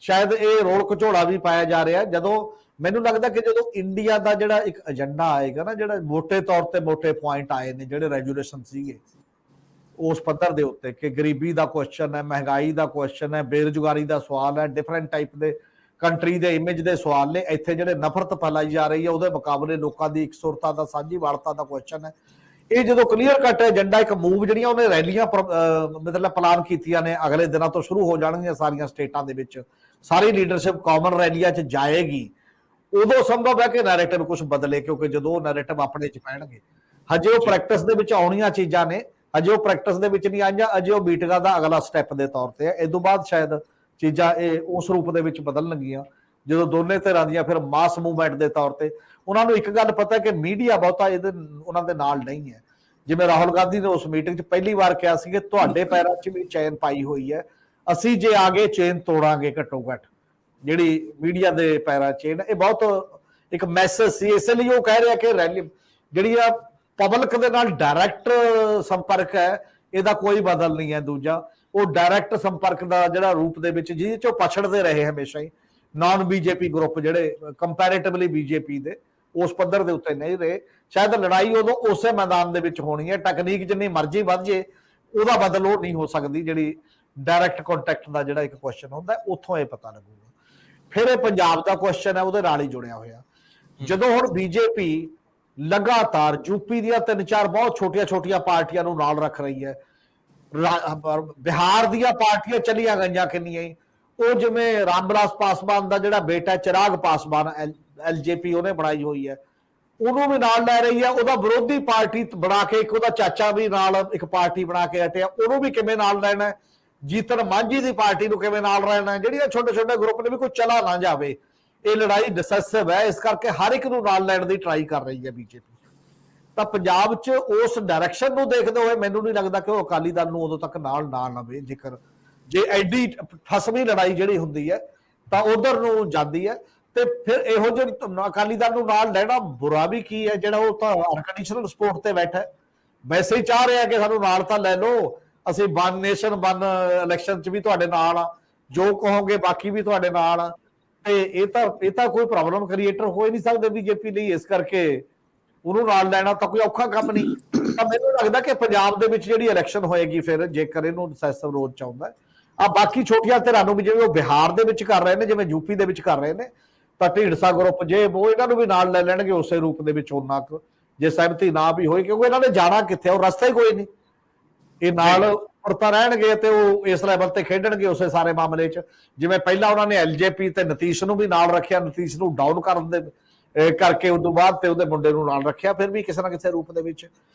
ਸ਼ਾਇਦ ਇਹ ਰੋਲ ਘਚੋਲਾ ਵੀ ਪਾਇਆ ਜਾ ਰਿਹਾ। ਜਦੋਂ ਮੈਨੂੰ ਲੱਗਦਾ ਕਿ ਜਦੋਂ ਇੰਡੀਆ ਦਾ ਜਿਹੜਾ ਇੱਕ ਏਜੰਡਾ ਆਏਗਾ ਨਾ, ਜਿਹੜਾ ਮੋਟੇ ਤੌਰ ਤੇ ਮੋਟੇ ਪੁਆਇੰਟ ਆਏ ਨੇ, ਜਿਹੜੇ ਰੈਜੂਲੇਸ਼ਨ ਸੀਗੇ ਉਸ ਪੱਧਰ ਦੇ ਉੱਤੇ, ਕਿ ਗਰੀਬੀ ਦਾ ਕੁਐਸਚਨ ਹੈ, ਮਹਿੰਗਾਈ ਦਾ ਕੁਐਸਚਨ ਹੈ, ਬੇਰੁਜ਼ਗਾਰੀ ਦਾ ਸਵਾਲ ਹੈ, ਡਿਫਰੈਂਟ ਟਾਈਪ ਦੇ ਕੰਟਰੀ ਦੇ ਇਮੇਜ ਦੇ ਸਵਾਲ ਨੇ, ਇੱਥੇ ਜਿਹੜੇ ਨਫ਼ਰਤ ਫੈਲਾਈ ਜਾ ਰਹੀ ਹੈ ਉਹਦੇ ਮੁਕਾਬਲੇ ਲੋਕਾਂ ਦੀ ਇਕਸੁਰਤਾ ਦਾ, ਸਾਂਝੀਵਾਲਤਾ ਦਾ ਕੁਐਸਚਨ ਹੈ। ਇਹ ਜਦੋਂ ਕਲੀਅਰ ਕੱਟ ਏਜੰਡਾ, ਇੱਕ ਮੂਵ ਜਿਹੜੀਆਂ ਉਹਨੇ ਰੈਲੀਆਂ ਮਤਲਬ ਪਲਾਨ ਕੀਤੀਆਂ ਨੇ, ਅਗਲੇ ਦਿਨਾਂ ਤੋਂ ਸ਼ੁਰੂ ਹੋ ਜਾਣਗੀਆਂ ਸਾਰੀਆਂ ਸਟੇਟਾਂ ਦੇ ਵਿੱਚ, ਸਾਰੀ ਲੀਡਰਸ਼ਿਪ ਕਾਮਨ ਰੈਲੀਆਂ 'ਚ ਜਾਏਗੀ, ਉਦੋਂ ਸੰਭਵ ਹੈ ਕਿ ਨੈਰੇਟਿਵ ਕੁਝ ਬਦਲੇ, ਕਿਉਂਕਿ ਜਦੋਂ ਉਹ ਨੈਰੇਟਿਵ ਆਪਣੇ 'ਚ ਪੈਣਗੇ। ਹਜੇ ਉਹ ਪ੍ਰੈਕਟਿਸ ਦੇ ਵਿੱਚ ਆਉਣੀਆਂ ਚੀਜ਼ਾਂ ਨੇ, ਅਜੇ ਉਹ ਪ੍ਰੈਕਟਿਸ ਦੇ ਵਿੱਚ ਨਹੀਂ ਆਈਆਂ, ਅਜੇ ਉਹ ਮੀਟਿੰਗਾਂ ਦਾ ਅਗਲਾ ਸਟੈਪ ਦੇ ਤੌਰ ਤੇ ਹੈ। ਇਸ ਤੋਂ ਬਾਅਦ ਸ਼ਾਇਦ ਚੀਜ਼ਾਂ ਇਹ ਉਸ ਰੂਪ ਦੇ ਵਿੱਚ ਬਦਲਣਗੀਆਂ, ਜਦੋਂ ਦੋਨੇ ਧਿਰਾਂ ਦੀਆਂ ਫਿਰ ਮਾਸ ਮੂਵਮੈਂਟ ਦੇ ਤੌਰ ਤੇ ਉਹਨਾਂ ਨੂੰ ਇੱਕ ਗੱਲ ਪਤਾ ਕਿ ਮੀਡੀਆ ਬਹੁਤਾ ਉਹਨਾਂ ਦੇ ਨਾਲ ਨਹੀਂ ਹੈ। ਜਿਵੇਂ ਰਾਹੁਲ ਗਾਂਧੀ ਨੇ ਉਸ ਮੀਟਿੰਗ 'ਚ ਪਹਿਲੀ ਵਾਰ ਕਿਹਾ ਸੀ ਕਿ ਤੁਹਾਡੇ ਪੈਰਾਂ 'ਚ ਵੀ ਚੈਨ ਪਾਈ ਹੋਈ ਹੈ, ਅਸੀਂ ਜੇ ਆਗੇ ਚੇਨ ਤੋੜਾਂਗੇ ਘੱਟੋ ਘੱਟ ਜਿਹੜੀ ਮੀਡੀਆ ਦੇ ਪੈਰਾਂ ਚੇਨ। ਇਹ ਬਹੁਤ ਇੱਕ ਮੈਸੇਜ ਸੀ, ਇਸ ਲਈ ਉਹ ਕਹਿ ਰਿਹਾ ਕਿ ਰੈਲੀ ਜਿਹੜੀ ਆ ਪਬਲਿਕ ਦੇ ਨਾਲ ਡਾਇਰੈਕਟ ਸੰਪਰਕ ਹੈ, ਇਹਦਾ ਕੋਈ ਬਦਲ ਨਹੀਂ ਹੈ। ਦੂਜਾ, ਉਹ ਡਾਇਰੈਕਟ ਸੰਪਰਕ ਦਾ ਜਿਹੜਾ ਰੂਪ ਦੇ ਵਿੱਚ ਜਿਹਦੇ 'ਚੋਂ ਪਛੜਦੇ ਰਹੇ ਹਮੇਸ਼ਾ ਹੀ ਨਾਨ BJP ਗਰੁੱਪ, ਜਿਹੜੇ ਕੰਪੈਰੇਟਿਵਲੀ BJP ਦੇ ਉਸ ਪੱਧਰ ਦੇ ਉੱਤੇ ਨਹੀਂ ਰਹੇ। ਸ਼ਾਇਦ ਲੜਾਈ ਉਦੋਂ ਉਸੇ ਮੈਦਾਨ ਦੇ ਵਿੱਚ ਹੋਣੀ ਹੈ। ਟੈਕਨੀਕ ਜਿੰਨੀ ਮਰਜ਼ੀ ਵੱਧ ਜੇ, ਉਹਦਾ ਬਦਲ ਉਹ ਨਹੀਂ ਹੋ ਸਕਦੀ, ਜਿਹੜੀ ਡਾਇਰੈਕਟ ਕੰਟੈਕਟ ਦਾ ਜਿਹੜਾ ਇੱਕ ਕੁਐਸਚਨ ਹੁੰਦਾ, ਉੱਥੋਂ ਇਹ ਪਤਾ ਲੱਗੂਗਾ। ਫਿਰ ਇਹ ਪੰਜਾਬ ਦਾ ਕੁਐਸਚਨ ਹੈ, ਉਹਦੇ ਨਾਲ ਹੀ ਜੁੜਿਆ ਹੋਇਆ। ਜਦੋਂ ਹੁਣ BJP ਲਗਾਤਾਰ ਯੂਪੀ ਦੀਆਂ 3-4 ਬਹੁਤ ਛੋਟੀਆਂ ਪਾਰਟੀਆਂ ਨੂੰ ਨਾਲ ਰੱਖ ਰਹੀ ਹੈ, ਬਿਹਾਰ ਦੀਆਂ ਪਾਰਟੀਆਂ ਚਲੀਆਂ ਗਈਆਂ ਕਿੰਨੀਆਂ ਹੀ, ਉਹ ਜਿਵੇਂ ਰਾਮਵਿਲਾਸ ਪਾਸਵਾਨ ਦਾ ਜਿਹੜਾ ਬੇਟਾ ਚਿਰਾਗ ਪਾਸਵਾਨ LJP ਉਹਨੇ ਬਣਾਈ ਹੋਈ ਹੈ, ਉਹਨੂੰ ਵੀ ਨਾਲ ਲੈ ਰਹੀ ਹੈ। ਉਹਦਾ ਵਿਰੋਧੀ ਪਾਰਟੀ ਬਣਾ ਕੇ ਇੱਕ ਉਹਦਾ ਚਾਚਾ ਵੀ ਨਾਲ ਇੱਕ ਪਾਰਟੀ ਬਣਾ ਕੇ ਹਟਿਆ, ਉਹਨੂੰ ਵੀ ਕਿਵੇਂ ਨਾਲ ਲੈਣਾ ਹੈ। ਜੀਤਨ ਮਾਂਝੀ ਦੀ ਪਾਰਟੀ ਨੂੰ ਕਿਵੇਂ ਨਾਲ ਰਹਿਣਾ ਹੈ। ਜਿਹੜੀਆਂ ਛੋਟੇ ਗਰੁੱਪ ਨੇ ਵੀ ਕੋਈ ਚਲਾ ਨਾ ਜਾਵੇ, ਇਹ ਲੜਾਈ ਡਿਸੈਸਿਵ ਹੈ, ਇਸ ਕਰਕੇ ਹਰ ਇੱਕ ਨੂੰ ਨਾਲ ਲੈਣ ਦੀ ਟਰਾਈ ਕਰ ਰਹੀ ਹੈ BJP। ਤਾਂ ਪੰਜਾਬ 'ਚ ਉਸ ਡਾਇਰੈਕਸ਼ਨ ਨੂੰ ਦੇਖਦੇ ਹੋਏ ਮੈਨੂੰ ਨਹੀਂ ਲੱਗਦਾ ਕਿ ਉਹ ਅਕਾਲੀ ਦਲ ਨੂੰ ਉਦੋਂ ਤੱਕ ਨਾਲ ਨਾ ਲਵੇ। ਜੇ ਐਡੀ ਫਸਵੀਂ ਲੜਾਈ ਜਿਹੜੀ ਹੁੰਦੀ ਹੈ ਤਾਂ ਉਧਰ ਨੂੰ ਜਾਂਦੀ ਹੈ, ਤੇ ਫਿਰ ਇਹੋ ਜਿਹੇ ਅਕਾਲੀ ਦਲ ਨੂੰ ਨਾਲ ਲੈਣਾ ਬੁਰਾ ਵੀ ਕੀ ਹੈ, ਜਿਹੜਾ ਉਹ ਤਾਂ ਅਨਕੰਡੀਸ਼ਨਲ ਸਪੋਰਟ ਤੇ ਬੈਠਾ, ਵੈਸੇ ਹੀ ਚਾਹ ਰਿਹਾ ਕਿ ਸਾਨੂੰ ਨਾਲ ਤਾਂ ਲੈ ਲਓ, ਅਸੀਂ ਵਨ ਨੇਸ਼ਨ ਵਨ ਇਲੈਕਸ਼ਨ 'ਚ ਵੀ ਤੁਹਾਡੇ ਨਾਲ ਆ, ਜੋ ਕਹੋਗੇ ਬਾਕੀ ਵੀ ਤੁਹਾਡੇ ਨਾਲ ਆ। ਤੇ ਇਹ ਤਾਂ ਕੋਈ ਪ੍ਰੋਬਲਮ ਕ੍ਰੀਏਟਰ ਹੋ ਹੀ ਨਹੀਂ ਸਕਦੇ BJP ਲਈ, ਇਸ ਕਰਕੇ ਉਹਨੂੰ ਨਾਲ ਲੈਣਾ ਤਾਂ ਕੋਈ ਔਖਾ ਕੰਮ ਨਹੀਂ। ਤਾਂ ਮੈਨੂੰ ਲੱਗਦਾ ਕਿ ਪੰਜਾਬ ਦੇ ਵਿੱਚ ਜਿਹੜੀ ਇਲੈਕਸ਼ਨ ਹੋਏਗੀ, ਫਿਰ ਜੇਕਰ ਇਹਨੂੰ ਡਿਸਾਈਸਿਵ ਰੋਲ 'ਚ ਆਉਂਦਾ, ਆ ਬਾਕੀ ਛੋਟੀਆਂ ਧਿਰਾਂ ਨੂੰ ਵੀ ਜਿਵੇਂ ਉਹ ਬਿਹਾਰ ਦੇ ਵਿੱਚ ਕਰ ਰਹੇ ਨੇ, ਜਿਵੇਂ ਯੂਪੀ ਦੇ ਵਿੱਚ ਕਰ ਰਹੇ ਨੇ, ਤਾਂ ਢੀਂਡਸਾ ਗਰੁੱਪ ਜੇ ਉਹ ਇਹਨਾਂ ਨੂੰ ਵੀ ਨਾਲ ਲੈ ਲੈਣਗੇ ਉਸੇ ਰੂਪ ਦੇ ਵਿੱਚ ਉਹਨਾਂ ਕੁ, ਜੇ ਸਹਿਮਤੀ ਨਾ ਵੀ ਹੋਈ, ਕਿਉਂਕਿ ਇਹਨਾਂ ਨੇ ਜਾਣਾ ਕਿੱਥੇ, ਉਹ ਰਸਤਾ ਹੀ ਕੋਈ ਨਹੀਂ। ਇਹ ਨਾਲ ਉਰਤਾ ਰਹਿਣਗੇ ਤੇ ਉਹ ਇਸ ਲੈਵਲ ਤੇ ਖੇਡਣਗੇ ਉਸੇ ਸਾਰੇ ਮਾਮਲੇ 'ਚ। ਜਿਵੇਂ ਪਹਿਲਾਂ ਉਹਨਾਂ ਨੇ ਐਲਜੇਪੀ ਤੇ ਨਤੀਸ਼ ਨੂੰ ਵੀ ਨਾਲ ਰੱਖਿਆ, ਨਤੀਸ਼ ਨੂੰ ਡਾਊਨ ਕਰਨ ਦੇ ਕਰਕੇ ਉਦੋਂ ਬਾਅਦ ਤੇ ਉਹਦੇ ਮੁੰਡੇ ਨੂੰ ਨਾਲ ਰੱਖਿਆ, ਫਿਰ ਵੀ ਕਿਸੇ ਨਾ ਕਿਸੇ ਰੂਪ ਦੇ ਵਿੱਚ।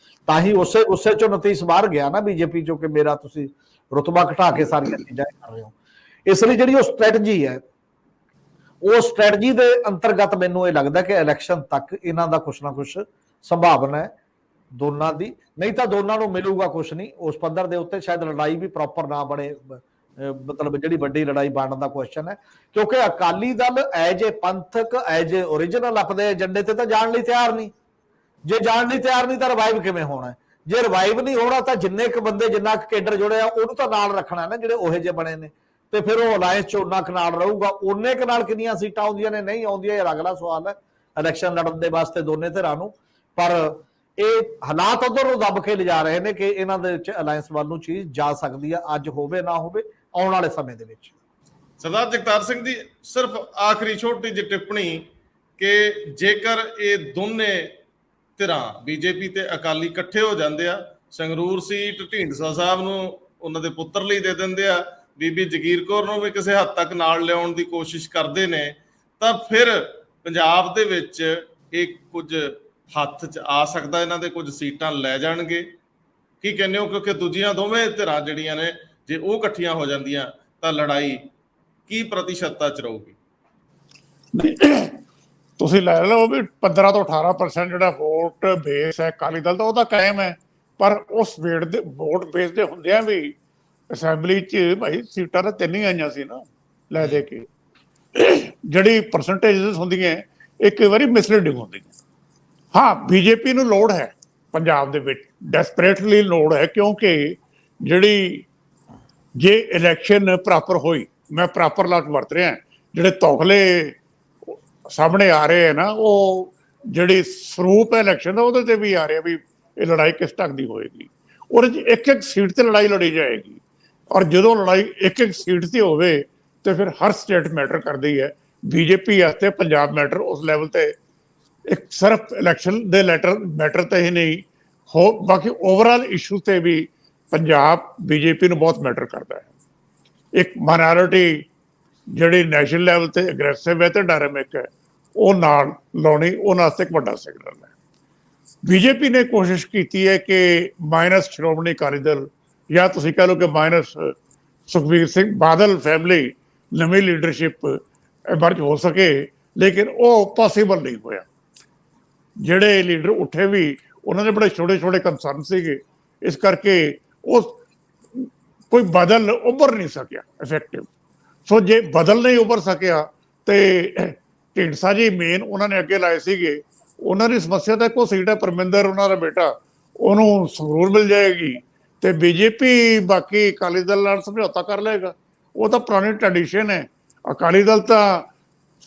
ਤਾਂ ਹੀ ਉਸੇ ਗੁੱਸੇ 'ਚੋਂ ਨਤੀਸ਼ ਬਾਹਰ ਗਿਆ ਨਾ ਬੀਜੇਪੀ 'ਚੋਂ, ਕਿ ਮੇਰਾ ਤੁਸੀਂ ਰੁਤਬਾ ਘਟਾ ਕੇ ਸਾਰੀਆਂ ਚੀਜ਼ਾਂ ਕਰ ਰਹੇ ਹੋ। ਇਸ ਲਈ ਜਿਹੜੀ ਉਹ ਸਟ੍ਰੈਟਜੀ ਹੈ, ਉਹ ਸਟ੍ਰੈਟਜੀ ਦੇ ਅੰਤਰਗਤ ਮੈਨੂੰ ਇਹ ਲੱਗਦਾ ਕਿ ਇਲੈਕਸ਼ਨ ਤੱਕ ਇਹਨਾਂ ਦਾ ਕੁਛ ਨਾ ਕੁਛ ਸੰਭਾਵਨਾ ਹੈ ਦੋਨਾਂ ਦੀ, ਨਹੀਂ ਤਾਂ ਦੋਨਾਂ ਨੂੰ ਮਿਲੂਗਾ ਕੁਛ ਨਹੀਂ ਉਸ ਪੱਧਰ ਦੇ ਉੱਤੇ। ਸ਼ਾਇਦ ਲੜਾਈ ਵੀ ਪ੍ਰੋਪਰ ਨਾ ਬਣੇ, ਮਤਲਬ ਜਿਹੜੀ ਵੱਡੀ ਲੜਾਈ ਬਣਨ ਦਾ ਕੁਐਸਚਨ ਹੈ, ਕਿਉਂਕਿ ਅਕਾਲੀ ਦਲ ਐਜ ਏ ਪੰਥਕ, ਐਜ ਏ ਓਰੀਜਨਲ ਆਪਣੇ ਏਜੰਡੇ ਤੇ ਤਾਂ ਜਾਣ ਲਈ ਤਿਆਰ ਨਹੀਂ। ਜੇ ਜਾਣ ਲਈ ਤਿਆਰ ਨਹੀਂ ਤਾਂ ਰਿਵਾਈਵ ਕਿਵੇਂ ਹੋਣਾ? ਜੇ ਰਿਵਾਈਵ ਨਹੀਂ ਹੋਣਾ ਤਾਂ ਜਿੰਨੇ ਕੁ ਬੰਦੇ, ਜਿੰਨਾ ਕੁ ਕੇਡਰ ਜੁੜਿਆ ਉਹਨੂੰ ਤਾਂ ਨਾਲ ਰੱਖਣਾ ਨਾ, ਜਿਹੜੇ ਉਹੇ ਜਿਹੇ ਬਣੇ ਨੇ, ਤੇ ਫਿਰ ਉਹ ਅਲਾਇੰਸ ਚ ਉਹਨਾਂ ਕੁ ਨਾਲ ਰਹੂਗਾ। ਉਹਨੇ ਕੁ ਨਾਲ ਕਿੰਨੀਆਂ ਸੀਟਾਂ ਆਉਂਦੀਆਂ ਨੇ, ਨਹੀਂ ਆਉਂਦੀਆਂ, ਇਹ ਅਗਲਾ ਸਵਾਲ ਹੈ ਇਲੈਕਸ਼ਨ ਲੜਨ ਦੇ ਵਾਸਤੇ ਦੋਨੇ ਧਿਰਾਂ ਨੂੰ। ਪਰ ਇਹ ਹਾਲਾਤ ਉਧਰ ਨੂੰ ਦੱਬ ਕੇ ਲਿਜਾ ਰਹੇ ਨੇ ਕਿ ਇਹਨਾਂ ਦੇ ਵਿੱਚ ਅਲਾਇੰਸ ਵੱਲ ਨੂੰ ਚੀਜ਼ ਜਾ ਸਕਦੀ ਹੈ, ਅੱਜ ਹੋਵੇ ਨਾ ਹੋਵੇ, ਆਉਣ ਵਾਲੇ ਸਮੇਂ ਦੇ ਵਿੱਚ। ਸਰਦਾਰ ਜਗਤਾਰ ਸਿੰਘ ਜੀ, ਸਿਰਫ ਆਖਰੀ ਛੋਟੀ ਜਿਹੀ ਟਿੱਪਣੀ ਕਿ ਜੇਕਰ ਇਹ ਦੋਨੇ ਧਿਰਾਂ ਬੀਜੇਪੀ ਤੇ ਅਕਾਲੀ ਇਕੱਠੇ ਹੋ ਜਾਂਦੇ ਆ, ਸੰਗਰੂਰ ਸੀਟ ਢੀਂਡਸਾ ਸਾਹਿਬ ਨੂੰ ਉਹਨਾਂ ਦੇ ਪੁੱਤਰ ਲਈ ਦੇ ਦਿੰਦੇ ਆ, ਬੀਬੀ ਜਗੀਰ ਕੌਰ ਨੂੰ ਵੀ ਕਿਸੇ ਹੱਦ ਤੱਕ ਨਾਲ ਲਿਆਉਣ ਦੀ ਕੋਸ਼ਿਸ਼ ਕਰਦੇ ਨੇ, ਤਾਂ ਫਿਰ ਪੰਜਾਬ ਦੇ ਵਿੱਚ ਇਹ ਕੁਝ ਹੱਥ 'ਚ ਆ ਸਕਦਾ, ਇਹਨਾਂ ਦੇ ਕੁਝ ਸੀਟਾਂ ਲੈ ਜਾਣਗੇ। ਕੀ ਕਹਿੰਦੇ ਹੋ? ਕਿਉਂਕਿ ਦੂਜੀਆਂ ਦੋਵੇਂ ਧਿਰਾਂ ਜਿਹੜੀਆਂ ਨੇ, ਜੇ ਉਹ ਇਕੱਠੀਆਂ ਹੋ ਜਾਂਦੀਆਂ ਤਾਂ ਲੜਾਈ ਕੀ ਪ੍ਰਤੀਸ਼ਤਤਾ 'ਚ ਰਹੂਗੀ? ਤੁਸੀਂ ਲੈ ਲਓ ਵੀ 15 ਤੋਂ 18% ਜਿਹੜਾ ਵੋਟ ਬੇਸ ਹੈ ਅਕਾਲੀ ਦਲ ਦਾ, ਉਹ ਤਾਂ ਕਾਇਮ ਹੈ। ਪਰ ਉਸ ਵੋਟ ਬੇਸ ਦੇ ਹੁੰਦਿਆਂ ਵੀ ਅਸੈਂਬਲੀ 'ਚ ਭਾਈ ਸੀਟਾਂ ਤਾਂ 3 ਹੀ ਆਈਆਂ ਸੀ ਨਾ ਲੈ ਦੇ ਕੇ। ਜਿਹੜੀ ਪਰਸੈਂਟੇਜ ਹੁੰਦੀਆਂ ਇਹ ਕਈ ਵਾਰੀ ਮਿਸਲੀਡਿੰਗ ਹੁੰਦੀ ਹੈ। ਹਾਂ, ਬੀਜੇਪੀ ਨੂੰ ਲੋੜ ਹੈ ਪੰਜਾਬ ਦੇ ਵਿੱਚ, ਡੈਸਪਰੇਟਲੀ ਲੋੜ ਹੈ, ਕਿਉਂਕਿ ਜਿਹੜੀ ਜੇ ਇਲੈਕਸ਼ਨ ਪ੍ਰੋਪਰ ਹੋਈ, ਮੈਂ ਪ੍ਰੋਪਰ ਲਫ਼ਜ਼ ਵਰਤ ਰਿਹਾ, ਜਿਹੜੇ ਤੌਖਲੇ ਸਾਹਮਣੇ ਆ ਰਹੇ ਹੈ ਨਾ, ਉਹ ਜਿਹੜੀ ਸਰੂਪ ਹੈ ਇਲੈਕਸ਼ਨ ਦਾ ਉਹਦੇ ਤੇ ਵੀ ਆ ਰਿਹਾ ਵੀ ਇਹ ਲੜਾਈ ਕਿਸ ਢੰਗ ਦੀ ਹੋਏਗੀ। ਉਹਦੇ 'ਚ ਇੱਕ ਇੱਕ ਸੀਟ ਤੇ ਲੜਾਈ ਲੜੀ ਜਾਏਗੀ, ਔਰ ਜਦੋਂ ਲੜਾਈ ਇੱਕ ਇੱਕ ਸੀਟ ਤੇ ਹੋਵੇ ਤੇ ਫਿਰ ਹਰ ਸਟੇਟ ਮੈਟਰ ਕਰਦੀ ਹੈ। ਬੀਜੇਪੀ ਵਾਸਤੇ ਪੰਜਾਬ ਮੈਟਰ ਉਸ ਲੈਵਲ ਤੇ ਇੱਕ ਸਿਰਫ ਇਲੈਕਸ਼ਨ ਦੇ ਮੈਟਰ ਤੇ ਹੀ ਨਹੀਂ ਹੋ, ਬਾਕੀ ਓਵਰਆਲ ਇਸ਼ੂ ਤੇ ਵੀ ਪੰਜਾਬ ਬੀਜੇਪੀ ਨੂੰ ਬਹੁਤ ਮੈਟਰ ਕਰਦਾ ਹੈ। ਇੱਕ ਮਾਈਨੋਰਿਟੀ ਜਿਹੜੀ ਨੈਸ਼ਨਲ ਲੈਵਲ ਤੇ ਅਗਰੈਸਿਵ ਹੈ ਤੇ ਡਾਇਨਾਮਿਕ ਹੈ, ਉਹ ਨਾਲ ਲਾਉਣੀ ਉਹਨਾਂ ਵਾਸਤੇ ਇੱਕ ਵੱਡਾ ਸਿਗਨਲ ਹੈ। ਬੀਜੇਪੀ ਨੇ ਕੋਸ਼ਿਸ਼ ਕੀਤੀ ਹੈ ਕਿ ਮਾਈਨਸ ਸ਼੍ਰੋਮਣੀ ਅਕਾਲੀ ਦਲ, ਜਾਂ ਤੁਸੀਂ ਕਹਿ ਲਓ ਕਿ ਮਾਈਨਸ ਸੁਖਬੀਰ ਸਿੰਘ ਬਾਦਲ ਫੈਮਿਲੀ, ਨਵੀਂ ਲੀਡਰਸ਼ਿਪ ਐਮਰਜ ਹੋ ਸਕੇ, ਲੇਕਿਨ ਉਹ ਪੋਸੀਬਲ ਨਹੀਂ ਹੋਇਆ। ਜਿਹੜੇ ਲੀਡਰ ਉੱਠੇ ਵੀ ਉਹਨਾਂ ਦੇ ਬੜੇ ਛੋਟੇ ਛੋਟੇ ਕੰਸਰਨ ਸੀਗੇ, ਇਸ ਕਰਕੇ ਉਹ ਕੋਈ ਬਦਲ ਉੱਭਰ ਨਹੀਂ ਸਕਿਆ ਇਫੈਕਟਿਵ। ਸੋ ਜੇ ਬਦਲ ਨਹੀਂ ਉੱਭਰ ਸਕਿਆ ਤੇ ਢੀਂਡਸਾ ਜੀ ਮੇਨ ਉਹਨਾਂ ਨੇ ਅੱਗੇ ਲਾਏ ਸੀਗੇ, ਉਹਨਾਂ ਦੀ ਸਮੱਸਿਆ ਤਾਂ ਇੱਕੋ ਸੀਟ ਹੈ, ਪਰਮਿੰਦਰ ਉਹਨਾਂ ਦਾ ਬੇਟਾ, ਉਹਨੂੰ ਸੰਗਰੂਰ ਮਿਲ ਜਾਏਗੀ ਤੇ ਬੀਜੇਪੀ ਬਾਕੀ ਅਕਾਲੀ ਦਲ ਨਾਲ ਸਮਝੌਤਾ ਕਰ ਲਏਗਾ। ਉਹ ਤਾਂ ਪੁਰਾਣੀ ਟ੍ਰੈਡੀਸ਼ਨ ਹੈ। ਅਕਾਲੀ ਦਲ ਤਾਂ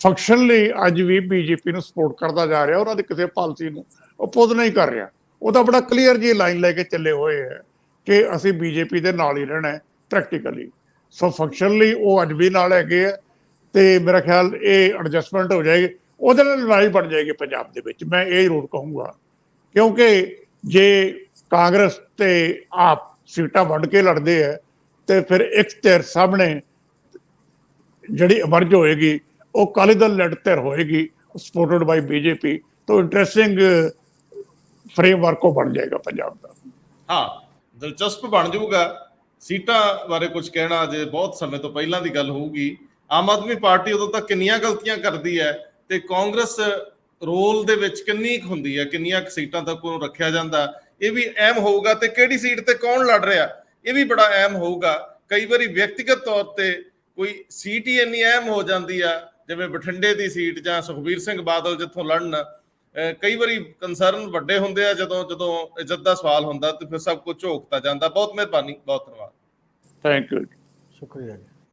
ਫੰਕਸ਼ਨਲੀ ਅੱਜ ਵੀ ਬੀਜੇਪੀ ਨੂੰ ਸਪੋਰਟ ਕਰਦਾ ਜਾ ਰਿਹਾ, ਉਹਨਾਂ ਦੀ ਕਿਸੇ ਪਾਲਿਸੀ ਨੂੰ ਅਪੋਜ਼ ਨਹੀਂ ਕਰ ਰਿਹਾ। ਉਹ ਤਾਂ ਬੜਾ ਕਲੀਅਰ ਜੀ ਲਾਈਨ ਲੈ ਕੇ ਚੱਲੇ ਹੋਏ ਹੈ ਕਿ ਅਸੀਂ ਬੀਜੇਪੀ ਦੇ ਨਾਲ ਹੀ ਰਹਿਣਾ ਹੈ ਪ੍ਰੈਕਟੀਕਲੀ। ਸੋ ਫੰਕਸ਼ਨਲੀ ਉਹ ਅੱਜ ਵੀ ਨਾਲ ਹੈਗੇ ਆ ਤੇ ਮੇਰਾ ਖਿਆਲ ਇਹ ਐਡਜਸਟਮੈਂਟ ਹੋ ਜਾਏਗੀ, ਉਹਦੇ ਨਾਲ ਲੜਾਈ ਬਣ ਜਾਏਗੀ ਪੰਜਾਬ ਦੇ ਵਿੱਚ, ਮੈਂ ਇਹ ਜ਼ਰੂਰ ਕਹੂੰਗਾ। ਕਿਉਂਕਿ ਜੇ ਕਾਂਗਰਸ ਤੇ ਆਪ ਸੀਟਾਂ ਵੰਡ ਕੇ ਲੜਦੇ ਹੈ ਤੇ ਫਿਰ ਇੱਕ ਧਿਰ ਸਾਹਮਣੇ ਜਿਹੜੀ ਇਮਰਜ ਹੋਏਗੀ ਉਹ ਅਕਾਲੀ ਦਲ ਲੜ ਧਿਰ ਹੋਏਗੀ, ਸਪੋਰਟਡ ਬਾਈ ਬੀਜੇਪੀ। ਤਾਂ ਇੰਟਰਸਟਿੰਗ ਫਰੇਮਵਰਕ ਉਹ ਬਣ ਜਾਏਗਾ ਪੰਜਾਬ ਦਾ। ਹਾਂ, ਦਿਲਚਸਪ ਬਣ ਜਾਊਗਾ। ਸੀਟਾਂ ਬਾਰੇ ਕੁਝ ਕਹਿਣਾ ਜੇ ਬਹੁਤ ਸਮੇਂ ਤੋਂ ਪਹਿਲਾਂ ਦੀ ਗੱਲ ਹੋਊਗੀ। ਆਮ ਆਦਮੀ ਪਾਰਟੀ ਉਦੋਂ ਤੱਕ ਕਿੰਨੀਆਂ ਗਲਤੀਆਂ ਕਰਦੀ ਹੈ ਤੇ ਕਾਂਗਰਸ ਰੋਲ ਦੇ ਵਿੱਚ ਕਿੰਨੀ ਕੁ ਹੁੰਦੀ ਹੈ, ਕਿੰਨੀਆਂ ਕੁ ਸੀਟਾਂ ਤੱਕ ਉਹਨੂੰ ਰੱਖਿਆ ਜਾਂਦਾ, ਇਹ ਵੀ ਅਹਿਮ ਹੋਊਗਾ। ਤੇ ਕਿਹੜੀ ਸੀਟ ਤੇ ਕੌਣ ਲੜ ਰਿਹਾ, ਇਹ ਵੀ ਬੜਾ ਅਹਿਮ ਹੋਊਗਾ। ਕਈ ਵਾਰੀ ਵਿਅਕਤੀਗਤ ਤੌਰ ਤੇ ਕੋਈ ਸੀਟ ਹੀ ਇੰਨੀ ਅਹਿਮ ਹੋ ਜਾਂਦੀ ਆ, ਜਿਵੇਂ ਬਠਿੰਡੇ ਦੀ ਸੀਟ ਜਾਂ ਸੁਖਬੀਰ ਸਿੰਘ ਬਾਦਲ ਜਿੱਥੋਂ ਲੜਨ, ਕਈ ਵਾਰੀ ਕੰਸਰਨ ਵੱਡੇ ਹੁੰਦੇ ਆ। ਜਦੋਂ ਇੱਜ਼ਤ ਦਾ ਸਵਾਲ ਹੁੰਦਾ ਤੇ ਫਿਰ ਸਭ ਕੁਝ ਝੋਕਤਾ ਜਾਂਦਾ। ਬਹੁਤ ਮਿਹਰਬਾਨੀ, ਬਹੁਤ ਧੰਨਵਾਦ। ਥੈਂਕ ਯੂ, ਸ਼ੁਕਰੀਆ ਜੀ।